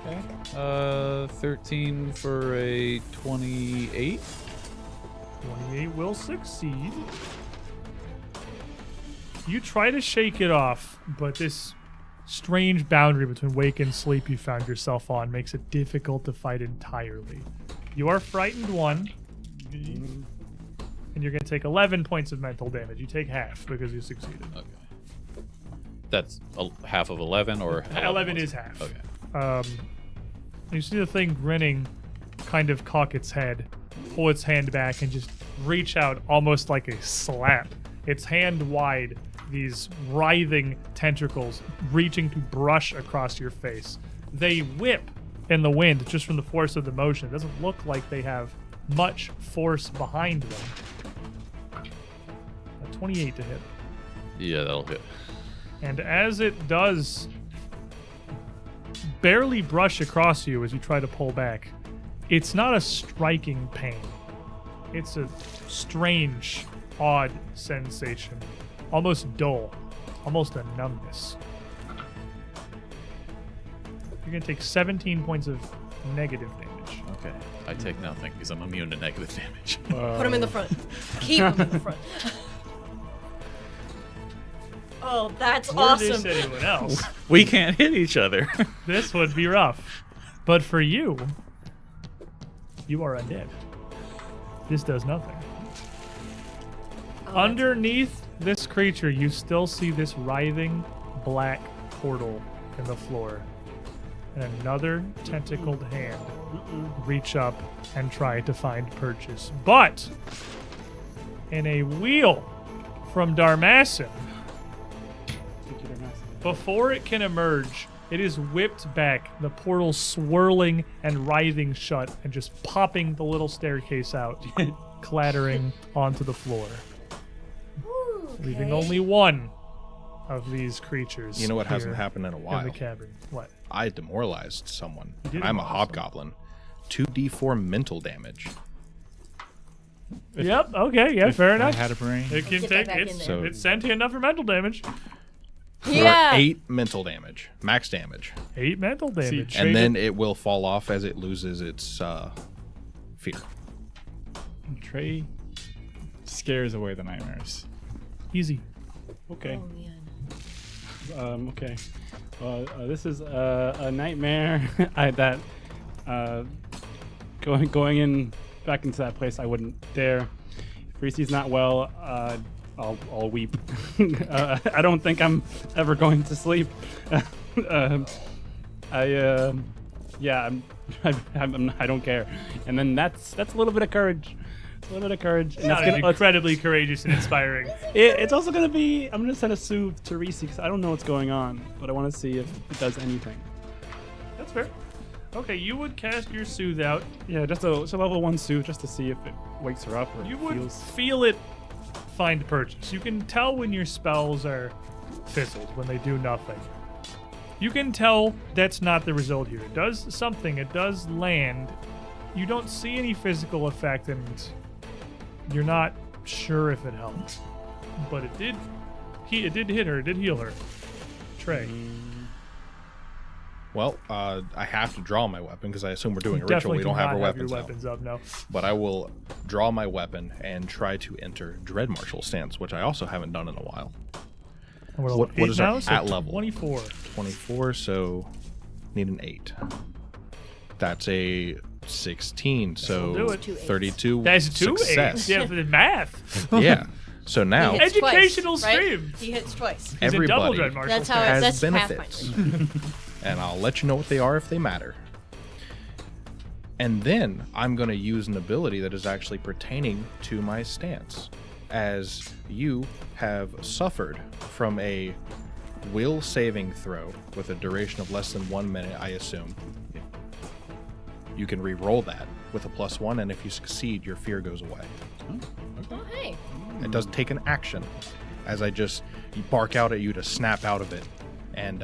Okay. 13 for a 28. 28 will succeed. You try to shake it off, but this strange boundary between wake and sleep you found yourself on makes it difficult to fight entirely. You are frightened 1, and you're going to take 11 points of mental damage. You take half because you succeeded. Okay. That's half of 11 or 11 is half. Okay. You see the thing grinning, kind of cock its head, pull its hand back, and just reach out almost like a slap. Its hand wide, these writhing tentacles reaching to brush across your face. They whip in the wind just from the force of the motion. It doesn't look like they have much force behind them. A 28 to hit. Yeah, that'll hit. And as it does barely brush across you as you try to pull back, it's not a striking pain. It's a strange, odd sensation. Almost dull. Almost a numbness. You're going to take 17 points of negative damage. Okay. I take nothing because I'm immune to negative damage. Put him in the front. Keep him in the front. Oh, that's For awesome. this anyone else, We can't hit each other. this would be rough. But for you, you are undead. This does nothing. Oh, Underneath this creature, you still see this writhing black portal in the floor. And another tentacled hand reach up and try to find purchase. But in a wheel from Darmassin, before it can emerge, it is whipped back, the portal swirling and writhing shut and just popping the little staircase out, clattering onto the floor, Ooh, leaving okay. only one of these creatures. You know what hasn't here happened in a in while? the cavern. What? I demoralized someone. You did I'm a demoralize hobgoblin. 2d4 mental damage. Yep. Okay. Yeah. Fair I enough. had a brain. It can Get that take back it. in there. So- It's sentient enough for mental damage. Yeah. 8 mental damage, max damage. 8 mental damage. And then it will fall off as it loses its fear. Trey scares away the nightmares. Easy. Okay. Oh, man. Okay. This is a nightmare. Going in back into that place, I wouldn't dare. If Reese's not well, I'll weep. I don't think I'm ever going to sleep. I don't care. And then that's a little bit of courage. A little bit of courage. And that's Sounded incredibly courageous and inspiring. it's also gonna be. I'm gonna send a soothe to Reese because I don't know what's going on, but I want to see if it does anything. That's fair. Okay, you would cast your soothe out. Yeah, just a level 1 soothe just to see if it wakes her up or You would feels. feel it find purchase. You can tell when your spells are fizzled, when they do nothing. You can tell that's not the result here. It does something, it does land. You don't see any physical effect, and you're not sure if it helped. But it did hit her, it did heal her. Trey. Well, I have to draw my weapon because I assume we're doing a ritual. Definitely We don't do have not our your weapons out. weapons up, no. But I will draw my weapon and try to enter Dread Martial stance, which I also haven't done in a while. And we're What- level what 8 is our now, so at level? 24. 24, so need an 8. That's a 16, so That'll do it. 32 That's 2 success. 8s. Yeah, for the math. Yeah. So now He hits twice, Educational right? stream. He hits twice. He's a double everybody dread martial. That's how has that's benefits. Pathfinder. And I'll let you know what they are if they matter. And then I'm going to use an ability that is actually pertaining to my stance. As you have suffered from a will saving throw with a duration of less than 1 minute, I assume. You can re-roll that with a +1, and if you succeed, your fear goes away. Oh, hey. It does take an action, as I just bark out at you to snap out of it and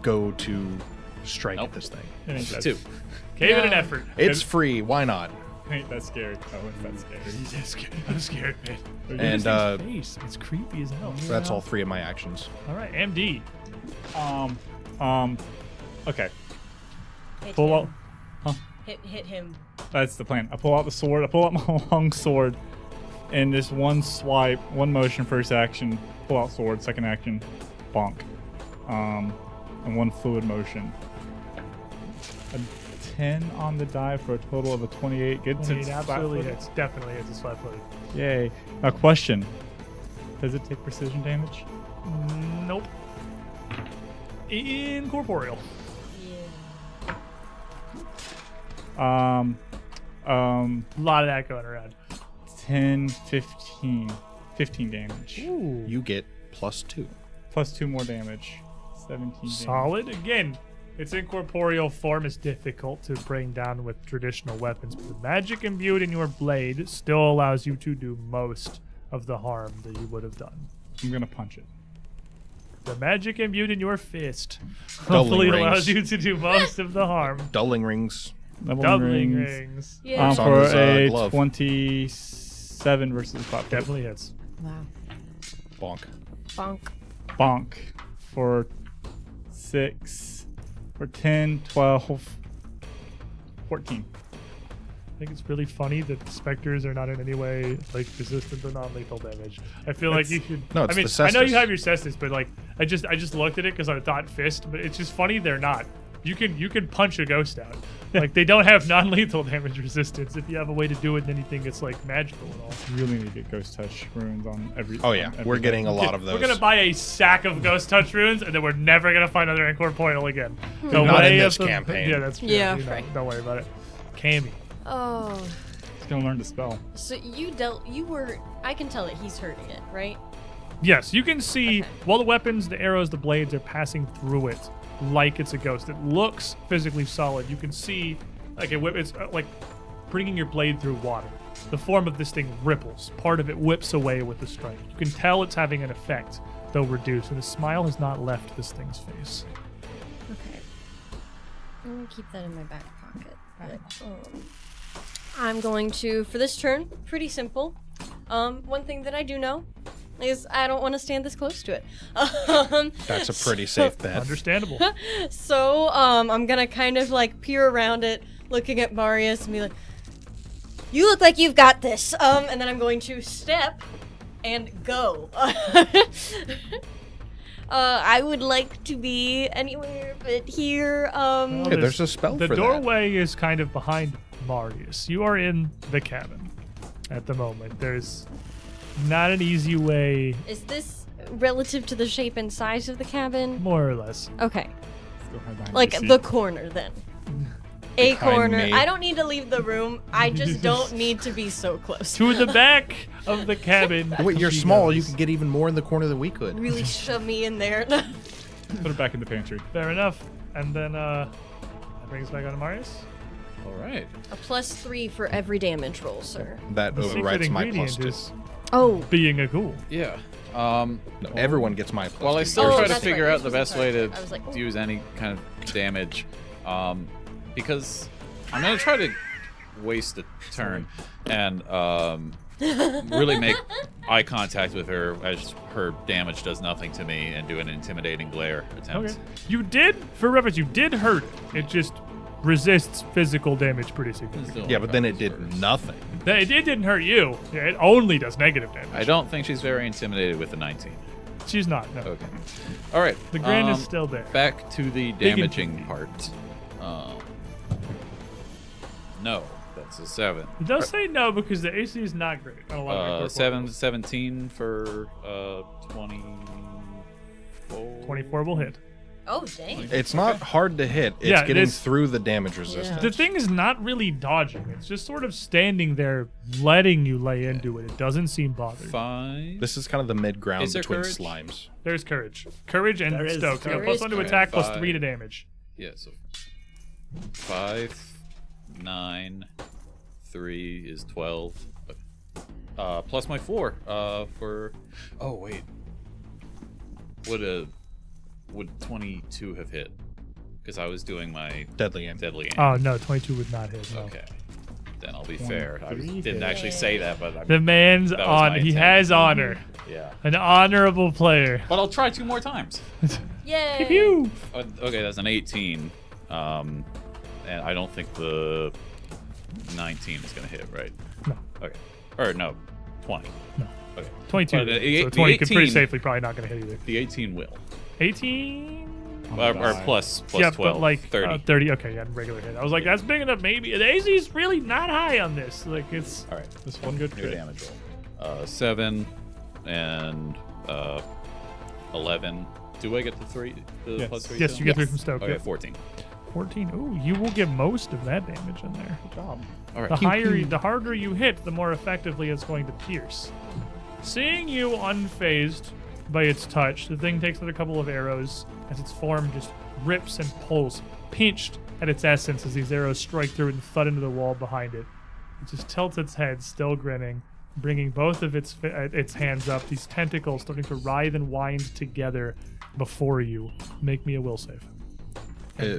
go to strike at this thing. It ain't that, 2. Gave it an No. effort. It's free. Why not? ain't that scary. Oh, it's that scary. He's that scared. I'm scared, man. Look at And, this thing's face. It's creepy as hell. That's all 3 of my actions. All right, MD. Okay. Hit Pull him. out. Hit him. That's the plan. I pull out the sword. I pull out my long sword, and this one swipe, one motion, first action. Pull out sword, second action, bonk. And one fluid motion. A 10 on the die for a total of a 28. Good to It absolutely hits. Definitely hits a slap footed. Yay. Now, question: does it take precision damage? Nope. Incorporeal. Yeah. A lot of that going around. 10, 15. 15 damage. Ooh. You get +2. Plus 2 more damage. 17 damage. Solid. Again, its incorporeal form is difficult to bring down with traditional weapons, but the magic imbued in your blade still allows you to do most of the harm that you would have done. I'm going to punch it. The magic imbued in your fist Doubling hopefully rings. allows you to do most of the harm. Dulling rings. Doubling rings. Yeah. It's on For his, a glove. 27 versus pop. Definitely hits. Wow. Bonk. Bonk. Bonk for 6, for 10, 12, 14. I think it's really funny that the specters are not in any way like resistant to non-lethal damage. I feel like you should. No, it's I mean, the I know you cestus. have your cestus, but like, I just looked at it because I thought fist, but it's just funny they're not. You can punch a ghost out. Like they don't have non-lethal damage resistance. If you have a way to do it in anything that's like magical and all. You really need to get ghost touch runes on every. Oh, yeah. on We're everything. getting a lot of those. We're gonna buy a sack of ghost touch runes, and then we're never gonna find another incorporeal again. The Not in way this of the- campaign. Yeah, that's true. Yeah, You know, right. Don't worry about it. Cammy. Oh. He's gonna learn to spell. So I can tell that he's hurting it, right? Yes, you can see Okay. while the weapons, the arrows, the blades are passing through it like it's a ghost. It looks physically solid. You can see like it's like bringing your blade through water. The form of this thing ripples. Part of it whips away with the strike. You can tell it's having an effect, though reduced, and the smile has not left this thing's face. Okay. I'm gonna keep that in my back pocket. I'm going to, for this turn, pretty simple. One thing that I do know Because I don't want to stand this close to it. That's a pretty safe bet. Understandable. So, I'm gonna kind of like peer around it, looking at Marius and be like, "You look like you've got this." And then I'm going to step and go. I would like to be anywhere but here. Hey, there's a spell The for doorway is kind of behind Marius. You are in the cabin at the moment. There's not an easy way, Is this relative to the shape and size of the cabin? more or less. Okay. Still hard behind Like the the seat. corner then. A Behind corner. me. I don't need to leave the room. I just don't need to be so close. To the back of the cabin. that. Wait, you're she small. You goes. could get even more in the corner than we could. Really shove me in there. Put it back in the pantry. Fair enough. And then that brings us back on to Marius. All right. A +3 for every damage roll, sir. That The secret overrides my ingredient +2. is Oh. being a ghoul. Yeah. No, everyone gets my +2. Well, I still Oh, try to that's figure right, out the this was best way incorrect. to I was like, oh. use any kind of damage, because I'm gonna try to waste a turn and really make eye contact with her as her damage does nothing to me and do an intimidating glare attempt. Okay. You did, for reference, you did hurt. It just resists physical damage pretty significantly. Still Yeah, but then it covers did her. nothing. It didn't hurt you. Yeah, it only does negative damage. I don't think she's very intimidated with the 19. She's not. No. Okay. All right. The grin is still there. Back to the and damaging kinky. part. No, that's a 7. It does say no because the AC is not great. On a lot of my 17 for 24. 24 will hit. Oh, dang. It's not hard to hit. It's Yeah, it getting is. through the damage resistance. The thing is not really dodging. It's just sort of standing there, letting you lay into it. It doesn't seem bothered. 5. This is kind of the mid ground Is there between courage? slimes. There's courage. Courage and There is stoked. You got courage. +1 to There is attack, courage. +3 to damage. Yeah, so 5, 9, 3 is 12. Plus my 4 for. Oh wait. Would 22 have hit? Because I was doing my Deadly aim. deadly aim. Oh, no, 22 would not hit. No. Okay. Then I'll be fair. I 23 didn't hit. actually say that, but The man's That was my on. He intent. has honor. yeah. An honorable player. But I'll try 2 more times. Yay. Pew pew. Okay, that's an 18. And I don't think the 19 is gonna hit, right? No. Okay. Or no, 20. No. Okay. 22. But the So 20 could pretty 18 safely probably not going to hit either. The 18 will. 18? Or die. plus Yeah, 12. but like 30. 30. Okay, yeah, regular hit. I was like, that's big enough. Maybe the AC is really not high on this. Like it's All right. this one good New crit. damage roll. 7 and 11. Do I get the 3? The Yes. plus 3? Yes, still? you get 3 from Stoke. Okay, yeah. 14. 14. Ooh, you will get most of that damage in there. Good job. All right. The harder you hit, the more effectively it's going to pierce. Seeing you unfazed by its touch, the thing takes another couple of arrows as its form just rips and pulls, pinched at its essence as these arrows strike through and thud into the wall behind it. It just tilts its head, still grinning, bringing both of its hands up, these tentacles starting to writhe and wind together before you. Make me a will save.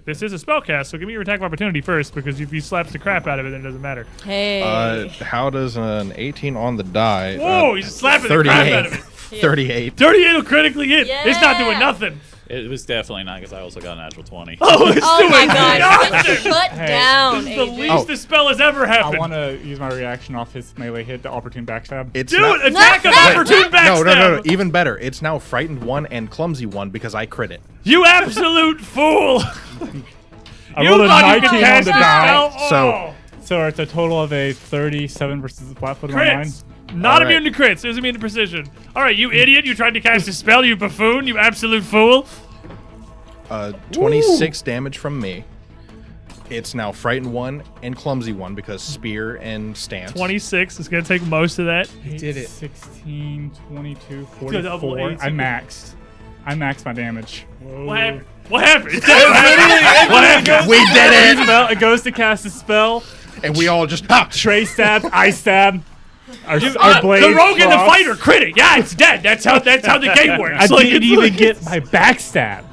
This is a spellcast, so give me your attack of opportunity first, because if you slaps the crap out of it, then it doesn't matter. Hey. How does an 18 on the die? Whoa, he's slapping the crap out of it. 38. 38 will critically hit. It's not doing Yeah. nothing. It was definitely not because I also got a natural 20. Oh, it's Oh doing my god. nothing. Shut down, This is the AJ. least the spell has ever happened. I want to use my reaction off his melee hit, the opportune backstab. It's Do not- it! Attack of No, opportune backstab! No. Even better. It's now frightened 1 and clumsy 1 because I crit it. You absolute fool! I You rolled a thought you could 19 on cast the this die. spell? So- Oh. So it's a total of a 37 versus the flat-footed on mine. Crits! Not All right. immune to crits. It was immune to precision. All right, you idiot! You tried to cast a spell, you buffoon! You absolute fool! 26 damage from me. It's now frightened 1 and clumsy 1 because spear and stance. 26 is gonna take most of that. Did it. 16, 22, Good, double 44. eights. I maxed my damage. What happened? What happened? What happened? We did it! Spell, it goes to cast a spell. And we all just ha! Trey stab, I stab. Our The blades rogue and the cross. fighter crit it. Yeah, it's dead. That's how the game works. I didn't it's even get my backstab.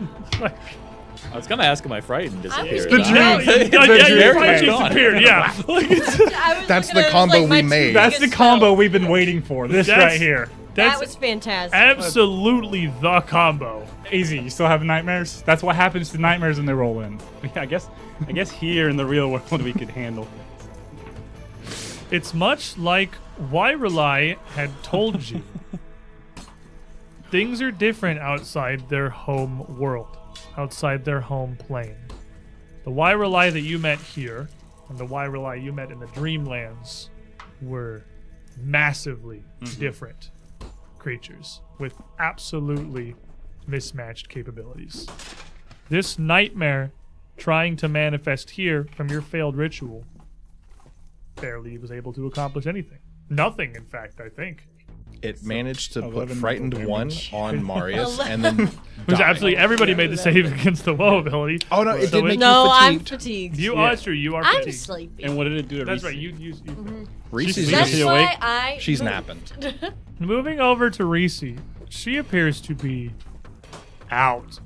I was gonna ask if my frightened disappeared. The but- dream. No, yeah, The your dream. fight Gone. disappeared. Yeah. Like, it's- I was That's looking the at it, combo like, my we two made. That's the biggest combo spells. we've been waiting for. This That's- right here. That was fantastic. Absolutely the combo. Easy. You still have nightmares? That's what happens to nightmares when they roll in. Yeah, I guess here in the real world we could handle. It's much like Wyrelai had told you. Things are different outside their home world, outside their home plane. The Wyrelai that you met here and the Wyrelai you met in the Dreamlands were massively different creatures with absolutely mismatched capabilities. This nightmare trying to manifest here from your failed ritual barely was able to accomplish anything. Nothing, in fact, I think. It managed to put 11 frightened mental one damage. on Marius and then Because died. absolutely everybody made the save against the woe ability. Oh no, it So did make No, you I'm fatigued. fatigued. You Yeah. are true. You are I'm fatigued. sleepy. And what did it do to That's Reese? right. You Reese's That's Is she why awake? I. She's moved. napping. Moving over to Reese, she appears to be out,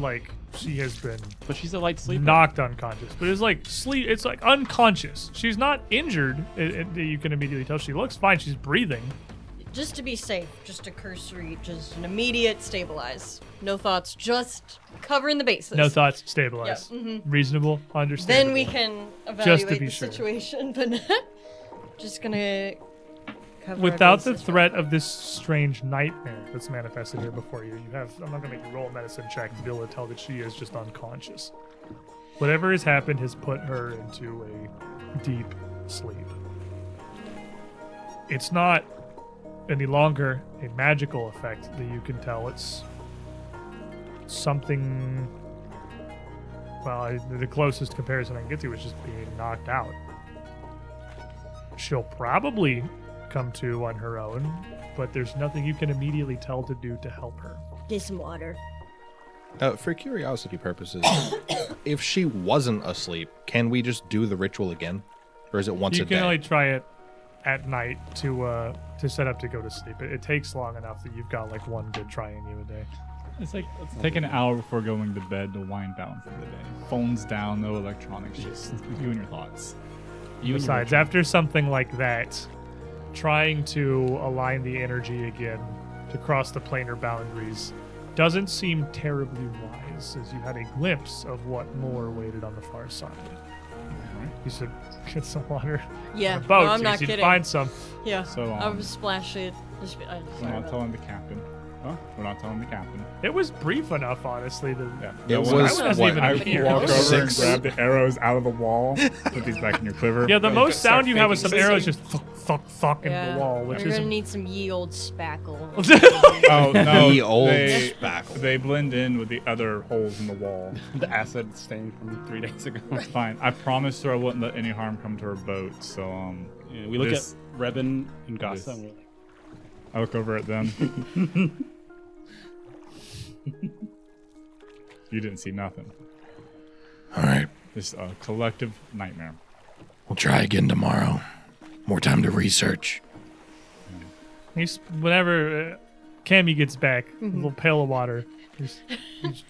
like she has been But she's a light sleeper. knocked unconscious. But it's like sleep. It's like unconscious. She's not injured. You can immediately tell she looks fine. She's breathing. Just to be safe, just a cursory, just an immediate stabilize. No thoughts, just covering the bases. No thoughts. Stabilize. Yeah, Reasonable. Understandable. Then we can Just to evaluate be the sure. situation, but just gonna cover our Without the bases. threat of this strange nightmare that's manifested here before you, I'm not gonna make you roll a medicine check to be able to tell that she is just unconscious. Whatever has happened has put her into a deep sleep. It's not any longer a magical effect that you can tell. It's something. Well, the closest comparison I can get to is just being knocked out. She'll probably come to on her own, but there's nothing you can immediately tell to do to help her. Get some water. For curiosity purposes, if she wasn't asleep, can we just do the ritual again, or is it once You a can day? only try it at night to set up to go to sleep. It takes long enough that you've got like one good try in you a day. It's like take an hour before going to bed to wind down for the day. Phones down, no electronics, just you and your thoughts. Besides, after something like that, trying to align the energy again to cross the planar boundaries doesn't seem terribly wise, as you had a glimpse of what more waited on the far side. You should get some water. Yeah, on a boat, no, I'm so not you'd kidding. find some. Yeah, So, I was splash it. We're Sorry not about telling the captain. Huh? We're not telling the captain. It was brief enough, honestly. It No, was I wasn't what? even I here. walk over and 6. grab the arrows out of the wall, put these back in your quiver. Yeah, the and most just start sound you have is some thinking. arrows just thunk yeah. into the wall, which We're is gonna need some ye old spackle. Oh no, The old they, spackle. they blend in with the other holes in the wall. The acid stain from 3 days ago. It's fine. I promised her I wouldn't let any harm come to her boat. So Yeah, we look This- at Rebin and Gossa. this- And we're like, I look over at them. You didn't see nothing. All right, This a collective nightmare. we'll try again tomorrow. More time to research. whenever Cammy gets back, a little pail of water, just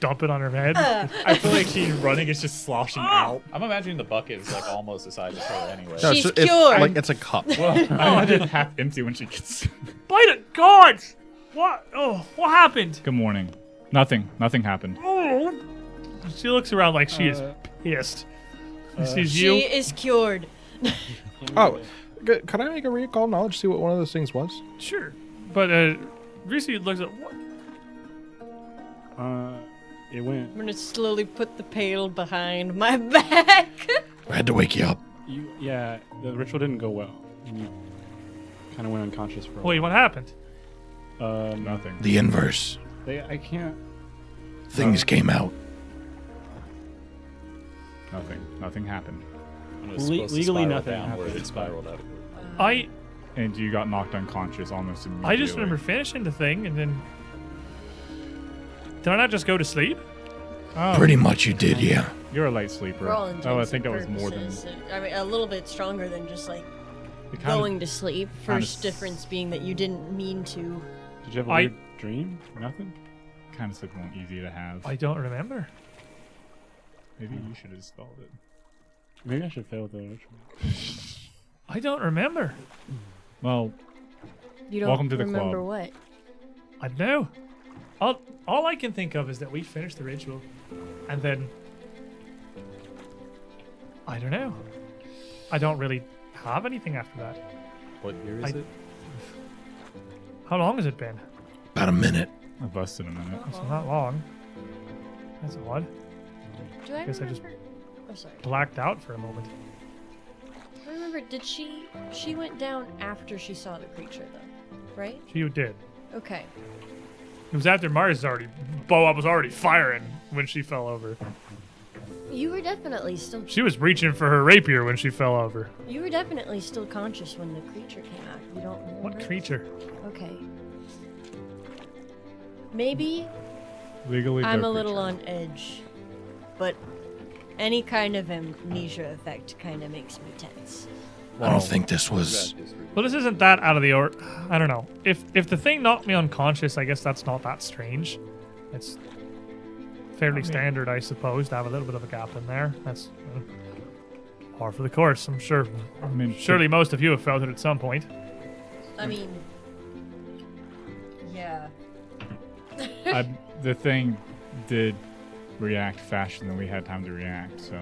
dump it on her head. I feel like she's running. It's just sloshing out. I'm imagining the bucket is like almost the size of her anyway. No, She's it's cured. like it's a cup. I imagine it half empty when she gets. By the gods! What? Oh, what happened? Good morning. Nothing. Nothing happened. Oh. She looks around like she is pissed. She sees you. She is cured. Oh, could I make a recall knowledge? See what one of those things was? Sure. But Reese looks at what? it went. I'm gonna slowly put the pail behind my back. I had to wake you up. Yeah, the ritual didn't go well. And you kind of went unconscious for a Wait, what happened? while. Nothing. The inverse. I can't. Things came out. Nothing. Nothing happened. When it was Le- supposed to legally spiral nothing downward, happened. it spiraled upward. I And you got knocked unconscious almost immediately. I just remember finishing the thing and then. Did I not just go to sleep? Oh, Pretty much you did, yeah. You're a light sleeper. For all Oh, I intents think that and was more than. purposes. I mean, a little bit stronger than just like It kinda- going to sleep. kinda First difference being that you didn't mean to. Did you have a I- weird dream? Nothing? Kind of took one easy to have. I don't remember. Maybe you should have spelled it. Maybe I should fail the ritual. I don't remember. Well, You don't Welcome to the remember club. what? I know. All I can think of is that we finished the ritual, and then I don't know. I don't really have anything after that. What year is it? How long has it been? About a minute. I busted a minute. It's not long. That's odd. Do I Guess I remember? just- Oh, sorry. Blacked out for a moment. I remember. Did she? She went down after she saw the creature, though, right? You did. Okay. It was after Mars Boa was already firing when she fell over. You were definitely still. She was reaching for her rapier when she fell over. You were definitely still conscious when the creature came out. You don't remember? What creature? Okay. Maybe Legally, I'm no a little creature. on edge, but any kind of amnesia effect kind of makes me tense. I don't think this was. Well, this isn't that out of the order. I don't know. If the thing knocked me unconscious, I guess that's not that strange. It's fairly standard, I suppose, to have a little bit of a gap in there. That's par for the course, I'm sure. I mean, Surely most of you have felt it at some point. I mean, yeah. the thing did react faster than we had time to react. So,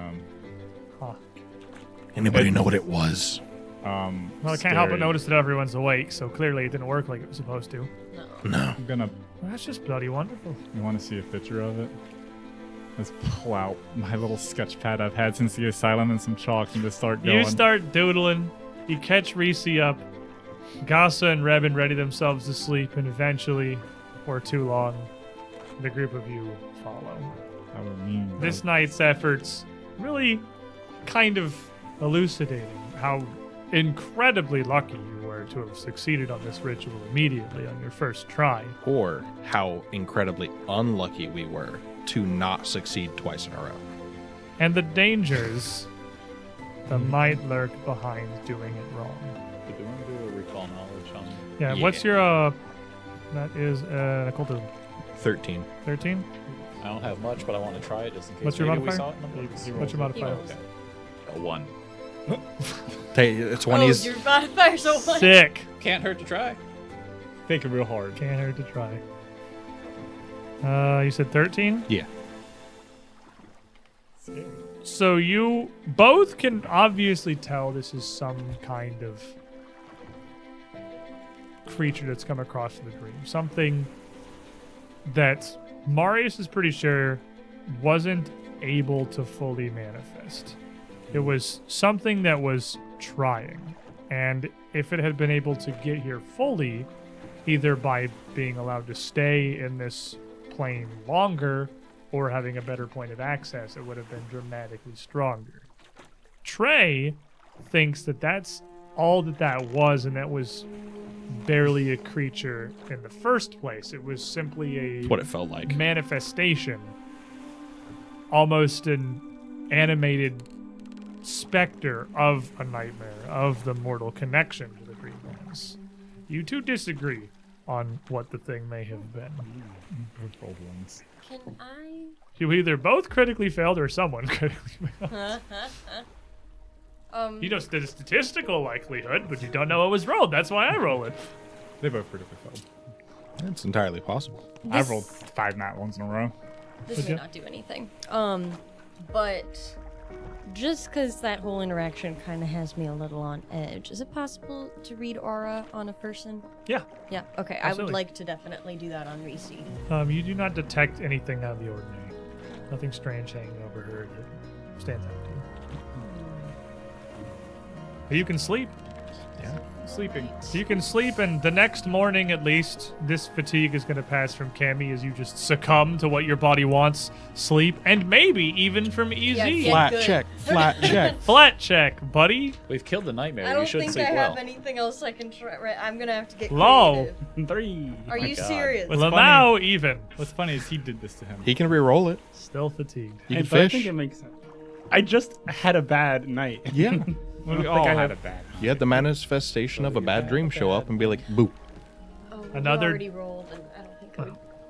Anybody know what it was? Well, I can't help but scary. notice that everyone's awake, so clearly it didn't work like it was supposed to. No. No. I'm gonna. Well, that's just bloody wonderful. You want to see a picture of it? Let's pull out my little sketch pad I've had since the asylum and some chalk and just start going. You start doodling. You catch Reese up. Gasa and Rebin ready themselves to sleep, and eventually, before too long, the group of you follow. I would mean This night's efforts really kind of elucidating how incredibly lucky you were to have succeeded on this ritual immediately on your first try. Or how incredibly unlucky we were to not succeed twice in a row. And the dangers that might lurk behind doing it wrong. Do you want to do a recall knowledge on? Yeah, Yeah. what's your, that is occultism. 13. 13? I don't have much, but I want to try it just in case. What's your maybe we modifier? saw it in the books. What's your modifier? rolls. A 1. It's when he's. your modifier's so much. Sick! Can't hurt to try. think real hard. Can't hurt to try. You said 13? Yeah. So you both can obviously tell this is some kind of creature that's come across in the dream. Something that Marius is pretty sure wasn't able to fully manifest. It was something that was trying. And if it had been able to get here fully, either by being allowed to stay in this plane longer or having a better point of access, it would have been dramatically stronger. Trey thinks that that's all that was, and that was barely a creature in the first place. It was simply a That's what it felt like. manifestation, almost an animated specter of a nightmare, of the mortal connection to the Dreamlands. You two disagree on what the thing may have been. Old ones. Can I? You either both critically failed or someone critically failed. You know the statistical likelihood, but you don't know what was rolled. That's why I roll it. They both critically failed. It's entirely possible. I've rolled 5 nat ones in a row. This Would may you? not do anything. But just because that whole interaction kind of has me a little on edge, is it possible to read aura on a person? Yeah. Yeah. Okay. I Absolutely. would like to definitely do that on Reese. You do not detect anything out of the ordinary. Nothing strange hanging over her that stands out to you. But you can sleep. Sleeping. You can sleep, and the next morning, at least, this fatigue is going to pass from Cammy as you just succumb to what your body wants, sleep, and maybe even from EZ. Yeah, Flat good. check. Flat check. Flat check, buddy. We've killed the nightmare. I You don't should think I sleep have well. anything else I can try. Right, I'm gonna have to get Low. creative. 3. Are you God. serious? What's Lamau even. What's funny is he did this to him. He can re-roll it. Still fatigued. You Hey, can but I fish. think it makes sense. I just had a bad night. Yeah. We think all I had have- a bad. You had the manifestation of a bad dream show up and be like, boo. Oh, Another- we already rolled, and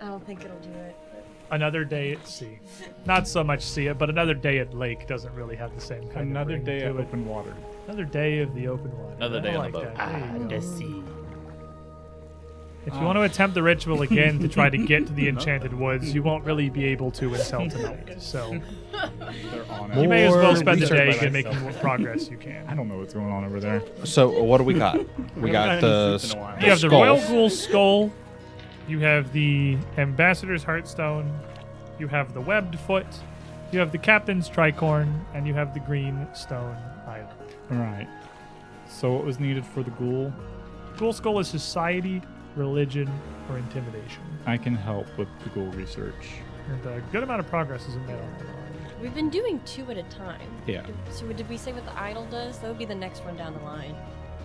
I don't think it'll do it. But Another day at sea. Not so much see it, but another day at lake doesn't really have the same kind Another of ring day to at it. open water. Another day of the open water. Another day I on the like boat. that. There you go. sea. If you want to attempt the ritual again to try to get to the Enchanted Woods, you won't really be able to until tonight. So They're on you it. may as well spend the research day by and making myself. what progress you can. I don't know what's going on over there. So what do we got? We got the Sleep in a while. You have the skull. Royal Ghoul's skull. You have the Ambassador's Heartstone. You have the Webbed Foot. You have the Captain's Tricorn, and you have the Green Stone Idol. All right. So what was needed for the ghoul? Ghoul Skull is society, religion, or intimidation. I can help with the ghoul research. And a good amount of progress is made on that. We've been doing 2 at a time. Yeah. So did we say what the idol does? That would be the next one down the line.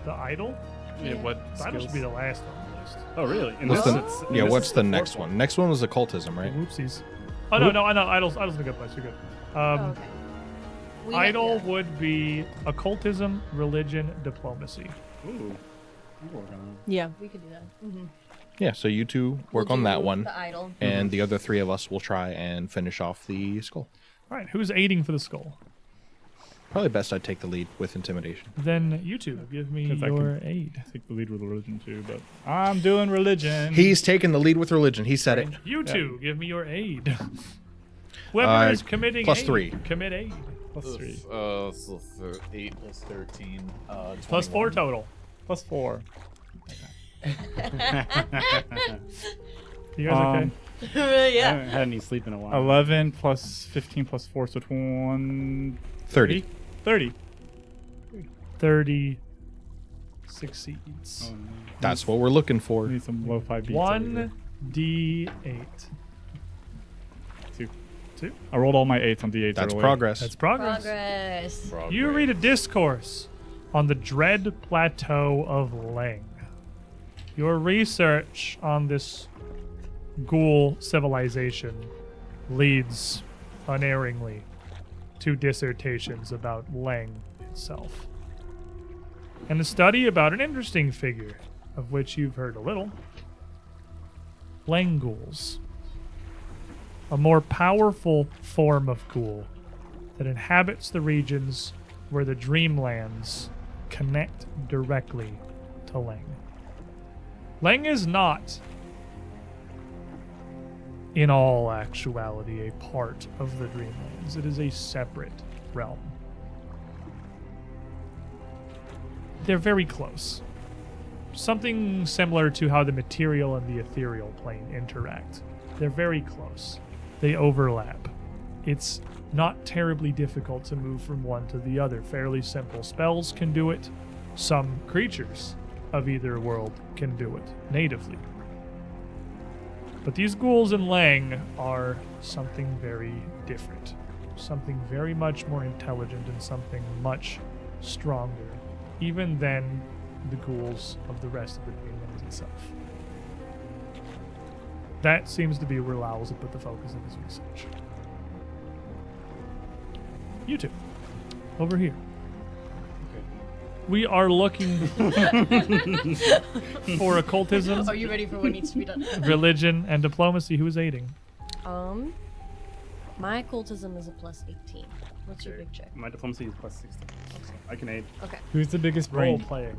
The idol? Yeah, what The idol should skills? be the last on the list. Oh, really? And What's this the, is- yeah, this what's is the fourth next one? Next one was occultism, right? Whoopsies. Oh, no, I know. Idol's in a good place. You're good. Oh, okay. We had- Idol yeah. would be occultism, religion, diplomacy. Ooh. I'll work on Yeah, we could do that. Mm-hmm. Yeah, so you two work We'll on do that one, The idol. and the other 3 of us will try and finish off the skull. All right, who's aiding for the skull? Probably best I take the lead with intimidation. Then you two give me 'Cause I your can- aid. Take the lead with religion too, but I'm doing religion. He's taking the lead with religion. He said it. You two give me your aid. Whoever is committing plus aid, 3. commit aid. plus 3. So 8 plus 13. Plus 4 total. Plus 4. You guys okay? I yeah. haven't had any sleep in a while. 11 plus 15 plus 4, so 20. 30. 30. 30 succeeds. Oh, no. That's what we're looking for. We need some lo-fi beats. over here. 1d8. 2. 2. I rolled all my 8s on D8s That's earlier. progress. That's progress. Progress. You read a discourse on the dread plateau of Leng. Your research on this ghoul civilization leads unerringly to dissertations about Leng itself. And a study about an interesting figure, of which you've heard a little. Leng ghouls. A more powerful form of ghoul that inhabits the regions where the Dreamlands connect directly to Leng. Leng is not, in all actuality, a part of the Dreamlands. It is a separate realm. They're very close. Something similar to how the material and the ethereal plane interact. They're very close. They overlap. It's not terribly difficult to move from one to the other. Fairly simple spells can do it. Some creatures of either world can do it natively. But these ghouls in Leng are something very different. Something very much more intelligent and something much stronger, even than the ghouls of the rest of the Dreamlands itself. That seems to be where Lowell's put the focus of his research. You two, over here. We are looking for occultism, Are you ready for what needs to be done? religion, and diplomacy. Who is aiding? My occultism is a plus 18. What's your big check? My diplomacy is plus 16. So I can aid. Okay. Who's the biggest Role brain? playing.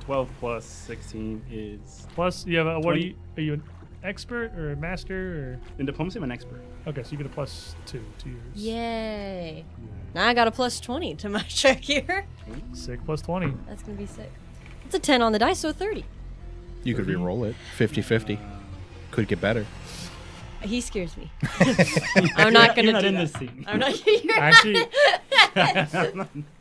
12 plus 16 is... Plus, you have a, what are 20. you? Are you an expert or a master? In diplomacy, I'm an expert. Or okay, so you get a plus 2 to yours. Yay. Now I got a plus 20 to my check here. Sick plus 20. That's going to be sick. It's a 10 on the dice, so 30. You could re-roll it. 50-50. Could get better. He scares me. I'm not going to You're not do in that. this scene. I'm not. You're Actually,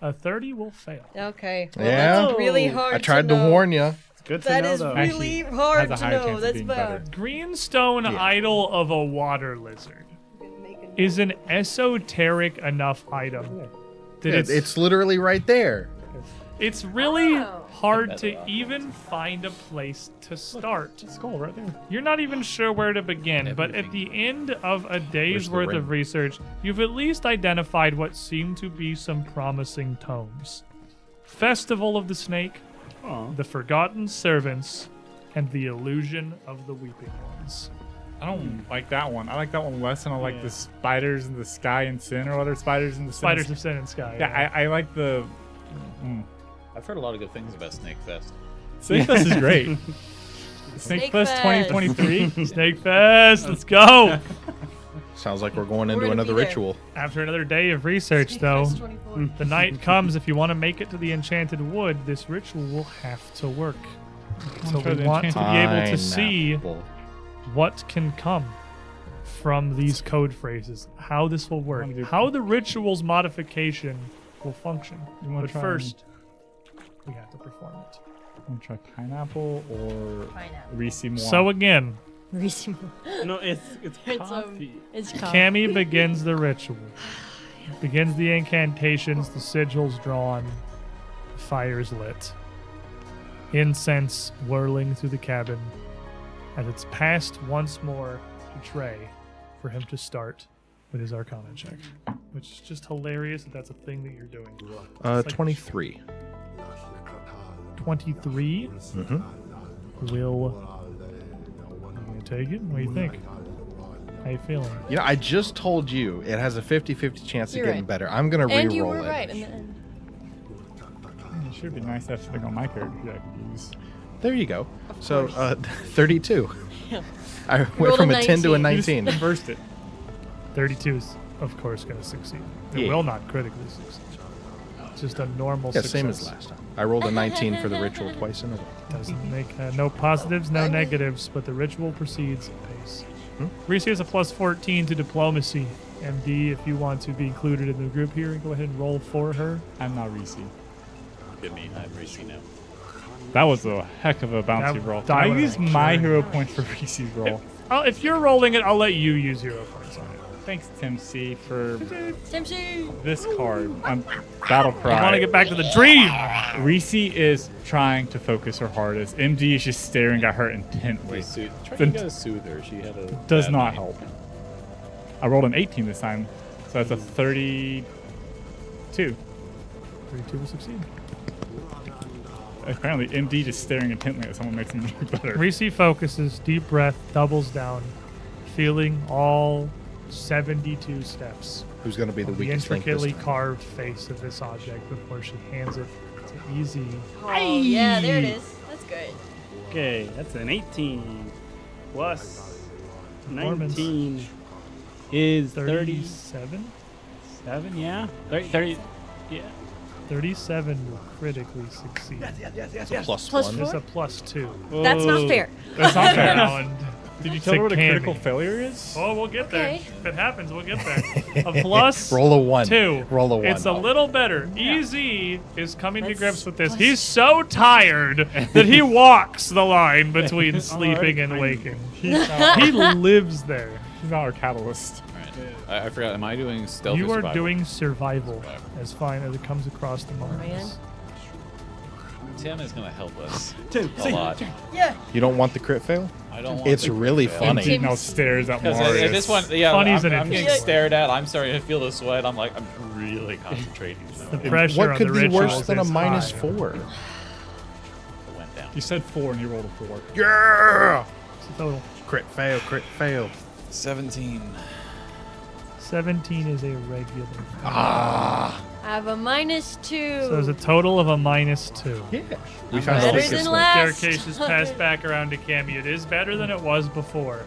a 30 will fail. Okay. Well, Yeah? that's really hard I tried to to know. warn you. It's good to That know, is though. really Actually, hard has a to higher know. chance of That's being bad. Greenstone idol of a water lizard is an esoteric enough item that It's literally right there. it's really Oh. hard to even find a place to start. Skull right there. You're not even sure where to begin, but at the end of a day's Where's the worth of ring? research, you've at least identified what seem to be some promising tomes. Festival of the Snake, Aw. The Forgotten Servants, and The Illusion of the Weeping Ones. I don't like that one. I like that one less than I like Yeah. the spiders in the sky and sin, or other spiders in the Spiders of Sin and Sky. Yeah, I like the. I've heard a lot of good things about Snake Fest. Snake Fest is great. Snake Snake Fest Fest. 2023. Snake Fest, let's go! Sounds like we're going We're into gonna another be there. ritual. After another day of research, though, the night comes. If you want to make it to the Enchanted Wood, this ritual will have to work. So try we the want to be able to see Pineapple. what can come from these code phrases, how this will work, Wanna do- how the ritual's modification will function. You wanna But try first, we have to perform it. Want to try pineapple or Pineapple. Reese Moi? So again, No, it's It's, coffee. it's Cammy begins the ritual, begins the incantations, the sigils drawn, the fires lit, incense whirling through the cabin, as it's passed once more to Trey for him to start with his Arcana check, which is just hilarious that that's a thing that you're doing. It's like 23. 23 Mm-hmm. will. You gonna take it? What do you think? How you feeling? You know, I just told you it has a 50-50 chance You're of getting right. better. I'm gonna And you re-roll were it. right in the end. It should be nice to have something on my character that I could use. There you go. So 32. Yeah. I went rolled from a a 10 to a 19. 19. Reversed it. 32 is, of course, going to succeed. It Yeah. will not critically succeed. It's just a normal Yeah, success. same as last time. I rolled a 19 for the ritual twice in a row. Doesn't make no positives, no negatives, but the ritual proceeds at pace. Hmm? Reese has a plus 14 to diplomacy. MD, if you want to be included in the group here, go ahead and roll for her. I'm not Reese. Good me. I'm Reese now. That was a heck of a bouncy That- roll. that Can I would've use been my sure. hero points for Reese's roll? If you're rolling it, I'll let you use hero points on it. Thanks, Tim C, for Timsy! this card. Battle Cry. I want to get back to the dream. Reese is trying to focus her hardest. MD is just staring at her intently. Try Then- to soothe her. She had a Does bad not night. help. I rolled an 18 this time, so that's a 32. 32 will succeed. Apparently, MD just staring intently at someone makes him look better. Reese focuses, deep breath, doubles down, feeling all 72 steps. Who's going to be the of the weakest link this intricately time? carved face of this object before she hands it to Easy. Oh, yeah, there it is. That's good. Okay, that's an 18 plus Performance. 19 is 37? 37. Yeah, 30. Yeah. 37 will critically succeed. Plus Plus 1. There's four? a plus 2. That's not Oh. fair. That's not fair. Round. Did you tell her what a Sick critical Cammy. failure is? Oh, we'll get there. Okay. If it happens, we'll get there. A plus Roll a 1. 2. Roll a 1. It's a little better. Easy is coming to That's grips with this. plus- He's so tired that he walks the line between sleeping and waking. He lives there. She's not our catalyst. Alright. I forgot. Am I doing stealth or You are survival? doing survival Survival. as fine as it comes across the man. minds. Tim is gonna help us Tim, a lot. Yeah. You don't want the crit fail? I don't want It's to really fail. funny. MD now stares at Because Marius. at this one, yeah, Funny's I'm an getting interesting- stared at. I'm starting to feel the sweat. I'm really concentrating. The It pressure What on could the be worse rituals than a is minus high. 4? went down. You said 4 and you rolled a 4. Yeah! It's a total. Crit fail, crit fail. 17. 17 is a regular. Ah! I have a -2. So there's a total of a -2. Yeah. We found the Better weakest than link. last. Staircase is passed back around to Cammy. It is better than it was before.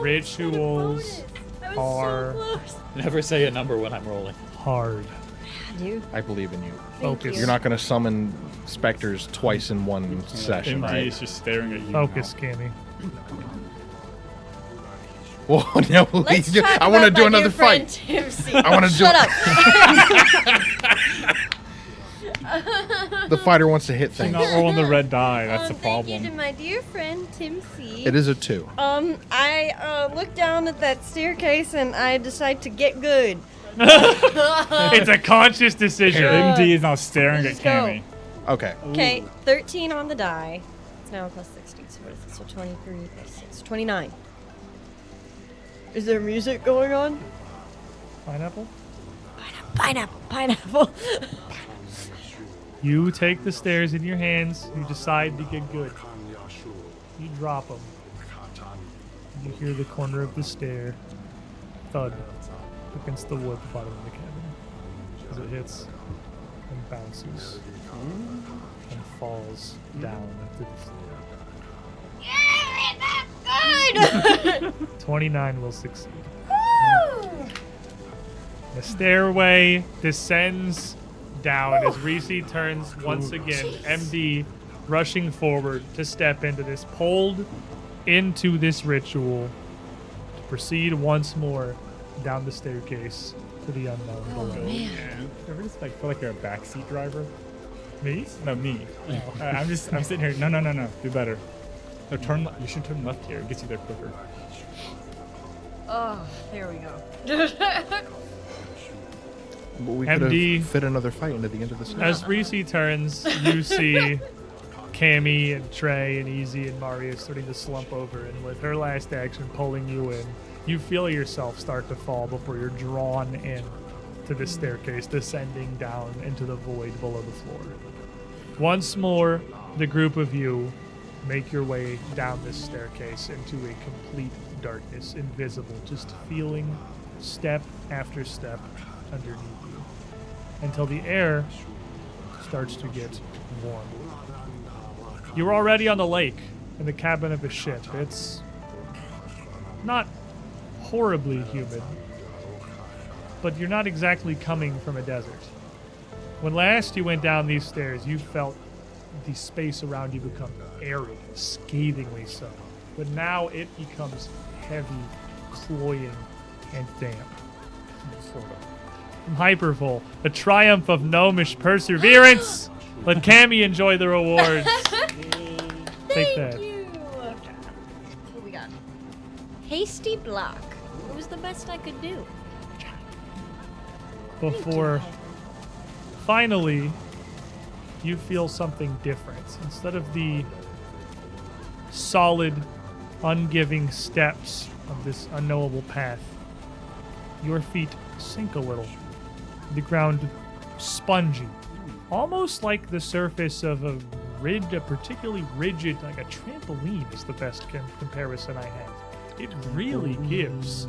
Rituals I was are- so close. Never say a number when I'm rolling. hard. You. I believe in you. Focus. You're not going to summon specters twice in one session, MD right? is just staring at you. Focus, Cammy. Well, no, Let's please. talk I want to about do my another dear friend, fight. Tim C. I wanna do- Shut up. The fighter wants to hit She's things. not rolling the red die. That's the Thank you to problem. my dear friend Tim C. It is a 2. I look down at that staircase and I decide to get good. It's a conscious decision. MD is now staring at Let's go. Cammy. Okay. Okay, 13 on the die. It's now plus 16, so what is it? So 23 plus 6, 29. Is there music going on? Pineapple? Pineapple. You take the stairs in your hands. You decide to get good. You drop them. You hear the corner of the stair thud against the wood at the bottom of the cabin as it hits and bounces and falls down to the floor. Good! 29 will succeed. Woo! The stairway descends down as Reese turns once again, MD rushing forward to step into this, pulled into this ritual to proceed once more down the staircase to the unknown below. Man. Ever just like feel like you're a backseat driver? Me? No, me. I'm sitting here. No. Do better. No, turn. You should turn left here. It gets you there quicker. Oh, there we go. We MD. could have fit another fight into the end of this. As Reese turns, you see Cammy and Trey and Easy and Mario starting to slump over, and with her last action pulling you in, you feel yourself start to fall before you're drawn in to the staircase, descending down into the void below the floor. Once more, the group of you make your way down this staircase into a complete darkness, invisible, just feeling step after step underneath you, until the air starts to get warm. You're already on the lake, in the cabin of a ship. It's not horribly humid, but you're not exactly coming from a desert. When last you went down these stairs, you felt the space around you become airy, scathingly so. But now it becomes heavy, cloying, and damp. Sort of. From Hypervol, a triumph of gnomish perseverance. Let Cammy enjoy the rewards. Take that. Thank you. What we got? Hasty block. It was the best I could do. Before finally you feel something different. Instead of the solid, ungiving steps of this unknowable path, your feet sink a little. The ground spongy, almost like the surface of a particularly rigid, like a trampoline is the best comparison I have. It really gives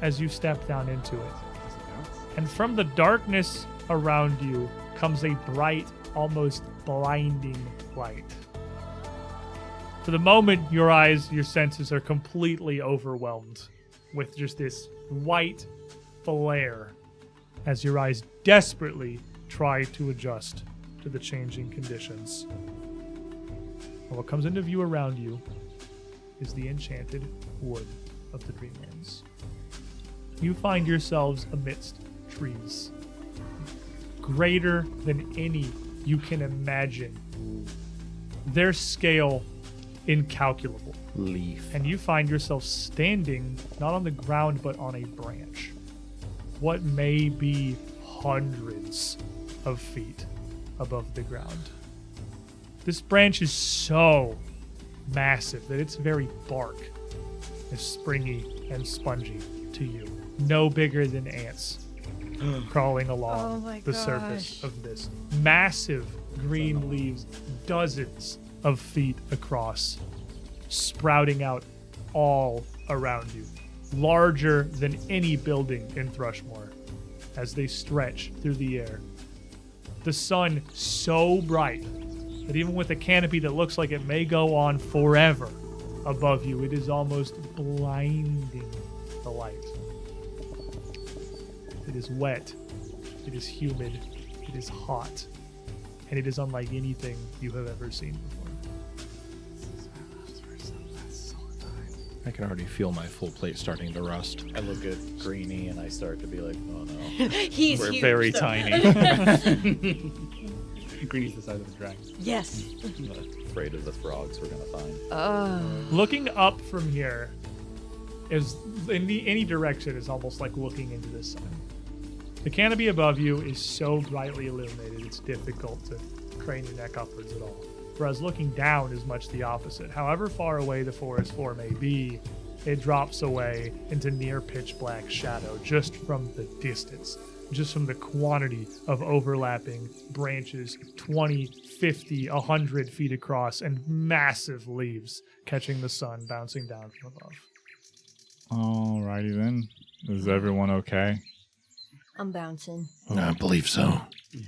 as you step down into it. And from the darkness around you comes a bright, almost blinding light. For the moment, your eyes, your senses are completely overwhelmed with just this white flare as your eyes desperately try to adjust to the changing conditions. And what comes into view around you is the enchanted wood of the Dreamlands. You find yourselves amidst trees, greater than any you can imagine. Their scale incalculable. Leaf. And you find yourself standing not on the ground but on a branch. What may be hundreds of feet above the ground. This branch is so massive that its very bark is springy and spongy to you. No bigger than ants crawling along the surface of this. Massive green leaves, dozens of feet across, sprouting out all around you. Larger than any building in Thrushmore as they stretch through the air. The sun so bright that even with a canopy that looks like it may go on forever above you, it is almost blinding the light. It is wet, it is humid, it is hot, and it is unlike anything you have ever seen before. I can already feel my full plate starting to rust. I look at Greenie and I start to be like, oh no. He's We're huge, very though. tiny. Greenie's the size of his dragon. Yes. I'm afraid of the frogs we're gonna find. Looking up from here is in any direction is almost like looking into the sun. The canopy above you is so brightly illuminated it's difficult to crane your neck upwards at all. Whereas looking down is much the opposite. However far away the forest floor may be, it drops away into near pitch black shadow just from the distance, just from the quantity of overlapping branches, 20, 50, 100 feet across, and massive leaves catching the sun bouncing down from above. Alrighty then. Is everyone okay? I'm bouncing. I believe so.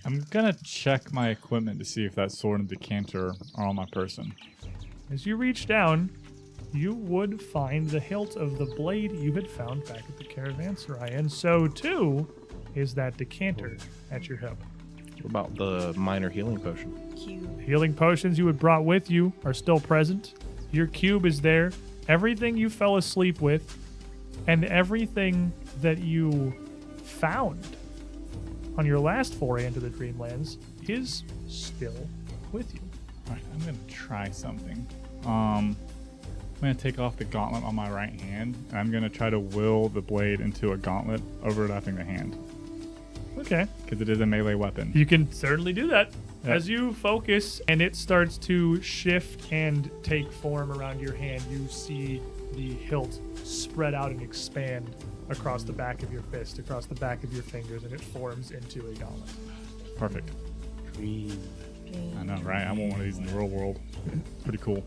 I'm gonna check my equipment to see if that sword and decanter are on my person. As you reach down, you would find the hilt of the blade you had found back at the caravanserai, and so too is that decanter at your hip. What about the minor healing potion? Cube. Healing potions you had brought with you are still present. Your cube is there. Everything you fell asleep with, and everything that you found on your last foray into the Dreamlands is still with you. All right, I'm gonna try something. I'm gonna take off the gauntlet on my right hand, and I'm gonna try to will the blade into a gauntlet overlapping the hand, Okay. because it is a melee weapon. You can certainly do that. Yeah. As you focus and it starts to shift and take form around your hand, you see the hilt spread out and expand across the back of your fist, across the back of your fingers, and it forms into a gauntlet. Perfect. Dream. I know, right? I want one of these in the real world. Pretty cool.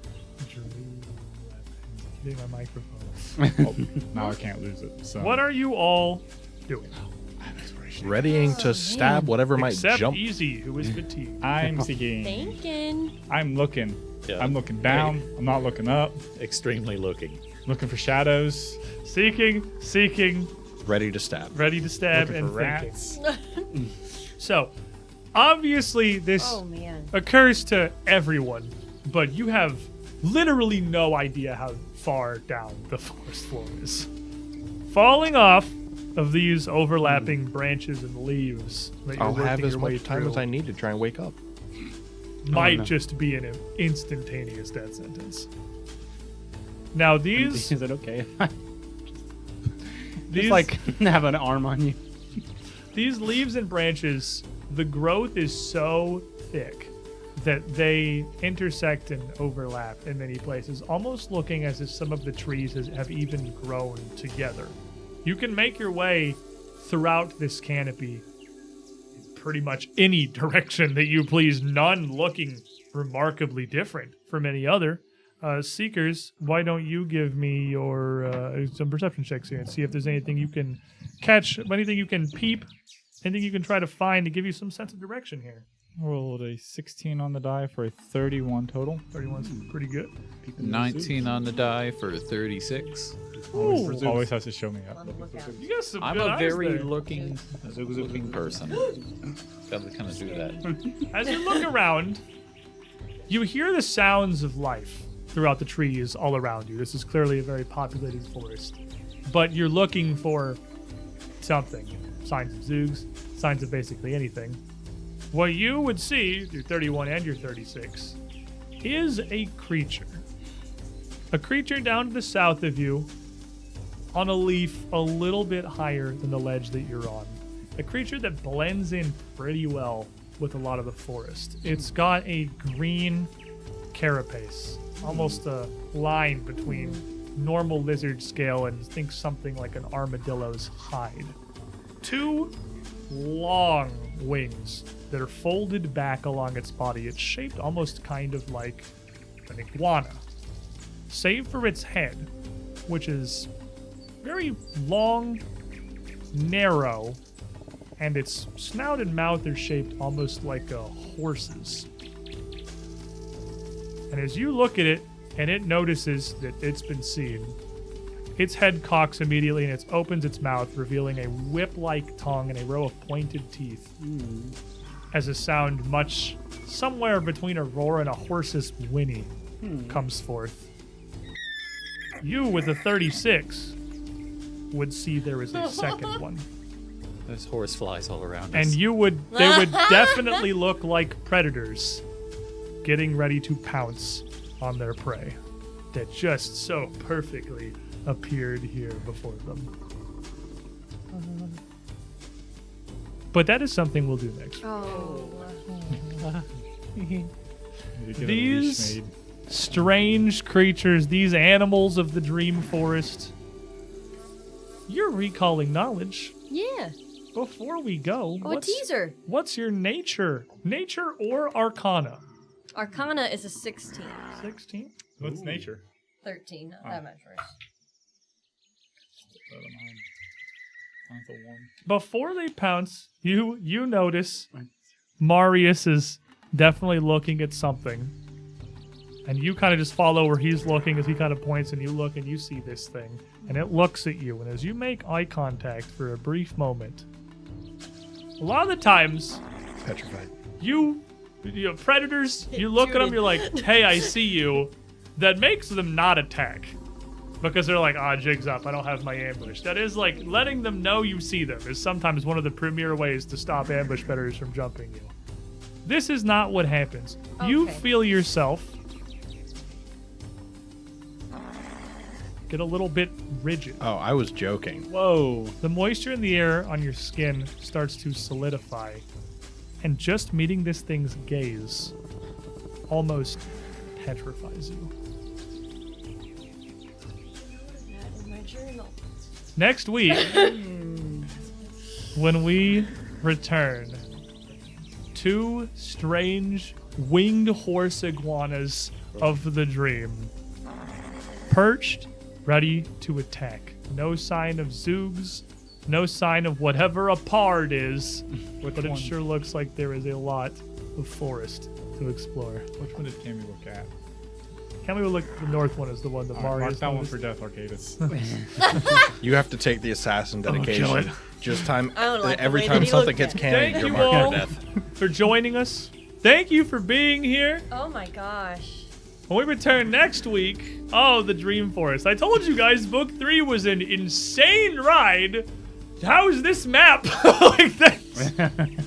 Hitting my microphone. Oh, now I can't lose it. So What are you all doing? Readying to stab whatever might Except jump. Easy, who is fatigued. I'm seeking. Thinking. I'm looking. Yeah. I'm looking down. I'm not looking up. Extremely looking. Looking for shadows. Seeking, Ready to stab. ready to stab, Looking and for rats. thinking. So, obviously, this Oh man. occurs to everyone, but you have literally no idea how far down the forest floor is. Falling off of these overlapping branches and leaves that you're I'll working have as your way much time through as I need to try and wake up. might no. just be an instantaneous death sentence. Now these Is it okay? these Just like have an arm on you. these leaves and branches, the growth is so thick that they intersect and overlap in many places, almost looking as if some of the trees have even grown together. You can make your way throughout this canopy in pretty much any direction that you please, none looking remarkably different from any other. Seekers, why don't you give me your some perception checks here and see if there's anything you can catch, anything you can peep, anything you can try to find to give you some sense of direction here. Rolled a 16 on the die for a 31 total. 31's pretty good. 19 on the die for 36. Always has to show me up. On the lookout. You got some I'm good a eyes very there. looking person. Got to kind of do that. As you look around, you hear the sounds of life throughout the trees all around you. This is clearly a very populated forest. But you're looking for something. Signs of zoogs, signs of basically anything. What you would see, your 31 and your 36, is a creature. A creature down to the south of you, on a leaf a little bit higher than the ledge that you're on. A creature that blends in pretty well with a lot of the forest. It's got a green carapace, almost a line between normal lizard scale and think something like an armadillo's hide. Two long wings that are folded back along its body. It's shaped almost kind of like an iguana, save for its head, which is very long, narrow, and its snout and mouth are shaped almost like a horse's. And as you look at it, and it notices that it's been seen, its head cocks immediately and it opens its mouth, revealing a whip-like tongue and a row of pointed teeth. As a sound much somewhere between a roar and a horse's whinny comes forth. You, with a 36, would see there is a second one. There's horse flies all around us. And they would definitely look like predators getting ready to pounce on their prey that just so perfectly appeared here before them. But that is something we'll do next. Oh. Need to get a These leash made. strange creatures, these animals of the dream forest. You're recalling knowledge. Yeah. Before we go, Oh, a teaser. what's your nature? Nature or arcana? Arcana is a 16. 16? What's nature? 13. Not that much worse. Before they pounce, you notice Marius is definitely looking at something. And you kind of just follow where he's looking as he kind of points, and you look and you see this thing. And it looks at you. And as you make eye contact for a brief moment, a lot of the times, Petrified. you predators, you look at them, you're like, hey, I see you. That makes them not attack. Because they're like, jig's up, I don't have my ambush. That is like, letting them know you see them is sometimes one of the premier ways to stop ambush predators from jumping you. This is not what happens. You Okay. feel yourself get a little bit rigid. Oh, I was joking. Whoa. The moisture in the air on your skin starts to solidify. And just meeting this thing's gaze almost petrifies you. That in my journal. Next week, when we return, 2 strange winged horse iguanas of the dream, perched, ready to attack. No sign of Zoogs, no sign of whatever a pard is, but it sure looks like there is a lot of forest to explore. Which one did Cammy look at? Can we look? The north one is the one that Mark Marius that one noticed. for Death Arcadis. You have to take the assassin dedication. kill it. Just time. I don't like the Every way time that he something looked hits at cannon, Thank you're you marked all for death. for joining us. Thank you for being here. Oh my gosh. When we return next week, the Dream Forest. I told you guys Book 3 was an insane ride. How's this map? Like that?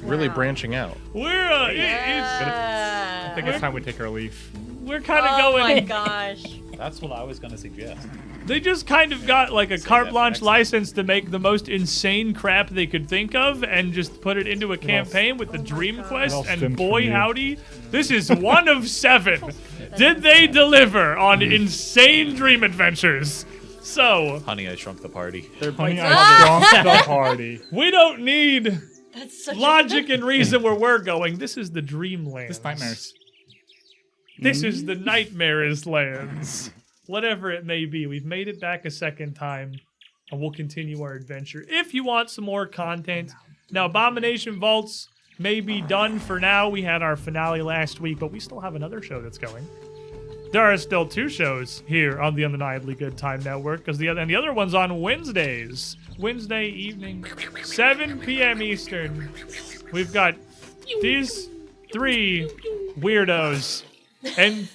Really Wow. branching out. We're I think it's Yeah. time we take our leaf. we're kind of Oh my going. gosh. That's what I was gonna suggest. They just kind of got like a Save carte that for blanche next time. license to make the most insane crap they could think of and just put it into a campaign with the Dream God. Quest. It all And stems boy, from you. howdy, this is one of 7. Did they deliver on insane dream adventures? So, Honey, I Shrunk the Party. Honey, I shrunk the party. we don't need That's such logic and reason where we're going. This is the Dreamlands. This nightmares. This is the Nightmares lands. Whatever it may be, we've made it back a second time, and we'll continue our adventure. If you want some more content, now Abomination Vaults may be done for now. We had our finale last week, but we still have another show that's going. There are still 2 shows here on the Undeniably Good Time Network, because the other one's on Wednesdays. Wednesday evening, 7 p.m. Eastern. We've got these 3 weirdos and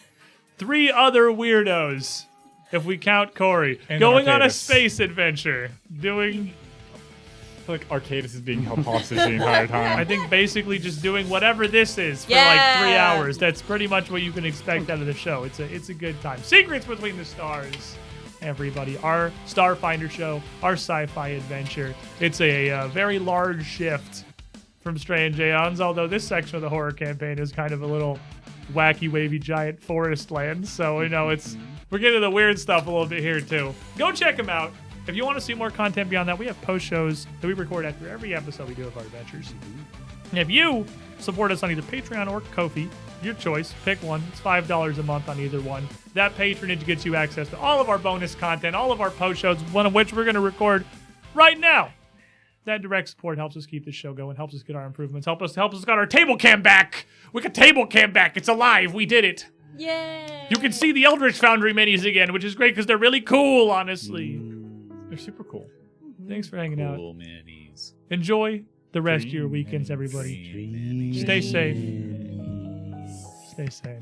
3 other weirdos, if we count Corey, And going on a Arcadis. space adventure, doing, I feel like Arcadis is being held hostage the entire time. I think, basically just doing whatever this is for like 3 Yeah. hours. That's pretty much what you can expect out of the show. It's a good time. Secrets Between the Stars, everybody. Our Starfinder show, our sci-fi adventure. It's a very large shift from Strange Aeons, although this section of the horror campaign is kind of a little wacky, wavy, giant forest land. So, we're getting to the weird stuff a little bit here, too. Go check them out. If you want to see more content beyond that, we have post shows that we record after every episode we do of our adventures. And if you support us on either Patreon or Ko-fi, your choice, pick one. It's $5 a month on either one. That patronage gets you access to all of our bonus content, all of our post shows, one of which we're going to record right now. That direct support helps us keep this show going, helps us get our improvements, helps us get our table cam back. We got table cam back. It's alive. We did it. Yay. You can see the Eldritch Foundry minis again, which is great because they're really cool, honestly. They're super cool. Thanks for hanging out. Cool minis. Enjoy the rest of your weekends, everybody. Green minis. Stay safe. Stay sane.